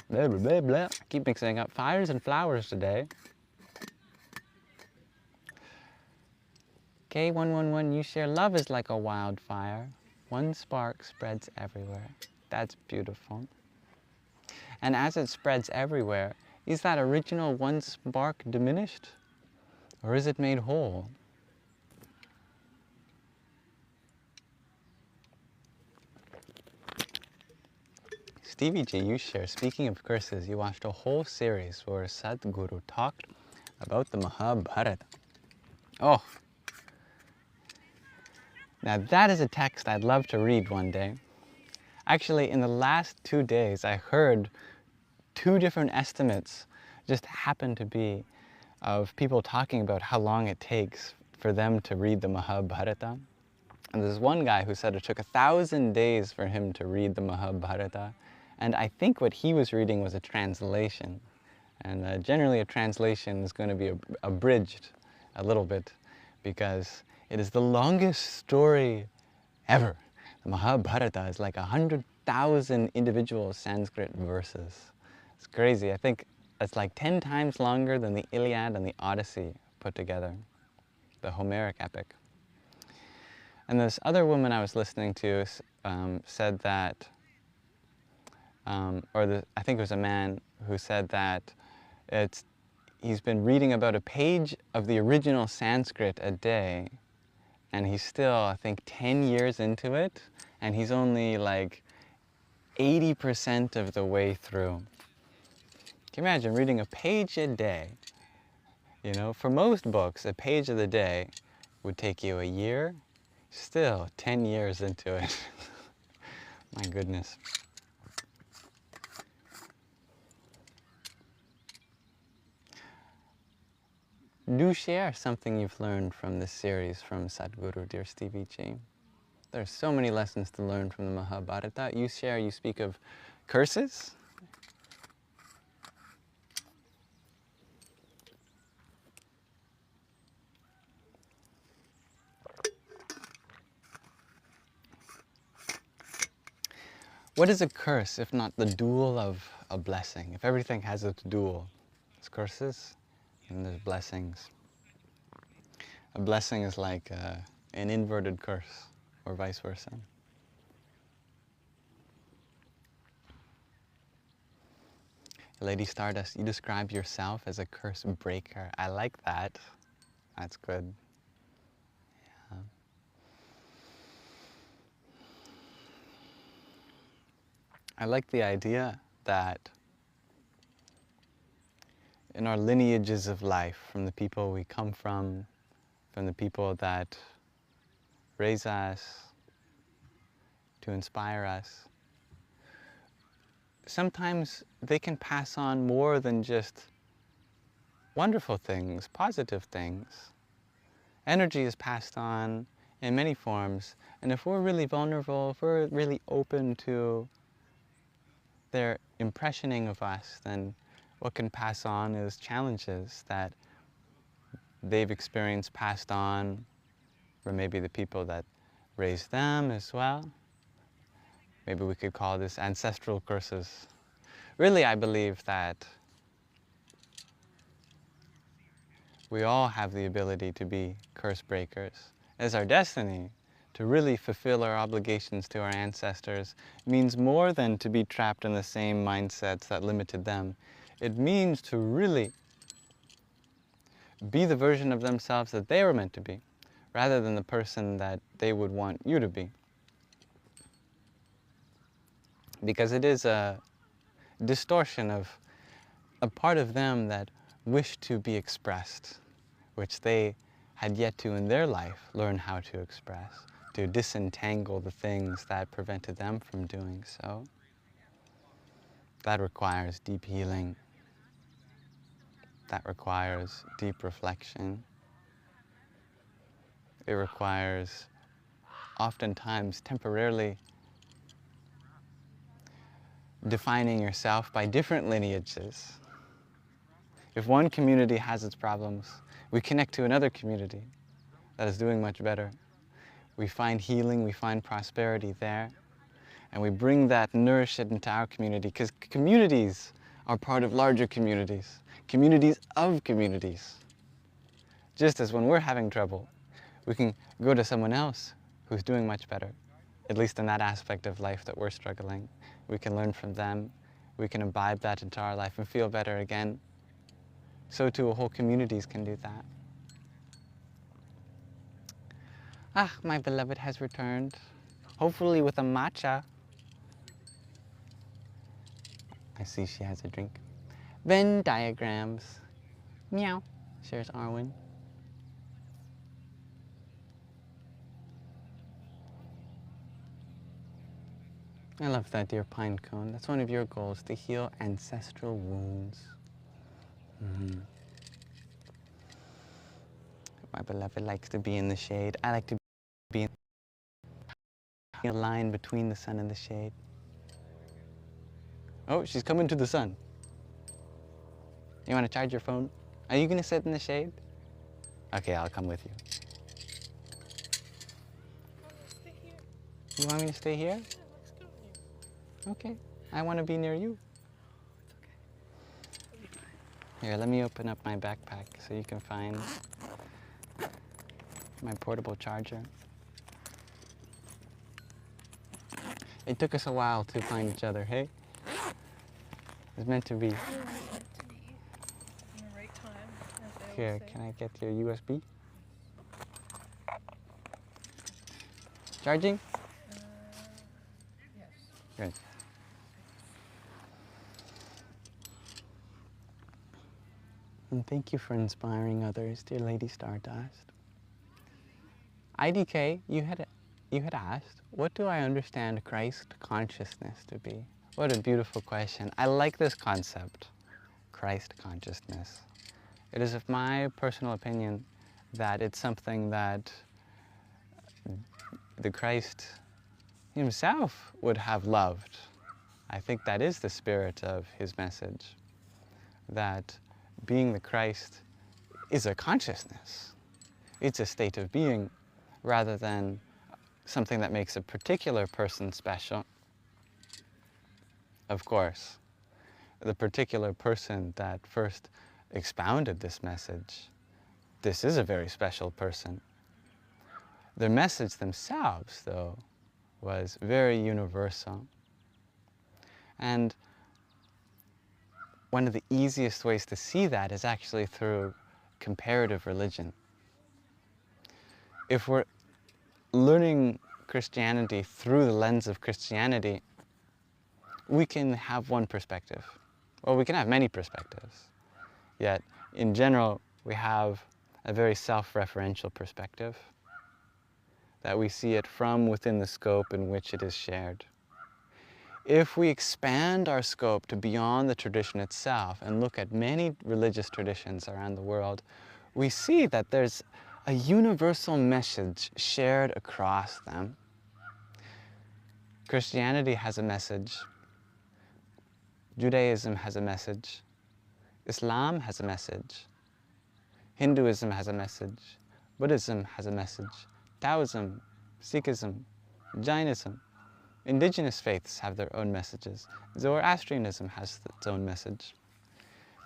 S5: blah, blah, blah, blah. I keep mixing up fires and flowers today. K111, you share love is like a wildfire. One spark spreads everywhere. That's beautiful. And as it spreads everywhere, is that original one spark diminished? Or is it made whole? Stevie G, you share, speaking of curses, you watched a whole series where Sadhguru talked about the Mahabharata. Oh, now that is a text I'd love to read one day. Actually, in the last 2 days, I heard 2 different estimates just happened to be of people talking about how long it takes for them to read the Mahabharata. And there's one guy who said it took 1,000 days for him to read the Mahabharata. And I think what he was reading was a translation. And generally a translation is going to be abridged a little bit because it is the longest story ever. The Mahabharata is like 100,000 individual Sanskrit verses. It's crazy. I think it's like 10 times longer than the Iliad and the Odyssey put together, the Homeric epic. And this other woman I was listening to said that, I think it was a man who said that he's been reading about a page of the original Sanskrit a day, and he's still, I think, 10 years into it,
S1: and he's only like 80% of the way through. Can you imagine reading a page a day? You know, for most books, a page of the day would take you a year. Still, 10 years into it. My goodness. Do share something you've learned from this series from Sadhguru, dear Stevie G. There's so many lessons to learn from the Mahabharata. You share, you speak of curses. What is a curse if not the dual of a blessing? If everything has its dual, there's curses and there's blessings. A blessing is like an inverted curse, or vice versa. Lady Stardust, you describe yourself as a curse breaker. I like that. That's good. Yeah. I like the idea that in our lineages of life, from the people we come from the people that raise us, to inspire us, sometimes they can pass on more than just wonderful things, positive things. Energy is passed on in many forms, and if we're really vulnerable, if we're really open to their impressioning of us, then what can pass on is challenges that they've experienced passed on, or maybe the people that raised them as well. Maybe we could call this ancestral curses. Really, I believe that we all have the ability to be curse breakers. It's our destiny to really fulfill our obligations to our ancestors. It means more than to be trapped in the same mindsets that limited them. It means to really be the version of themselves that they were meant to be, rather than the person that they would want you to be. Because it is a distortion of a part of them that wished to be expressed, which they had yet to in their life learn how to express, to disentangle the things that prevented them from doing so. That requires deep healing. That requires deep reflection. It requires oftentimes temporarily defining yourself by different lineages. If one community has its problems, we connect to another community that is doing much better. We find healing, we find prosperity there, and we bring that, nourish it into our community, because communities are part of larger communities, communities of communities. Just as when we're having trouble, we can go to someone else who's doing much better, at least in that aspect of life that we're struggling. We can learn from them, we can imbibe that into our life and feel better again. So too, whole communities can do that. Ah, my beloved has returned, hopefully with a matcha. I see she has a drink. Venn diagrams. Meow, shares Arwen. I love that, dear pine cone. That's one of your goals, to heal ancestral wounds. My beloved likes to be in the shade. I like to be in the line between the sun and the shade. Oh, she's coming to the sun. You want to charge your phone? Are you going to sit in the shade? Okay, I'll come with you. You want me to stay here? Okay, I want to be near you. Here, let me open up my backpack so you can find my portable charger. It took us a while to find each other, hey? It's meant to be.
S4: In the right time, as they
S1: Here,
S4: always say.
S1: can I get your USB? Charging? Good. And thank you for inspiring others, dear Lady Stardust. IDK, you had asked, what do I understand Christ consciousness to be? What a beautiful question. I like this concept, Christ consciousness. It is of my personal opinion that it's something that the Christ himself would have loved. I think that is the spirit of his message, that being the Christ is a consciousness. It's a state of being rather than something that makes a particular person special. Of course, the particular person that first expounded this message, this is a very special person. Their message themselves, though, was very universal. And one of the easiest ways to see that is actually through comparative religion. If we're learning Christianity through the lens of Christianity, we can have one perspective. Well, we can have many perspectives. Yet, in general, we have a very self-referential perspective, that we see it from within the scope in which it is shared. If we expand our scope to beyond the tradition itself and look at many religious traditions around the world, we see that there's a universal message shared across them. Christianity has a message. Judaism has a message. Islam has a message. Hinduism has a message. Buddhism has a message. Taoism, Sikhism, Jainism. Indigenous faiths have their own messages. Zoroastrianism has its own message.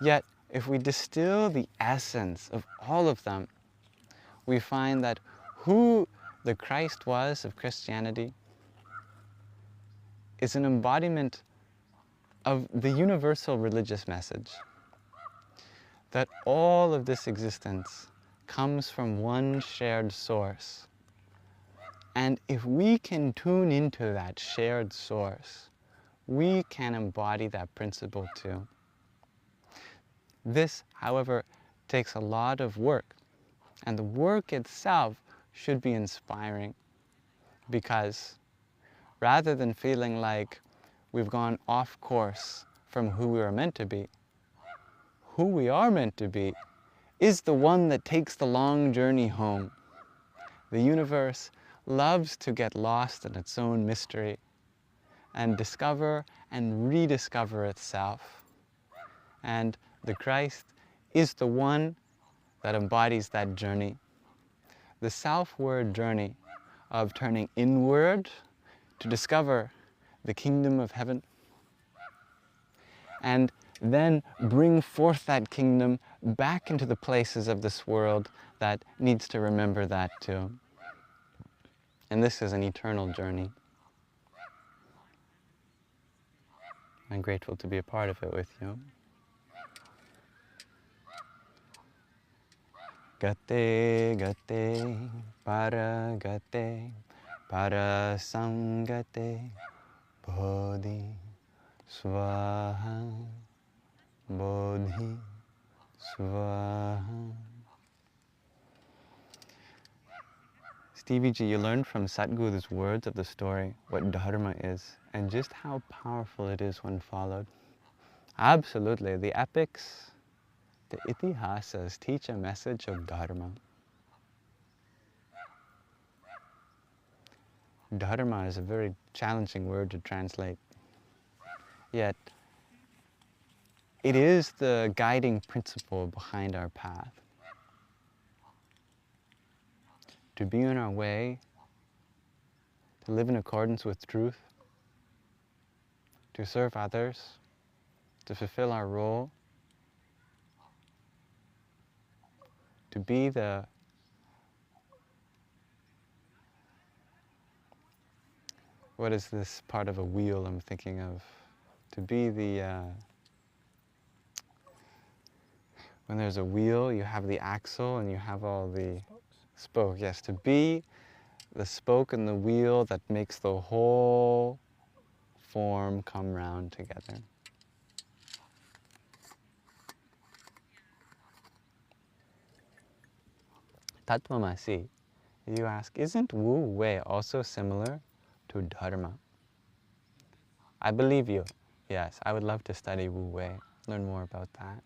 S1: Yet, if we distill the essence of all of them, we find that who the Christ was of Christianity is an embodiment of the universal religious message, that all of this existence comes from one shared source. And if we can tune into that shared source, we can embody that principle too. This, however, takes a lot of work, and the work itself should be inspiring, because rather than feeling like we've gone off course from who we are meant to be, who we are meant to be is the one that takes the long journey home. The universe loves to get lost in its own mystery and discover and rediscover itself. And the Christ is the one that embodies that journey, the self-ward journey of turning inward to discover the kingdom of heaven, and then bring forth that kingdom back into the places of this world that needs to remember that too. And this is an eternal journey. I'm grateful to be a part of it with you. Gate, gate, para gate, para Saṅgha, bodhi, swaha, bodhi, swaha. Stevie G, you learned from Satguru's words of the story what Dharma is and just how powerful it is when followed. Absolutely, the epics, the itihasas teach a message of Dharma. Dharma is a very challenging word to translate, yet it is the guiding principle behind our path. To be on our way, to live in accordance with truth, to serve others, to fulfill our role, to be the what is this part of a wheel I'm thinking of? To be the when there's a wheel, you have the axle and you have all the spoke. Yes, to be the spoke in the wheel that makes the whole form come round together. Tatvamasi, you ask, isn't Wu Wei also similar to Dharma? I believe you. Yes, I would love to study Wu Wei, learn more about that.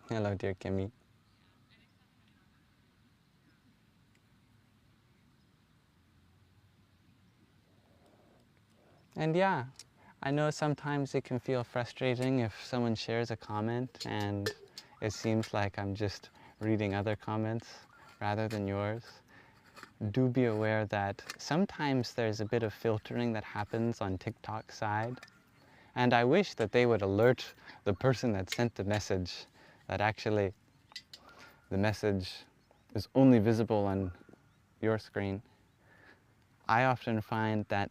S1: Hello, dear Kimmy. And yeah, I know sometimes it can feel frustrating if someone shares a comment and it seems like I'm just reading other comments rather than yours. Do be aware that sometimes there's a bit of filtering that happens on TikTok's side. And I wish that they would alert the person that sent the message that actually the message is only visible on your screen. I often find that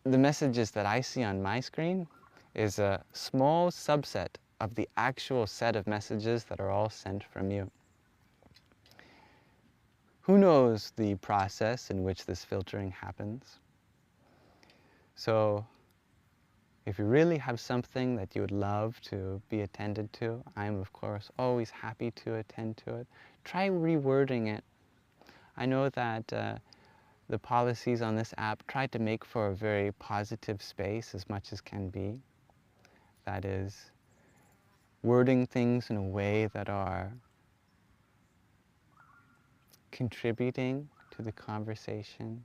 S1: the messages that I see on my screen is a small subset of the actual set of messages that are all sent from you. Who knows the process in which this filtering happens? So if you really have something that you would love to be attended to, I'm of course always happy to attend to it. Try rewording it. I know that the policies on this app try to make for a very positive space as much as can be. That is, wording things in a way that are contributing to the conversation.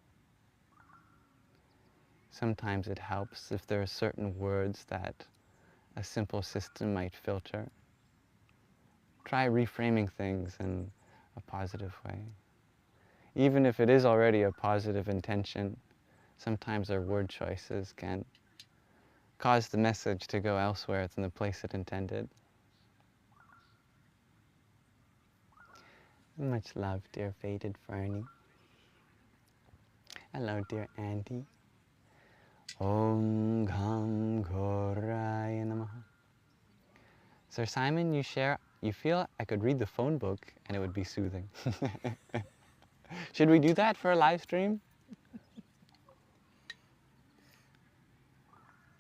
S1: Sometimes it helps if there are certain words that a simple system might filter. Try reframing things in a positive way. Even if it is already a positive intention, sometimes our word choices can cause the message to go elsewhere than the place it intended. Much love, dear Faded Fernie. Hello, dear Andy. Om Gham Ghoraya Namaha. Sir Simon, you feel I could read the phone book and it would be soothing. Should we do that for a live stream?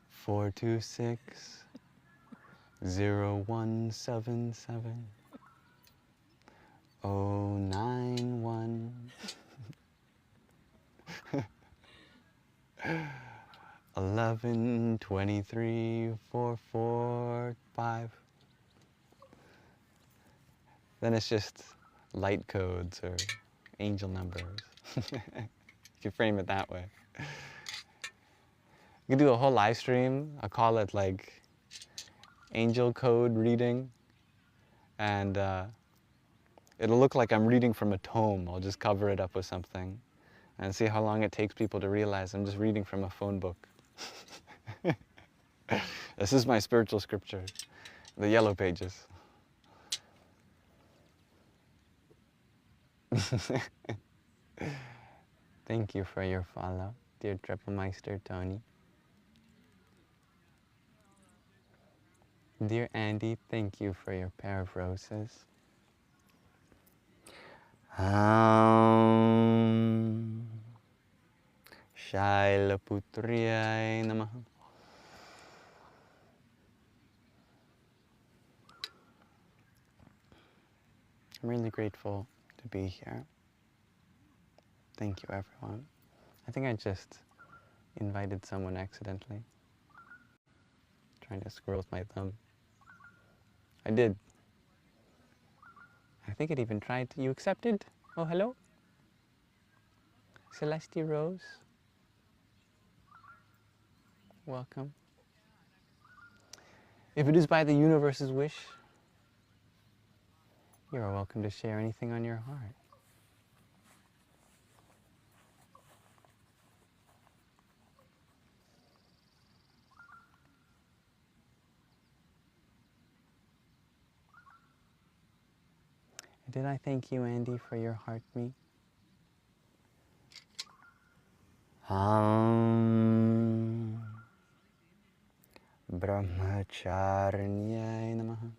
S1: 426 0177 091 11 23 445. Then it's just light codes or angel numbers. You can frame it that way. You can do a whole live stream. I'll call it like angel code reading. And it'll look like I'm reading from a tome. I'll just cover it up with something and see how long it takes people to realize I'm just reading from a phone book. This is my spiritual scripture, the yellow pages. Thank you for your follow, dear Trippelmeister Tony. Dear Andy, thank you for your pair of roses. Shailaputriyai Namaha. I'm really grateful to be here. Thank you, everyone. I think I just invited someone accidentally. Trying to scroll with my thumb. I did. I think it even tried to. You accepted? Oh, hello? Celeste Rose. Welcome. If it is by the universe's wish, you are welcome to share anything on your heart. Did I thank you, Andy, for your heart me? Brahmacharnyai Namaha.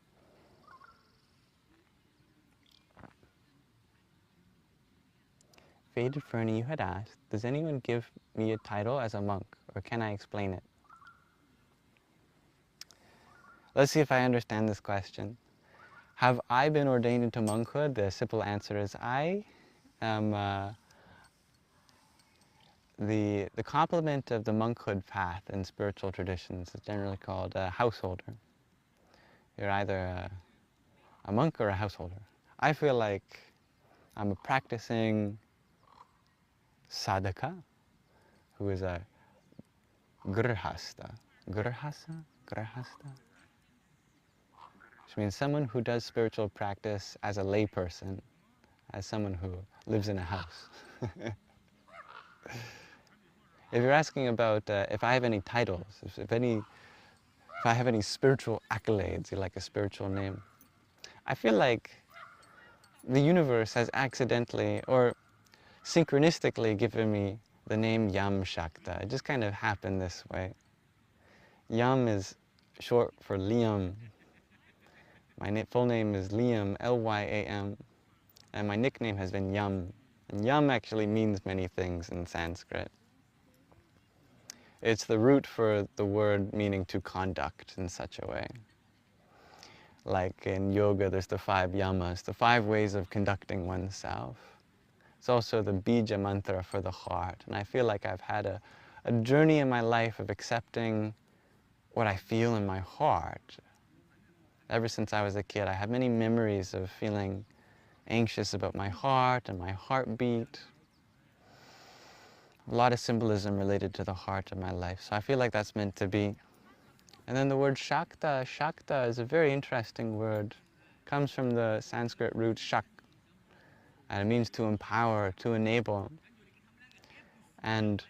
S1: Faded Fernie, you had asked, does anyone give me a title as a monk, or can I explain it? Let's see if I understand this question. Have I been ordained into monkhood? The simple answer is I am the complement of the monkhood path in spiritual traditions is generally called a householder. You're either a monk or a householder. I feel like I'm a practicing sadhaka who is a grihasta. Grihasa? Grihasta? Which means someone who does spiritual practice as a layperson, as someone who lives in a house. If you're asking about if I have any titles, if I have any spiritual accolades, you like a spiritual name, I feel like the universe has accidentally or synchronistically given me the name Yam Shakta. It just kind of happened this way. Yam is short for Liam. My full name is Liam, L-Y-A-M, and my nickname has been Yam. And Yam actually means many things in Sanskrit. It's the root for the word meaning to conduct in such a way. Like in yoga, there's the 5 yamas, the 5 ways of conducting oneself. It's also the bija mantra for the heart. And I feel like I've had a journey in my life of accepting what I feel in my heart. Ever since I was a kid, I have many memories of feeling anxious about my heart and my heartbeat. A lot of symbolism related to the heart of my life. So I feel like that's meant to be. And then the word Shakta. Shakta is a very interesting word. It comes from the Sanskrit root shak. And it means to empower, to enable. And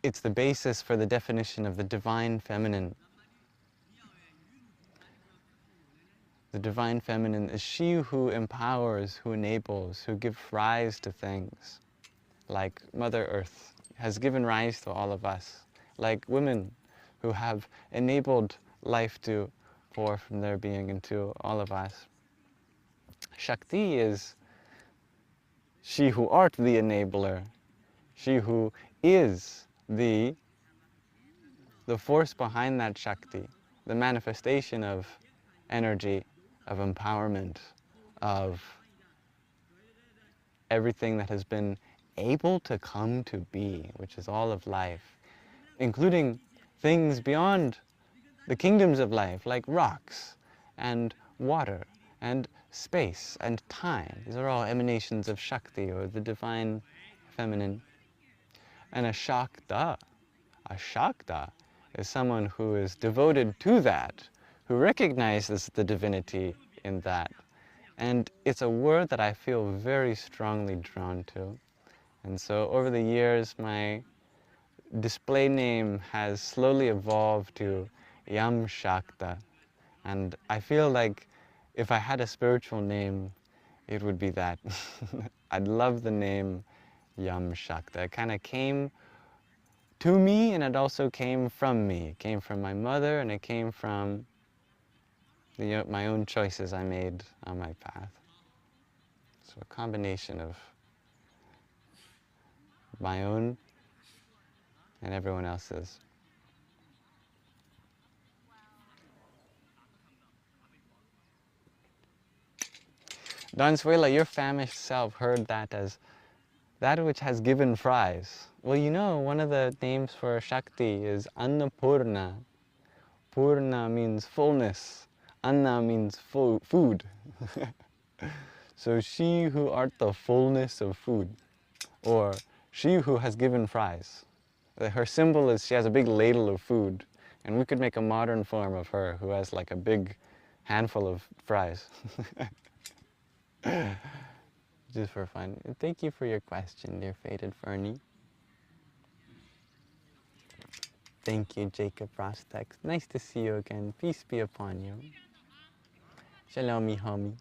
S1: it's the basis for the definition of the divine feminine. The divine feminine is she who empowers, who enables, who gives rise to things. Like Mother Earth has given rise to all of us. Like women who have enabled life to pour from their being into all of us. Shakti is she who art the enabler, she who is the force behind that Shakti, the manifestation of energy, of empowerment, of everything that has been able to come to be, which is all of life, including things beyond the kingdoms of life, like rocks and water and space and time. These are all emanations of Shakti, or the divine feminine. And a Shakta is someone who is devoted to that, who recognizes the divinity in that. And it's a word that I feel very strongly drawn to. And so over the years, my display name has slowly evolved to Yam Shakta. And I feel like if I had a spiritual name, it would be that. I'd love the name Yam Shakta. It kind of came to me, and it also came from me. It came from my mother, and it came from my own choices I made on my path. So a combination of my own and everyone else's. Don Suela, your famished self heard that as that which has given fries. Well, you know, one of the names for Shakti is Annapurna. Purna means fullness. Anna means food. So she who art the fullness of food, or she who has given fries. Her symbol is she has a big ladle of food, and we could make a modern form of her who has like a big handful of fries. Just for fun. Thank you for your question, dear Faded Fernie. Thank you, Jacob Rostex. Nice to see you again. Peace be upon you. Shalom, mi homie.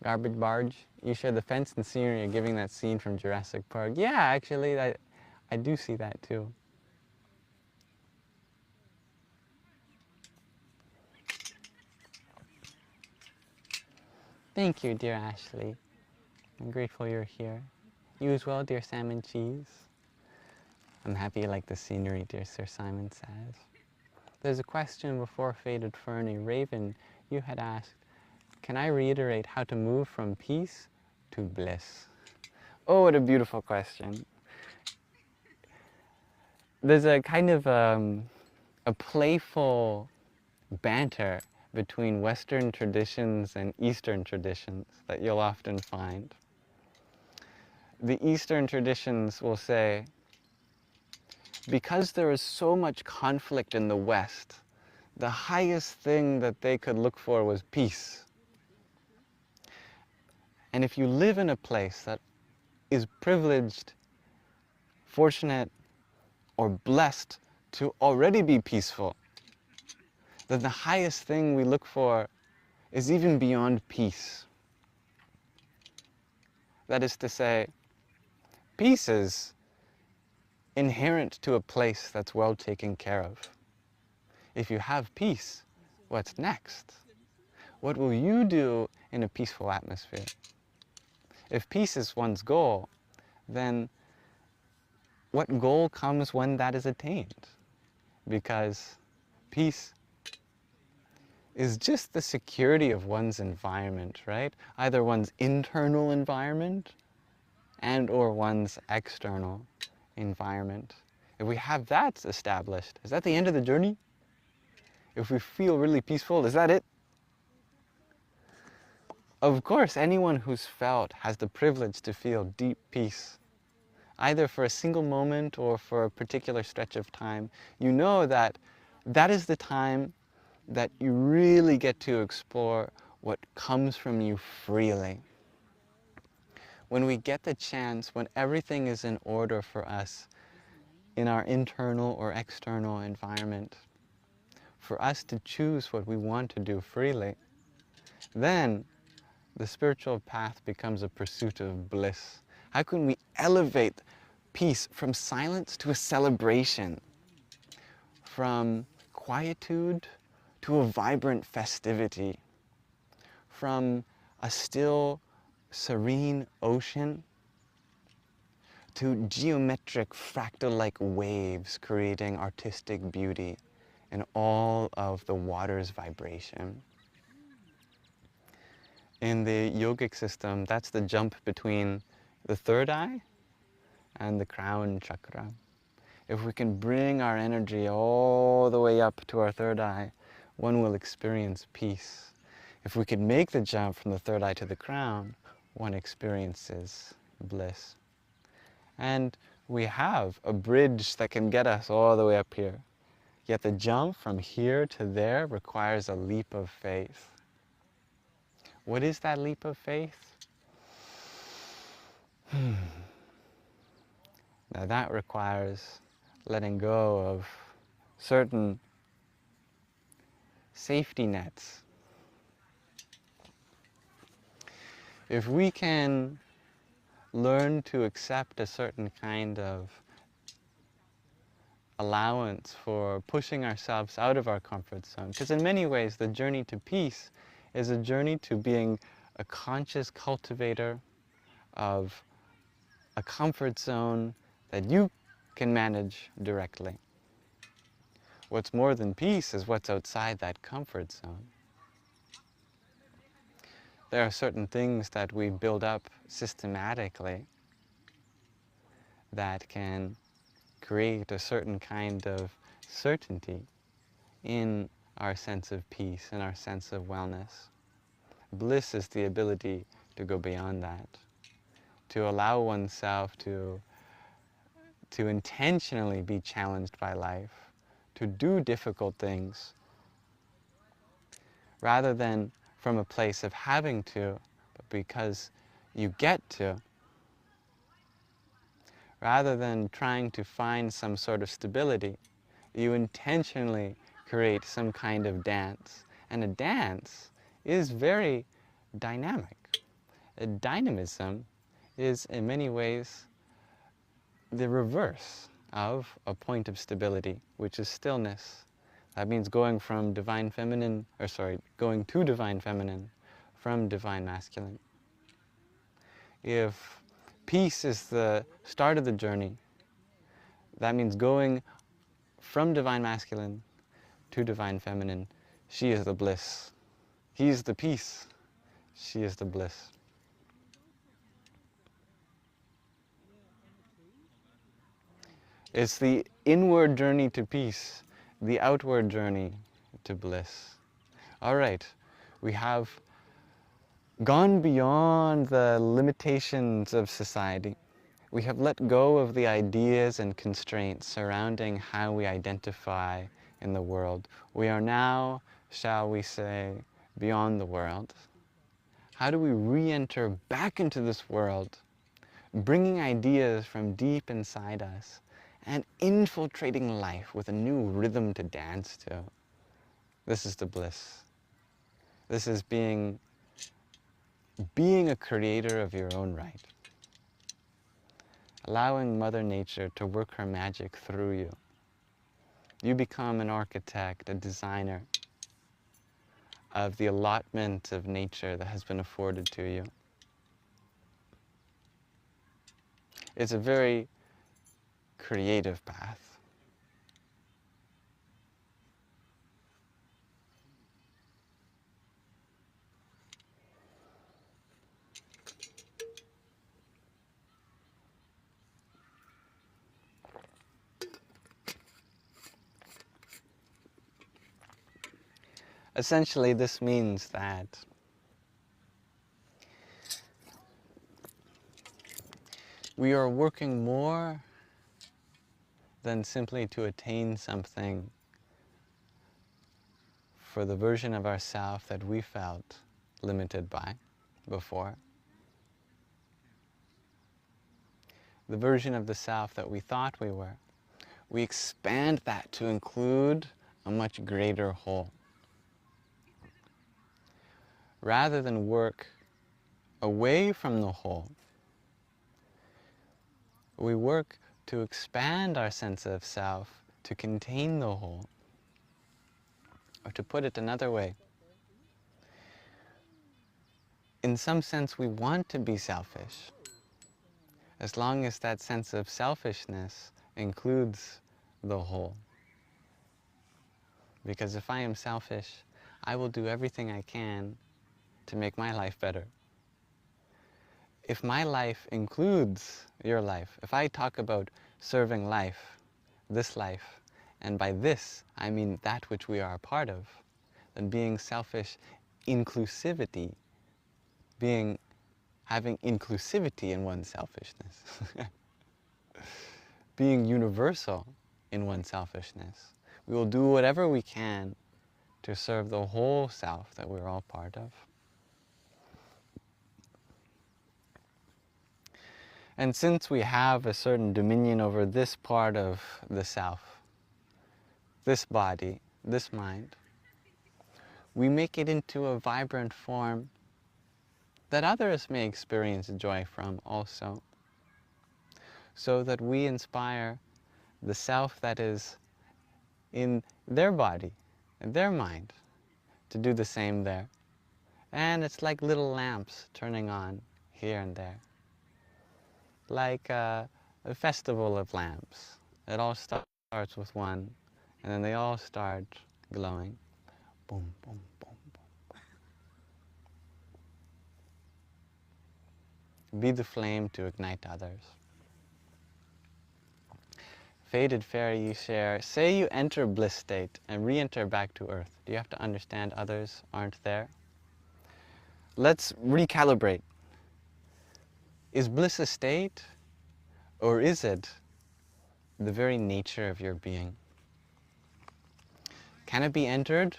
S1: Garbage barge. You share the fence and scenery are giving that scene from Jurassic Park. Yeah, actually, I do see that too. Thank you, dear Ashley. I'm grateful you're here. You as well, dear Salmon Cheese. I'm happy you like the scenery, dear Sir Simon says. There's a question before Faded Fernie. Raven, you had asked, can I reiterate how to move from peace to bliss? Oh, what a beautiful question. There's a kind of a playful banter between Western traditions and Eastern traditions that you'll often find. The Eastern traditions will say, because there is so much conflict in the West, the highest thing that they could look for was peace. And if you live in a place that is privileged, fortunate, or blessed to already be peaceful, then the highest thing we look for is even beyond peace. That is to say, peace is inherent to a place that's well taken care of. If you have peace, what's next? What will you do in a peaceful atmosphere? If peace is one's goal, then what goal comes when that is attained? Because peace is just the security of one's environment, right? Either one's internal environment and or one's external environment. If we have that established, is that the end of the journey? If we feel really peaceful, is that it? Of course, anyone who's felt has the privilege to feel deep peace, either for a single moment or for a particular stretch of time. You know that that is the time that you really get to explore what comes from you freely. When we get the chance, when everything is in order for us in our internal or external environment, for us to choose what we want to do freely, then the spiritual path becomes a pursuit of bliss. How can we elevate peace from silence to a celebration, from quietude to a vibrant festivity, from a still, serene ocean to geometric fractal-like waves creating artistic beauty in all of the water's vibration? In the yogic system, that's the jump between the third eye and the crown chakra. If we can bring our energy all the way up to our third eye, one will experience peace. If we can make the jump from the third eye to the crown, one experiences bliss. And we have a bridge that can get us all the way up here. Yet the jump from here to there requires a leap of faith. What is that leap of faith? Now that requires letting go of certain safety nets. If we can learn to accept a certain kind of allowance for pushing ourselves out of our comfort zone, because in many ways the journey to peace is a journey to being a conscious cultivator of a comfort zone that you can manage directly. What's more than peace is what's outside that comfort zone. There are certain things that we build up systematically that can create a certain kind of certainty in our sense of peace and our sense of wellness. Bliss is the ability to go beyond that, to allow oneself to intentionally be challenged by life, to do difficult things, rather than from a place of having to, but because you get to, rather than trying to find some sort of stability, you intentionally create some kind of dance. And a dance is very dynamic. A dynamism is in many ways the reverse of a point of stability, which is stillness. That means going to divine feminine, from Divine Masculine. If peace is the start of the journey, that means going from Divine Masculine to Divine Feminine. She is the bliss. He is the peace. She is the bliss. It's the inward journey to peace, the outward journey to bliss. All right, we have gone beyond the limitations of society. We have let go of the ideas and constraints surrounding how we identify in the world. We are now, shall we say, beyond the world. How do we re-enter back into this world, bringing ideas from deep inside us and infiltrating life with a new rhythm to dance to? This is the bliss. This is being a creator of your own right. Allowing Mother Nature to work her magic through you. You become an architect, a designer of the allotment of nature that has been afforded to you. It's a very creative path. Essentially, this means that we are working more than simply to attain something for the version of ourself that we felt limited by before. The version of the self that we thought we were. We expand that to include a much greater whole. Rather than work away from the whole, we work to expand our sense of self to contain the whole. Or to put it another way, in some sense we want to be selfish, as long as that sense of selfishness includes the whole. Because if I am selfish, I will do everything I can to make my life better. If my life includes your life, if I talk about serving life, this life, and by this I mean that which we are a part of, then being selfish, inclusivity, having inclusivity in one's selfishness, being universal in one's selfishness. We will do whatever we can to serve the whole self that we're all part of. And since we have a certain dominion over this part of the self, this body, this mind, we make it into a vibrant form that others may experience joy from also, so that we inspire the self that is in their body and their mind to do the same there. And it's like little lamps turning on here and there. Like a festival of lamps. It all starts with one, and then they all start glowing. Boom, boom, boom, boom. Be the flame to ignite others. Faded fairy, you share. Say you enter bliss state and re-enter back to earth. Do you have to understand others aren't there? Let's recalibrate. Is bliss a state, or is it the very nature of your being? Can it be entered,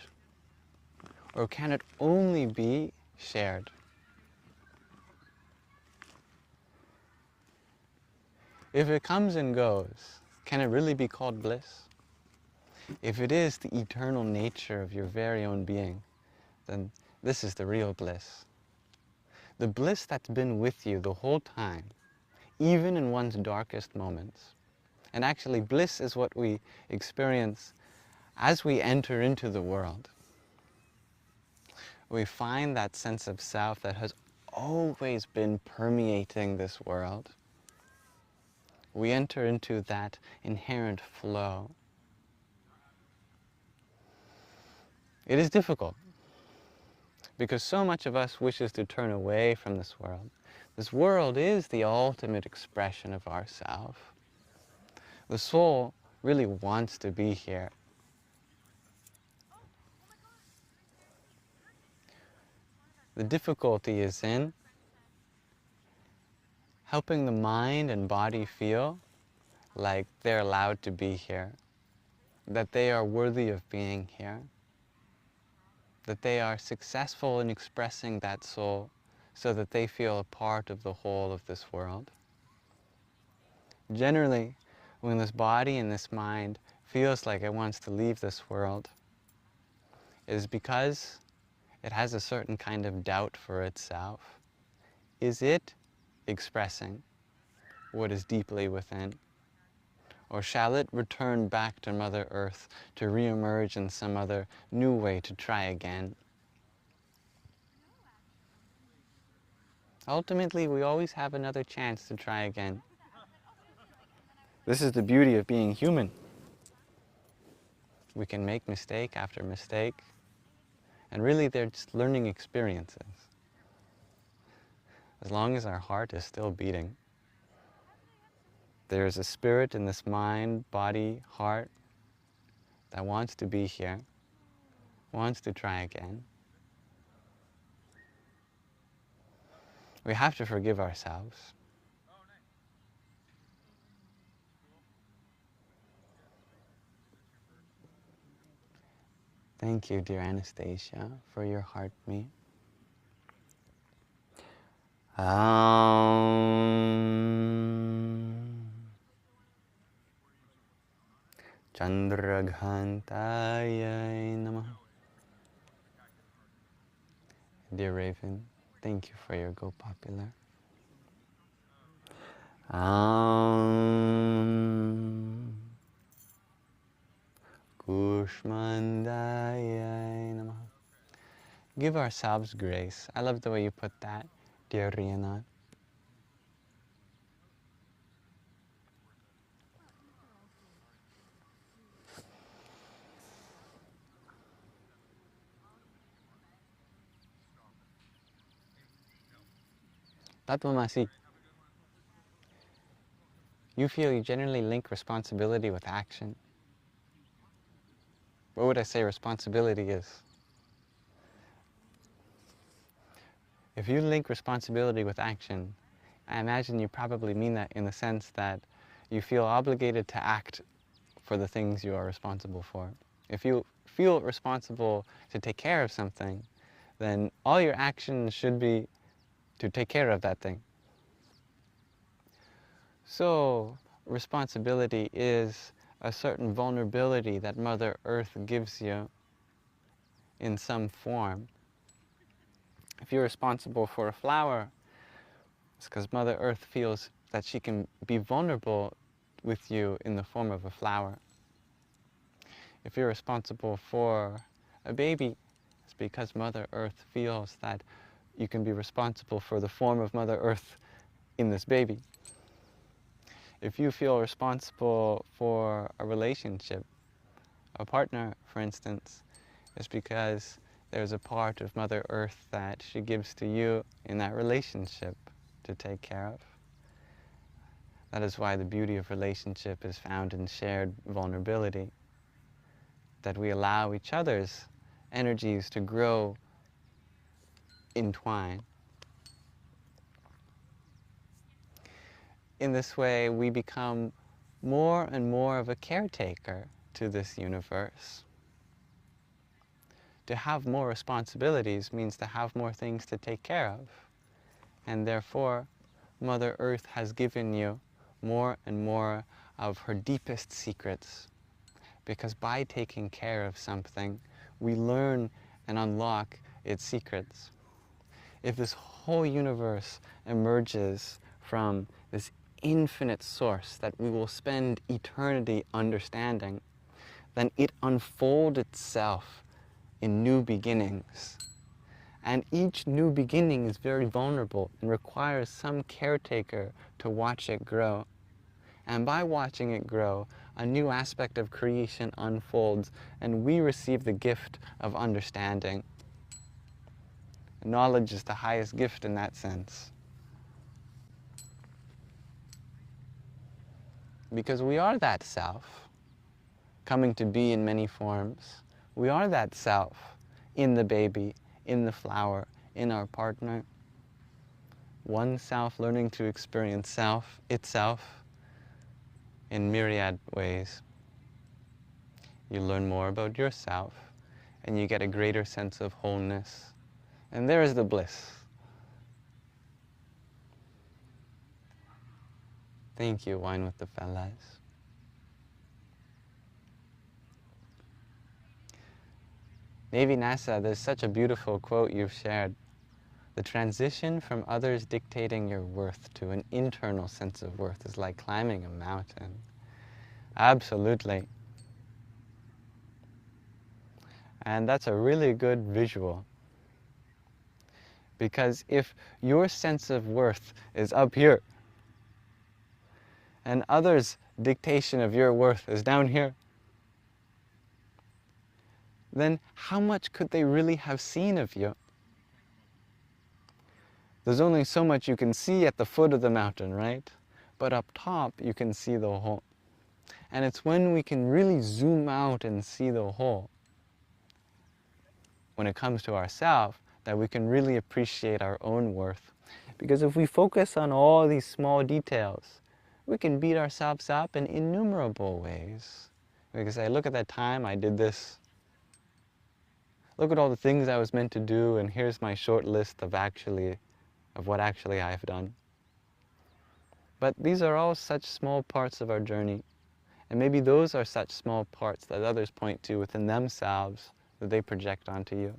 S1: or can it only be shared? If it comes and goes, can it really be called bliss? If it is the eternal nature of your very own being, then this is the real bliss. The bliss that's been with you the whole time, even in one's darkest moments. And actually, bliss is what we experience as we enter into the world. we find that sense of self that has always been permeating this world. We enter into that inherent flow. It is difficult because so much of us wishes to turn away from this world. This world is the ultimate expression of ourself. The soul really wants to be here. The difficulty is in helping the mind and body feel like they're allowed to be here, that they are worthy of being here, that they are successful in expressing that soul so that they feel a part of the whole of this world. Generally, when this body and this mind feels like it wants to leave this world, it is because it has a certain kind of doubt for itself. Is it expressing what is deeply within? Or shall it return back to Mother Earth to re-emerge in some other new way to try again? Ultimately, we always have another chance to try again. This is the beauty of being human. We can make mistake after mistake, and really they're just learning experiences. As long as our heart is still beating, there is a spirit in this mind, body, heart that wants to be here, wants to try again. We have to forgive ourselves. Thank you, dear Anastasia, for your heart me. Chandraghantayai Namaha. Dear Raven, thank you for your Go Popular. Kushmandayai Namaha. Give ourselves grace. I love the way you put that, dear Riana. Tatvamasi. You feel you generally link responsibility with action. What would I say responsibility is? If you link responsibility with action, I imagine you probably mean that in the sense that you feel obligated to act for the things you are responsible for. If you feel responsible to take care of something, then all your actions should be to take care of that thing. So, responsibility is a certain vulnerability that Mother Earth gives you in some form. If you're responsible for a flower, it's because Mother Earth feels that she can be vulnerable with you in the form of a flower. If you're responsible for a baby, it's because Mother Earth feels that you can be responsible for the form of Mother Earth in this baby. If you feel responsible for a relationship, a partner, for instance, it's because there's a part of Mother Earth that she gives to you in that relationship to take care of. That is why the beauty of relationship is found in shared vulnerability, that we allow each other's energies to grow entwined. In this way, we become more and more of a caretaker to this universe. To have more responsibilities means to have more things to take care of. And therefore, Mother Earth has given you more and more of her deepest secrets. Because by taking care of something, we learn and unlock its secrets. If this whole universe emerges from this infinite source that we will spend eternity understanding, then it unfolds itself in new beginnings. And each new beginning is very vulnerable and requires some caretaker to watch it grow. And by watching it grow, a new aspect of creation unfolds, and we receive the gift of understanding. Knowledge is the highest gift in that sense. Because we are that self, coming to be in many forms. We are that self in the baby, in the flower, in our partner. One self learning to experience self, itself, in myriad ways. You learn more about yourself, and you get a greater sense of wholeness. And there is the bliss. Thank you, Wine with the Fellas. Navy NASA, there's such a beautiful quote you've shared. The transition from others dictating your worth to an internal sense of worth is like climbing a mountain. Absolutely. And that's a really good visual. Because if your sense of worth is up here, and others' dictation of your worth is down here, then how much could they really have seen of you? There's only so much you can see at the foot of the mountain, right? But up top, you can see the whole. And it's when we can really zoom out and see the whole, when it comes to ourselves, that we can really appreciate our own worth. Because if we focus on all these small details, we can beat ourselves up in innumerable ways. We can say, look at that time I did this. Look at all the things I was meant to do, and here's my short list of what actually I've done. But these are all such small parts of our journey. And maybe those are such small parts that others point to within themselves that they project onto you.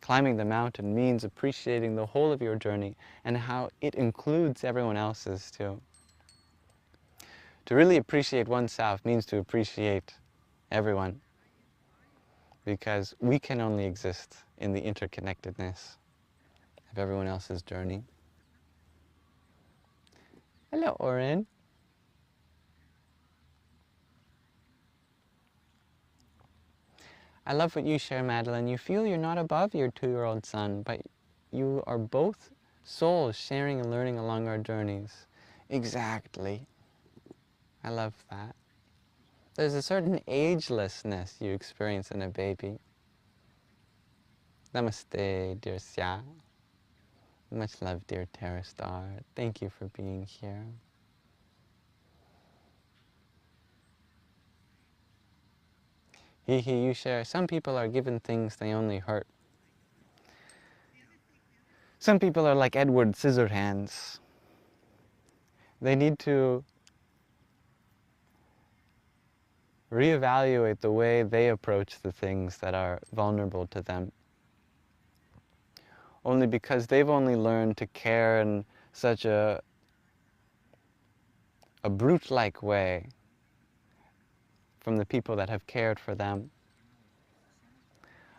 S1: Climbing the mountain means appreciating the whole of your journey and how it includes everyone else's too. To really appreciate oneself means to appreciate everyone, because we can only exist in the interconnectedness of everyone else's journey. Hello, Oren. I love what you share, Madeline. You feel you're not above your 2-year-old son, but you are both souls sharing and learning along our journeys. Exactly. I love that. There's a certain agelessness you experience in a baby. Namaste, dear Xia. Much love, dear Terra Star. Thank you for being here. Hee, you share. Some people are given things they only hurt. Some people are like Edward Scissorhands. They need to reevaluate the way they approach the things that are vulnerable to them. Only because they've only learned to care in such a brute-like way from the people that have cared for them.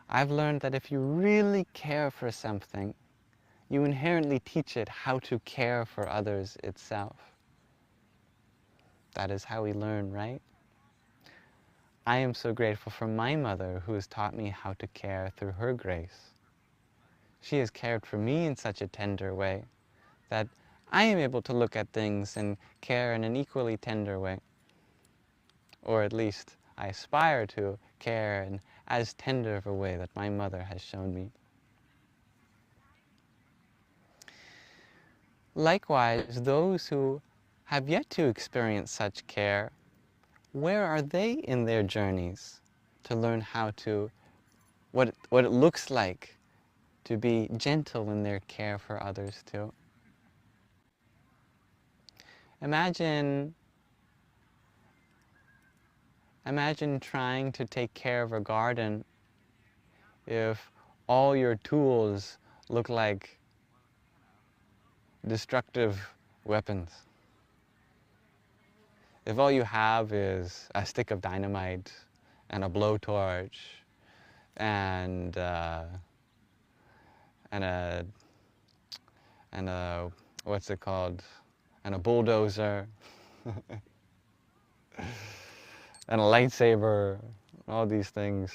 S1: I've learned that if you really care for something, you inherently teach it how to care for others itself. That is how we learn, right? I am so grateful for my mother, who has taught me how to care through her grace. She has cared for me in such a tender way that I am able to look at things and care in an equally tender way. Or at least I aspire to care in as tender of a way that my mother has shown me. Likewise, those who have yet to experience such care, where are they in their journeys to learn how to, what it looks like to be gentle in their care for others too? Imagine trying to take care of a garden if all your tools look like destructive weapons. If all you have is a stick of dynamite and a blowtorch and and a what's it called, and a bulldozer, and a lightsaber, all these things,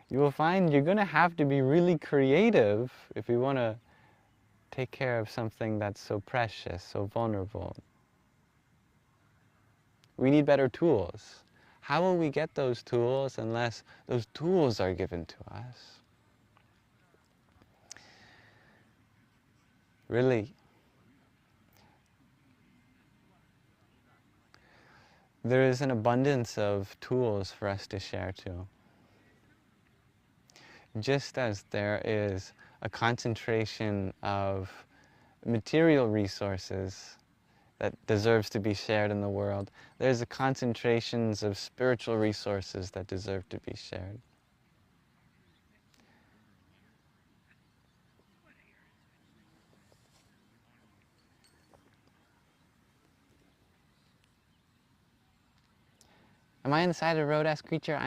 S1: you will find you're going to have to be really creative if you want to take care of something that's so precious, so vulnerable. We need better tools. How will we get those tools unless those tools are given to us? Really, there is an abundance of tools for us to share to. Just as there is a concentration of material resources that deserves to be shared in the world, there's a concentrations of spiritual resources that deserve to be shared. Am I on the side of the road, asked Creature?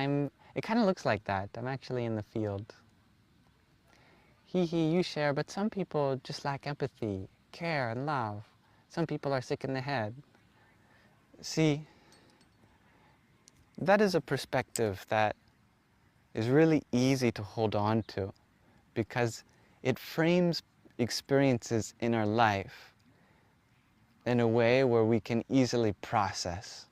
S1: It kind of looks like that. I'm actually in the field. You share, but some people just lack empathy, care, and love. Some people are sick in the head. See, that is a perspective that is really easy to hold on to because it frames experiences in our life in a way where we can easily process.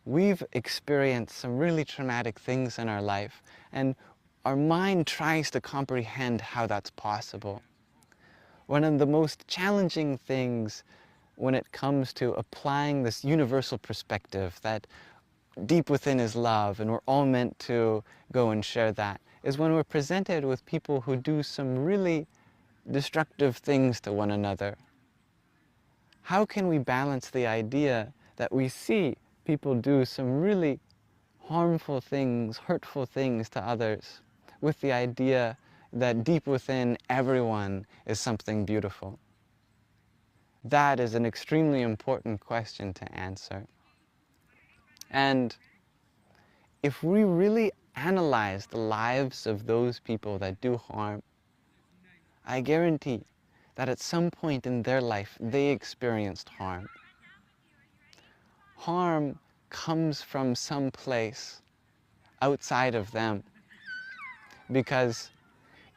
S1: We've experienced some really traumatic things in our life, and our mind tries to comprehend how that's possible. One of the most challenging things when it comes to applying this universal perspective that deep within is love and we're all meant to go and share that, is when we're presented with people who do some really destructive things to one another. How can we balance the idea that we see people do some really harmful things, hurtful things to others, with the idea that deep within everyone is something beautiful? That is an extremely important question to answer. And if we really analyze the lives of those people that do harm, I guarantee that at some point in their life they experienced harm. Harm comes from some place outside of them. Because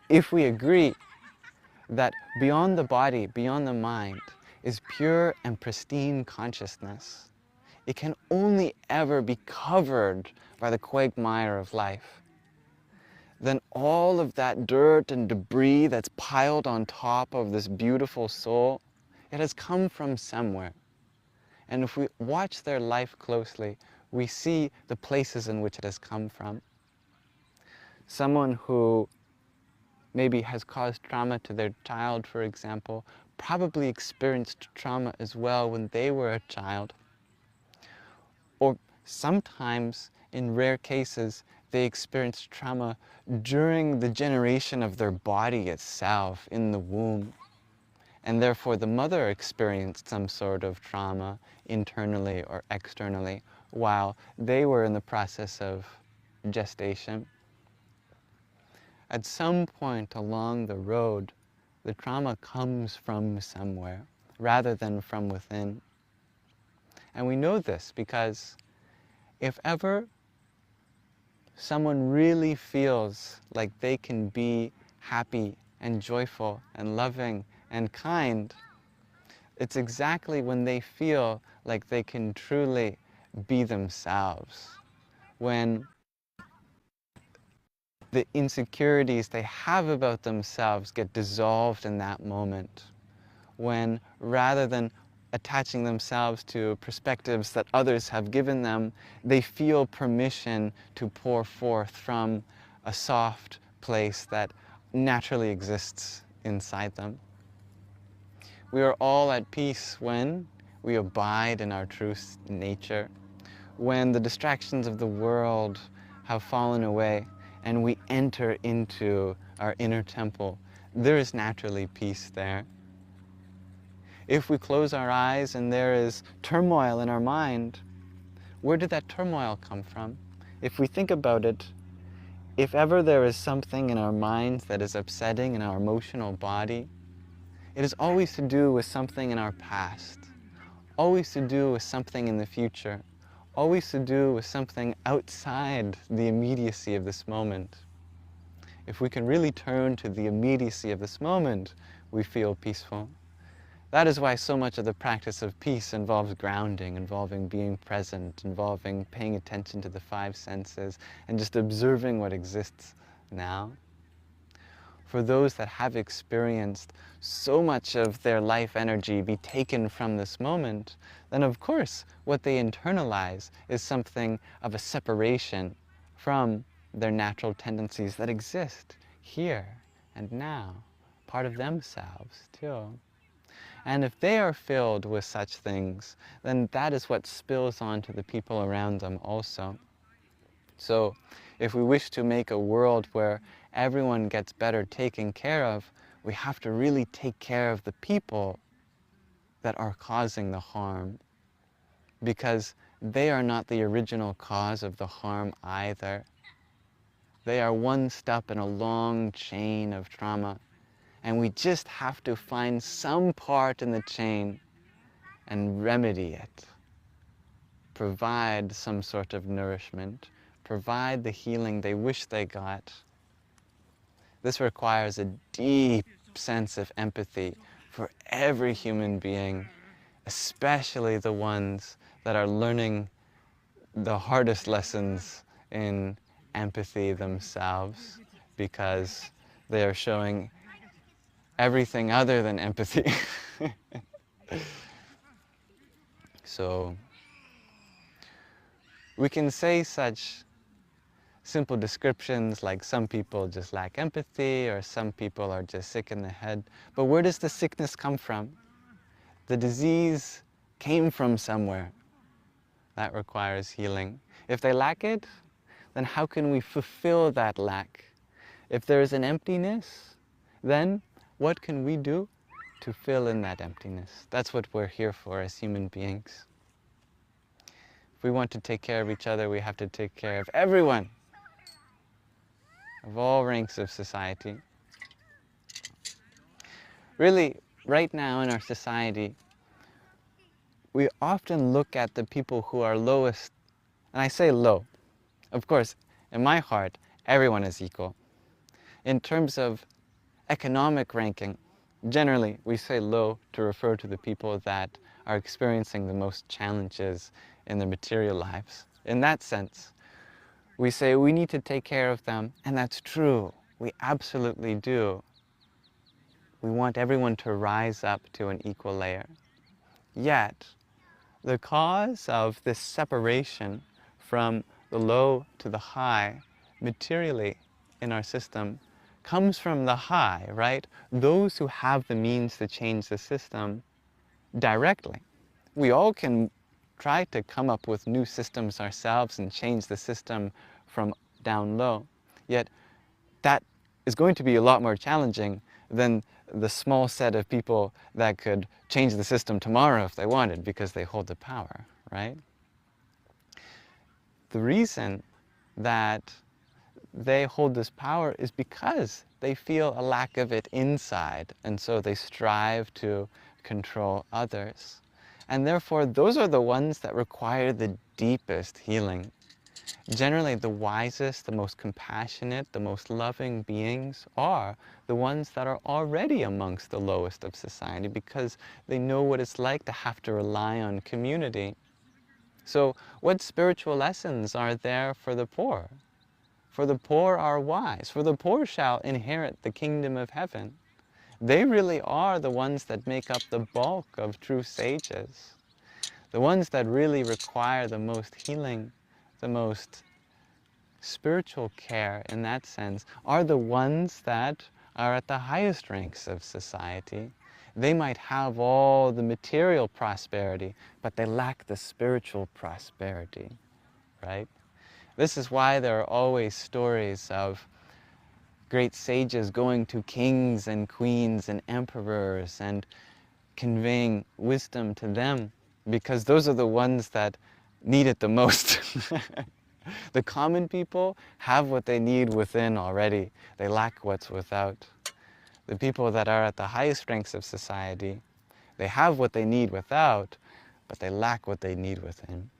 S1: if we agree that beyond the body, beyond the mind, is pure and pristine consciousness, it can only ever be covered by the quagmire of life, then all of that dirt and debris that's piled on top of this beautiful soul, it has come from somewhere. And if we watch their life closely, we see the places in which it has come from. Someone who maybe has caused trauma to their child, for example, probably experienced trauma as well when they were a child. Or sometimes, in rare cases, they experienced trauma during the generation of their body itself, in the womb. And therefore the mother experienced some sort of trauma internally or externally while they were in the process of gestation. At some point along the road, the trauma comes from somewhere rather than from within. And we know this because if ever someone really feels like they can be happy and joyful and loving and kind, it's exactly when they feel like they can truly be themselves. When the insecurities they have about themselves get dissolved in that moment. When rather than attaching themselves to perspectives that others have given them, they feel permission to pour forth from a soft place that naturally exists inside them. We are all at peace when we abide in our true nature, when the distractions of the world have fallen away and we enter into our inner temple. There is naturally peace there. If we close our eyes and there is turmoil in our mind, where did that turmoil come from? If we think about it, if ever there is something in our minds that is upsetting in our emotional body, it is always to do with something in our past, always to do with something in the future, always to do with something outside the immediacy of this moment. If we can really turn to the immediacy of this moment, we feel peaceful. That is why so much of the practice of peace involves grounding, involving being present, involving paying attention to the five senses, and just observing what exists now. For those that have experienced so much of their life energy be taken from this moment, then of course what they internalize is something of a separation from their natural tendencies that exist here and now, part of themselves too. And if they are filled with such things, then that is what spills onto the people around them also. So if we wish to make a world where everyone gets better taken care of, we have to really take care of the people that are causing the harm, because they are not the original cause of the harm either. They are one step in a long chain of trauma, and we just have to find some part in the chain and remedy it. Provide some sort of nourishment, provide the healing they wish they got. This requires a deep sense of empathy for every human being, especially the ones that are learning the hardest lessons in empathy themselves, because they are showing everything other than empathy. So we can say such simple descriptions like some people just lack empathy, or some people are just sick in the head. But where does the sickness come from? The disease came from somewhere. That requires healing. If they lack it, then how can we fulfill that lack? If there is an emptiness, then what can we do to fill in that emptiness? That's what we're here for as human beings. If we want to take care of each other, we have to take care of everyone, of all ranks of society. Really, right now in our society, we often look at the people who are lowest, and I say low. Of course, in my heart, everyone is equal. In terms of economic ranking, generally we say low to refer to the people that are experiencing the most challenges in their material lives. In that sense, we say we need to take care of them, and that's true. We absolutely do. We want everyone to rise up to an equal layer. Yet, the cause of this separation from the low to the high, materially in our system, comes from the high, right? Those who have the means to change the system directly. We all can try to come up with new systems ourselves and change the system from down low. Yet that is going to be a lot more challenging than the small set of people that could change the system tomorrow if they wanted, because they hold the power, right? The reason that they hold this power is because they feel a lack of it inside, and so they strive to control others. And therefore, those are the ones that require the deepest healing. Generally, the wisest, the most compassionate, the most loving beings are the ones that are already amongst the lowest of society, because they know what it's like to have to rely on community. So what spiritual lessons are there for the poor? For the poor are wise, for the poor shall inherit the kingdom of heaven. They really are the ones that make up the bulk of true sages. The ones that really require the most healing, the most spiritual care in that sense, are the ones that are at the highest ranks of society. They might have all the material prosperity, but they lack the spiritual prosperity, right? This is why there are always stories of great sages going to kings and queens and emperors and conveying wisdom to them, because those are the ones that need it the most. The common people have what they need within already. They lack what's without. The people that are at the highest ranks of society, they have what they need without, but they lack what they need within.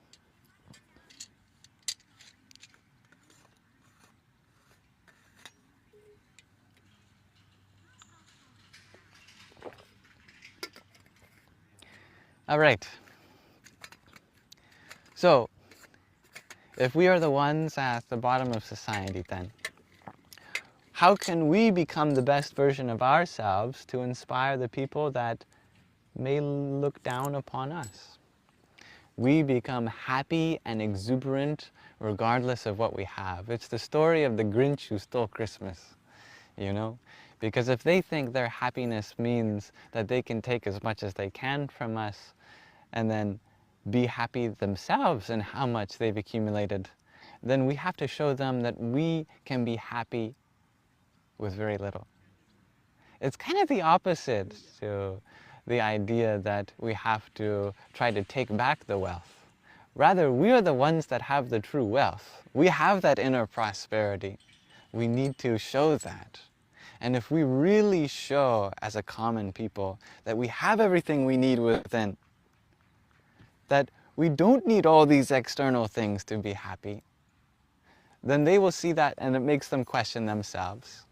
S1: All right. So, if we are the ones at the bottom of society then, how can we become the best version of ourselves to inspire the people that may look down upon us? We become happy and exuberant regardless of what we have. It's the story of the Grinch who stole Christmas, you know? Because if they think their happiness means that they can take as much as they can from us and then be happy themselves in how much they've accumulated, then we have to show them that we can be happy with very little. It's kind of the opposite to the idea that we have to try to take back the wealth. Rather, we are the ones that have the true wealth. We have that inner prosperity. We need to show that. And if we really show as a common people that we have everything we need within, that we don't need all these external things to be happy, then they will see that and it makes them question themselves.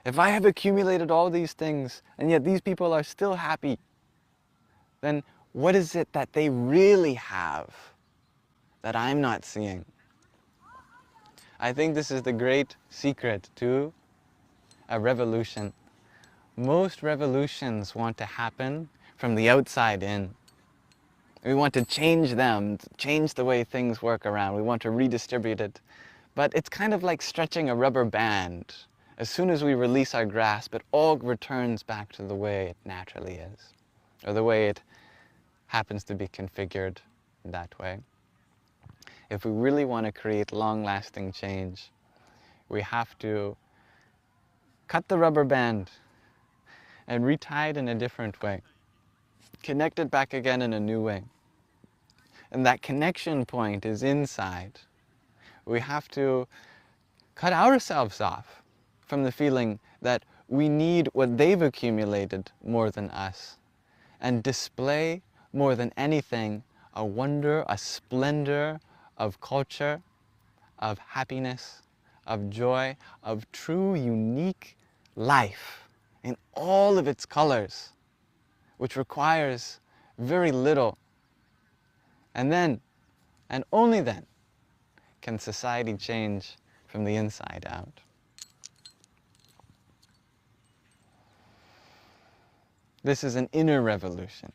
S1: If I have accumulated all these things and yet these people are still happy, then what is it that they really have that I'm not seeing? I think this is the great secret to a revolution. Most revolutions want to happen from the outside in. We want to change them, change the way things work around. We want to redistribute it. But it's kind of like stretching a rubber band. As soon as we release our grasp, it all returns back to the way it naturally is, or the way it happens to be configured that way. If we really want to create long-lasting change, we have to cut the rubber band and retie it in a different way. Connect it back again in a new way. And that connection point is inside. We have to cut ourselves off from the feeling that we need what they've accumulated more than us, and display more than anything a wonder, a splendor of culture, of happiness, of joy, of true unique life in all of its colors, which requires very little. And then, and only then, can society change from the inside out. This is an inner revolution.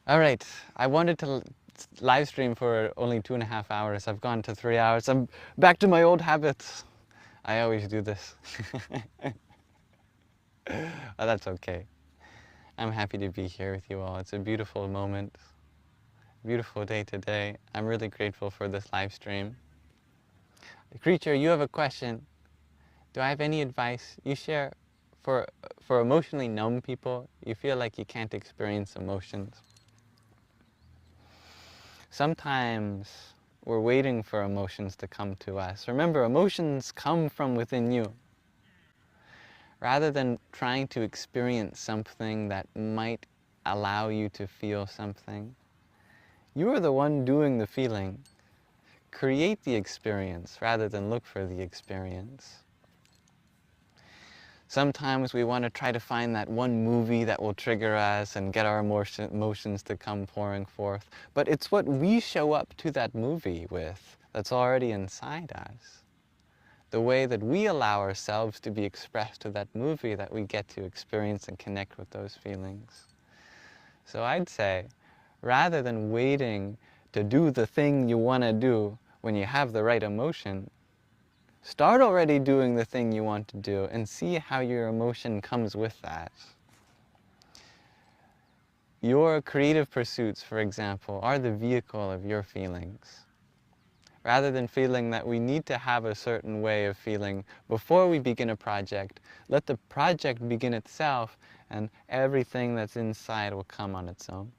S1: All right, I wanted to live stream for only 2.5 hours. I've gone to 3 hours. I'm back to my old habits. I always do this. Oh, that's okay. I'm happy to be here with you all. It's a beautiful moment, beautiful day today. I'm really grateful for this live stream. Creature, you have a question. Do I have any advice you share for emotionally numb people? You feel like you can't experience emotions. Sometimes we're waiting for emotions to come to us. Remember, emotions come from within you. Rather than trying to experience something that might allow you to feel something, you are the one doing the feeling. Create the experience rather than look for the experience. Sometimes we want to try to find that one movie that will trigger us and get our emotions to come pouring forth. But it's what we show up to that movie with that's already inside us. The way that we allow ourselves to be expressed to that movie that we get to experience and connect with those feelings. So I'd say, rather than waiting to do the thing you want to do when you have the right emotion, start already doing the thing you want to do and see how your emotion comes with that. Your creative pursuits, for example, are the vehicle of your feelings. Rather than feeling that we need to have a certain way of feeling before we begin a project, let the project begin itself and everything that's inside will come on its own.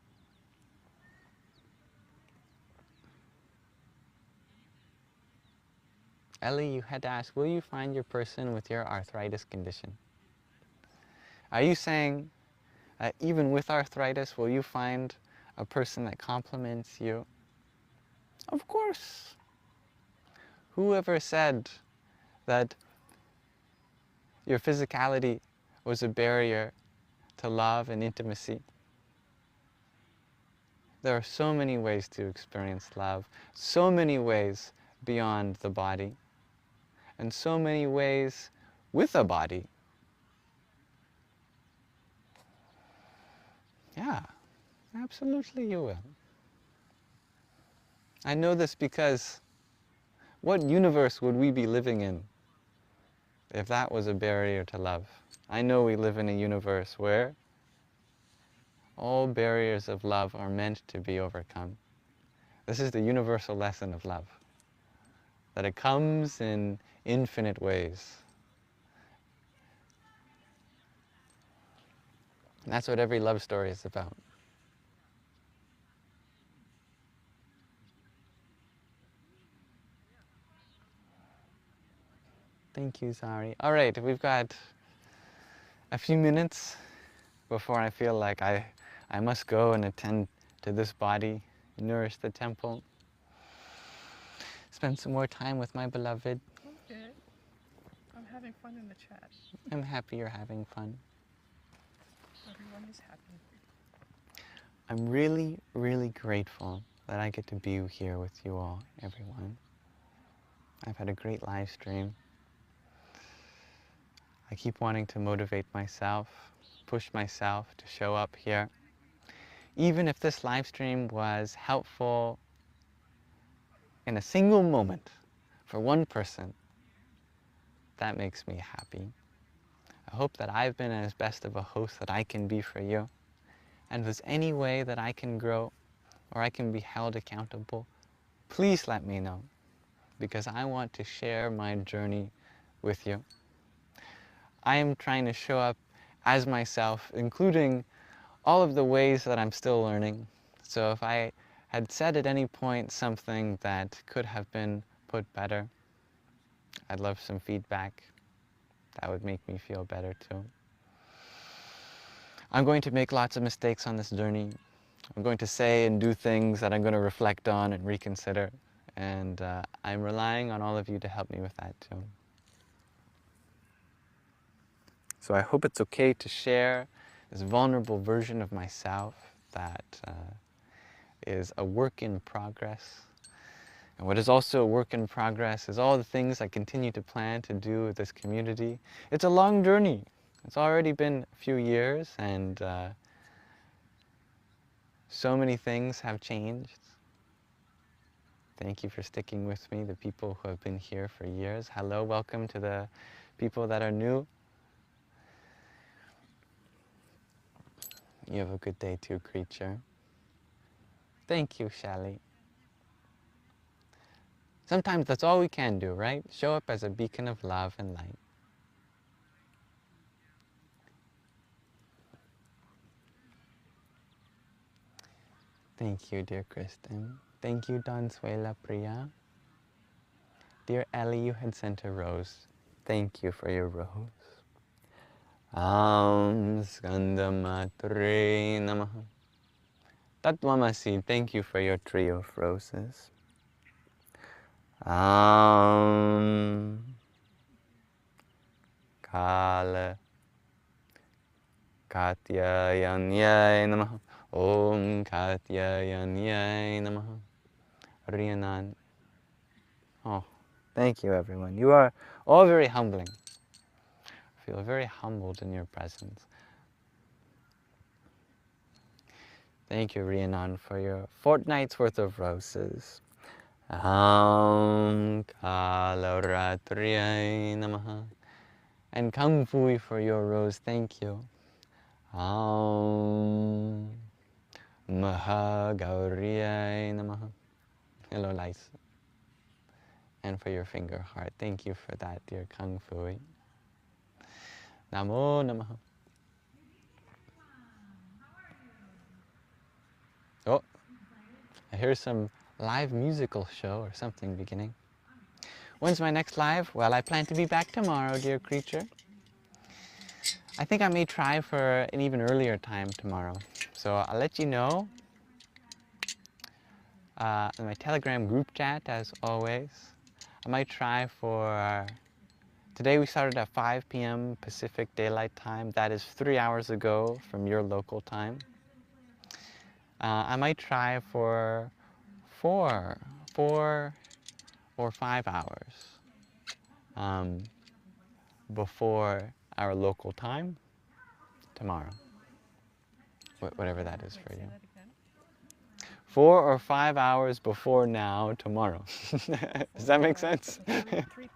S1: Ellie, you had to ask, will you find your person with your arthritis condition? Are you saying, even with arthritis, will you find a person that complements you? Of course. Whoever said that your physicality was a barrier to love and intimacy? There are so many ways to experience love, so many ways beyond the body, and so many ways with a body. Yeah, absolutely you will. I know this because what universe would we be living in if that was a barrier to love? I know we live in a universe where all barriers of love are meant to be overcome. This is the universal lesson of love, that it comes in infinite ways. And that's what every love story is about. Thank you, Zari. All right, we've got a few minutes before I feel like I must go and attend to this body, nourish the temple, spend some more time with my beloved.
S4: Okay. I'm having fun in the chat.
S1: I'm happy you're having fun.
S4: Everyone is happy.
S1: I'm really, really grateful that I get to be here with you all, everyone. I've had a great live stream. I keep wanting to motivate myself, push myself to show up here. Even if this live stream was helpful in a single moment for one person, that makes me happy. I hope that I've been as best of a host that I can be for you. And if there's any way that I can grow or I can be held accountable, please let me know, because I want to share my journey with you. I am trying to show up as myself, including all of the ways that I'm still learning. So if I had said at any point something that could have been put better, I'd love some feedback. That would make me feel better too. I'm going to make lots of mistakes on this journey. I'm going to say and do things that I'm going to reflect on and reconsider. And I'm relying on all of you to help me with that too. So I hope it's okay to share this vulnerable version of myself that is a work in progress. And what is also a work in progress is all the things I continue to plan to do with this community. It's a long journey. It's already been a few years, and so many things have changed. Thank you for sticking with me, the people who have been here for years. Hello, welcome to the people that are new. You have a good day too, creature. Thank you, Shelley. Sometimes that's all we can do, right? Show up as a beacon of love and light. Thank you, dear Kristen. Thank you, Donsuela Priya. Dear Ellie, you had sent a rose. Thank you for your rose. Skandamatre namaha. Tattvamasi, thank you for your tree of roses. Kala Katyayanyay namaha. Om Katyayanyay namaha. Riyanan. Oh, thank you, everyone. You are all very humbling. I feel very humbled in your presence. Thank you, Riyanan, for your fortnight's worth of roses. Kalaratriyay namaha. And Kung Fui for your rose, thank you. Mahagauriyay namaha. Hello, Lice. And for your finger heart, thank you for that, dear Kung Fui. Namo namaha. Oh, I hear some live musical show or something beginning. When's my next live? Well, I plan to be back tomorrow, dear creature. I think I may try for an even earlier time tomorrow. So I'll let you know in my Telegram group chat, as always. I might try for... Today we started at 5 p.m. Pacific Daylight Time. That is 3 hours ago from your local time. I might try for 4 or 5 hours before our local time tomorrow. Whatever that is for you. 4 or 5 hours before now tomorrow. Does that make sense?
S2: 3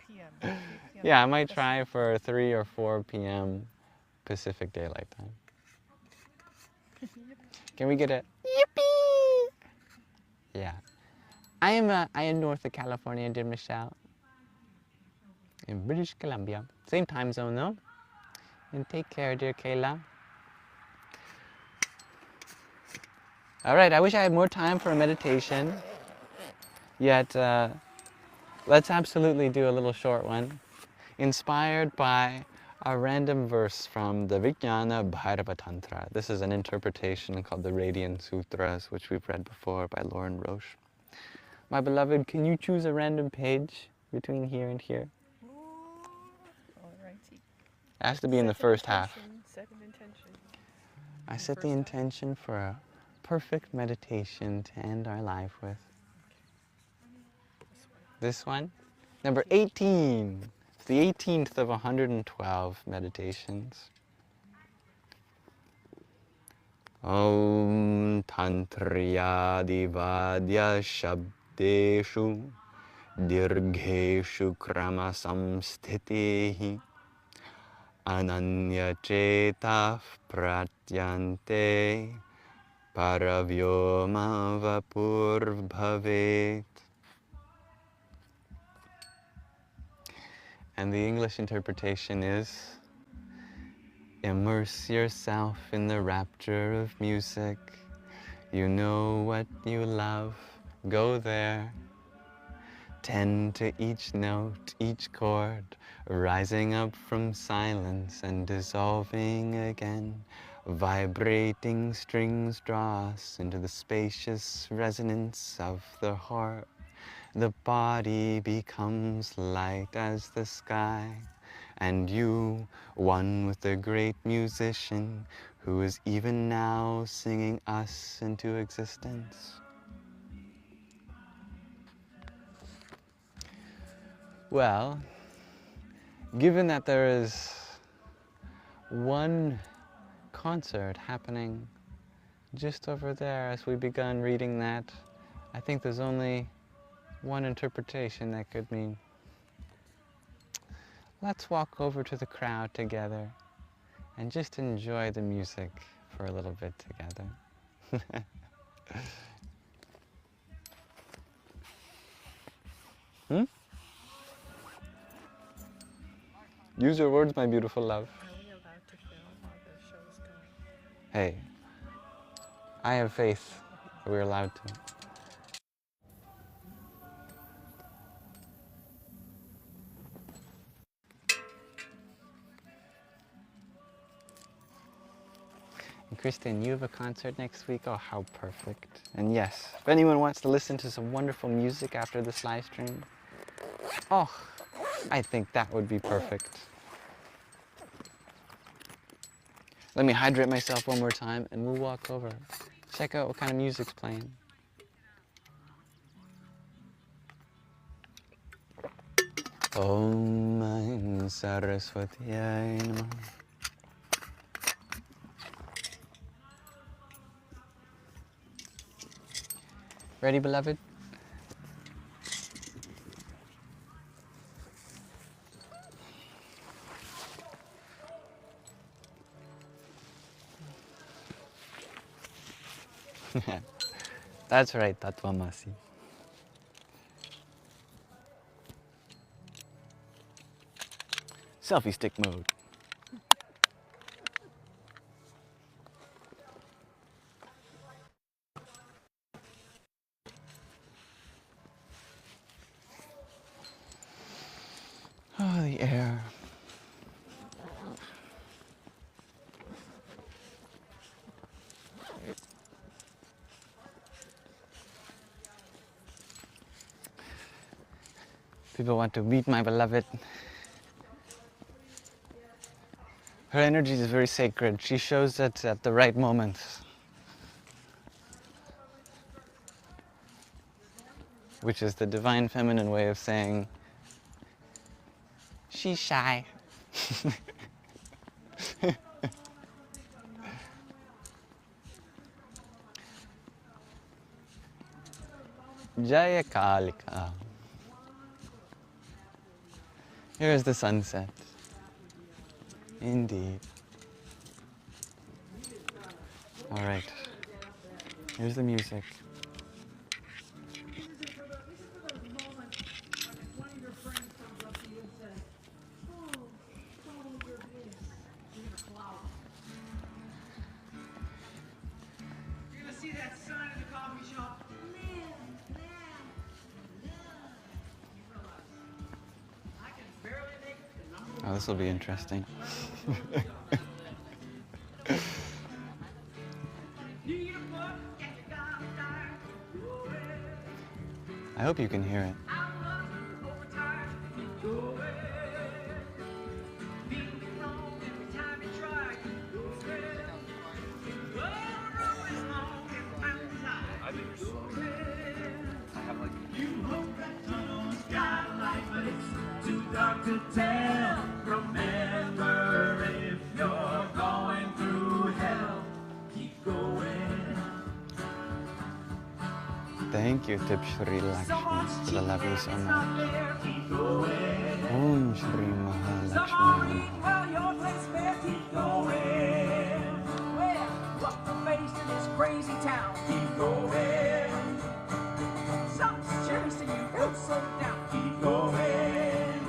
S2: p.m.
S1: Yeah, I might try for 3 or 4 p.m. Pacific Daylight Time. Can we get a yippee? Yeah. I am north of California, dear Michelle. In British Columbia. Same time zone though. And take care, dear Kayla. All right, I wish I had more time for a meditation. Yet, let's absolutely do a little short one. Inspired by a random verse from the Vijnana Bhairava Tantra. This is an interpretation called the Radiant Sutras, which we've read before by Lauren Roche. My beloved, can you choose a random page between here and here?
S4: Alrighty.
S1: It has to be in the first half.
S4: Set an intention.
S1: I set the intention for a perfect meditation to end our life with. This one? Number 18. It's the 18th of 112 meditations. Om Tantriyadivadya Shabdeshu Dirgheshu Krama Samstitehi Ananya Chetah Pratyante Paravyoma Vapur Bhavet. And the English interpretation is, immerse yourself in the rapture of music. You know what you love, go there. Tend to each note, each chord, rising up from silence and dissolving again. Vibrating strings draw us into the spacious resonance of the heart. The body becomes light as the sky, and you, one with the great musician who is even now singing us into existence. Well, given that there is one concert happening just over there as we begun reading that, I think there's only one interpretation that could mean, let's walk over to the crowd together and just enjoy the music for a little bit together. Use your words, my beautiful love.
S4: Are we allowed to film while the show's going?
S1: Hey, I have faith that we're allowed to. And Kristen, you have a concert next week? Oh, how perfect. And yes, if anyone wants to listen to some wonderful music after this live stream, oh, I think that would be perfect. Let me hydrate myself one more time and we'll walk over. Check out what kind of music's playing. Om Saraswatiyai Namaha. Ready, beloved? That's right, Tatvamasi. Selfie stick mode. People want to meet my beloved. Her energy is very sacred. She shows it at the right moments. Which is the divine feminine way of saying, she's shy. Jaya Kalika. Here's the sunset. Indeed. All right. Here's the music. Oh, this will be interesting. I hope you can hear it. Thank you, Tip Shri Lakshmi, for the lovely so much. Om Shri Mahalakshmi.
S8: Crazy town, keep going. Something's chasing you, don't slow down, keep going.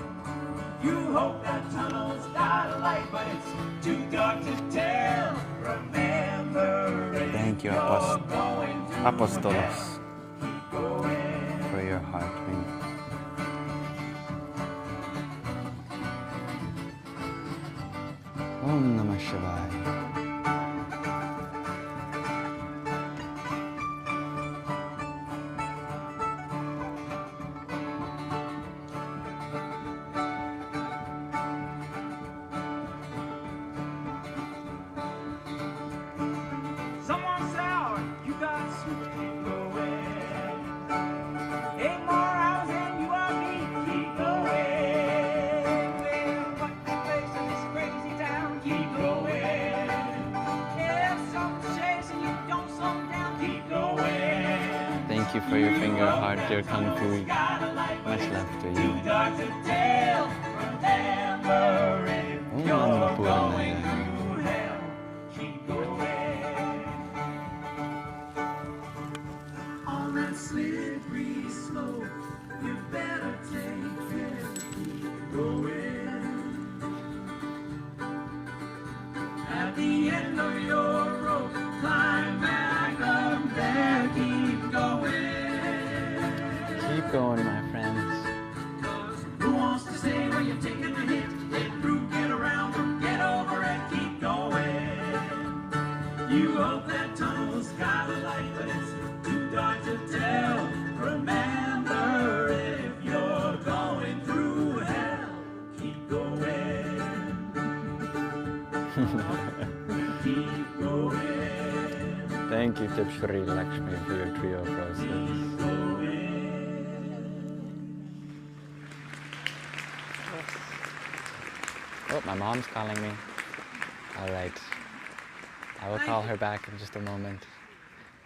S8: You hope that tunnel's got a light, but it's too dark to tell. Remember it.
S1: Thank you, Apostolos, for your heart ring. Om Namah Shivaya. Thank you for your finger heart, dear Kung Fu. Much love to you. Om Annapurnaya.
S8: On that slippery slope, you better take care, keep going. At the end of your rope, climb back up there, keep going.
S1: Keep going, my friends.
S8: Who wants to stay where you're taking the hit? Get through, get around, or get over it, keep going. You hope that tunnel's got a light, but it's too dark to tell. Remember, if you're going through hell, keep going. Keep going.
S1: Thank you, Tip Shri Lakshmi, for your trio of roses. Oh, my mom's calling me. All right. I will call her back in just a moment.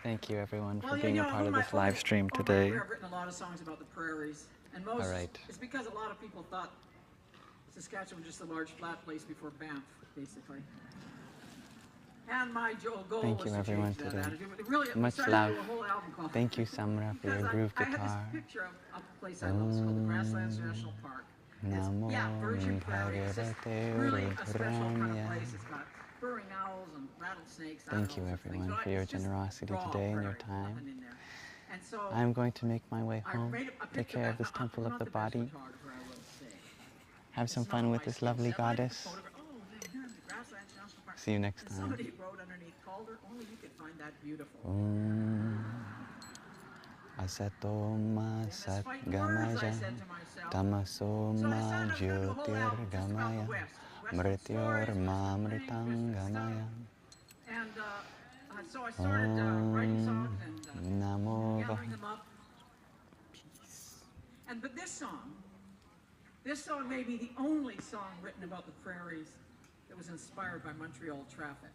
S1: Thank you, everyone, for being a part of this live stream today.
S8: I've written a lot of songs about the prairies, and most it's because a lot of people thought Saskatchewan was just a large flat place before Banff, basically. And my goal
S1: Thank you,
S8: was to
S1: everyone,
S8: change that
S1: today.
S8: attitude. Really,
S1: Much
S8: started
S1: love.
S8: to do a whole album called
S1: Thank you, Samra, for your groove
S8: I had
S1: guitar.
S8: this picture of a place I love, it's called the Grasslands National Park.
S1: Namo
S8: Virgin Prairie. It's just
S1: Bhagavate
S8: really a special kind of
S1: Rudranya.
S8: place. It's got burrowing owls and rattlesnakes.
S1: Thank you, everyone, for your generosity today and your time.
S8: And so
S1: I'm going to make my way
S8: I
S1: home,
S8: made a
S1: take
S8: picture
S1: care
S8: that
S1: of this
S8: I'm
S1: temple of
S8: not
S1: the
S8: best
S1: body,
S8: photographer, I will say.
S1: have some
S8: It's
S1: fun
S8: not
S1: with
S8: my
S1: this
S8: skill
S1: lovely
S8: set. I like to
S1: goddess.
S8: photograph- here's the Grasslands National Park.
S1: See you next
S8: And
S1: time.
S8: somebody wrote underneath Calder, only you could find that beautiful.
S1: Om Asatoma
S9: And as fighting words, I
S1: Satgamaya
S9: said to myself.
S1: Tamasoma
S9: So I started through the whole album just about
S1: Jyotirgamaya
S9: the West. Western
S1: Mrityor
S9: stories, Western things, Western
S1: Mamritangamaya
S9: stuff. And so I started writing songs and
S1: Namo
S9: gathering them up. But this song may be the only song written about the prairies that was inspired by Montreal traffic.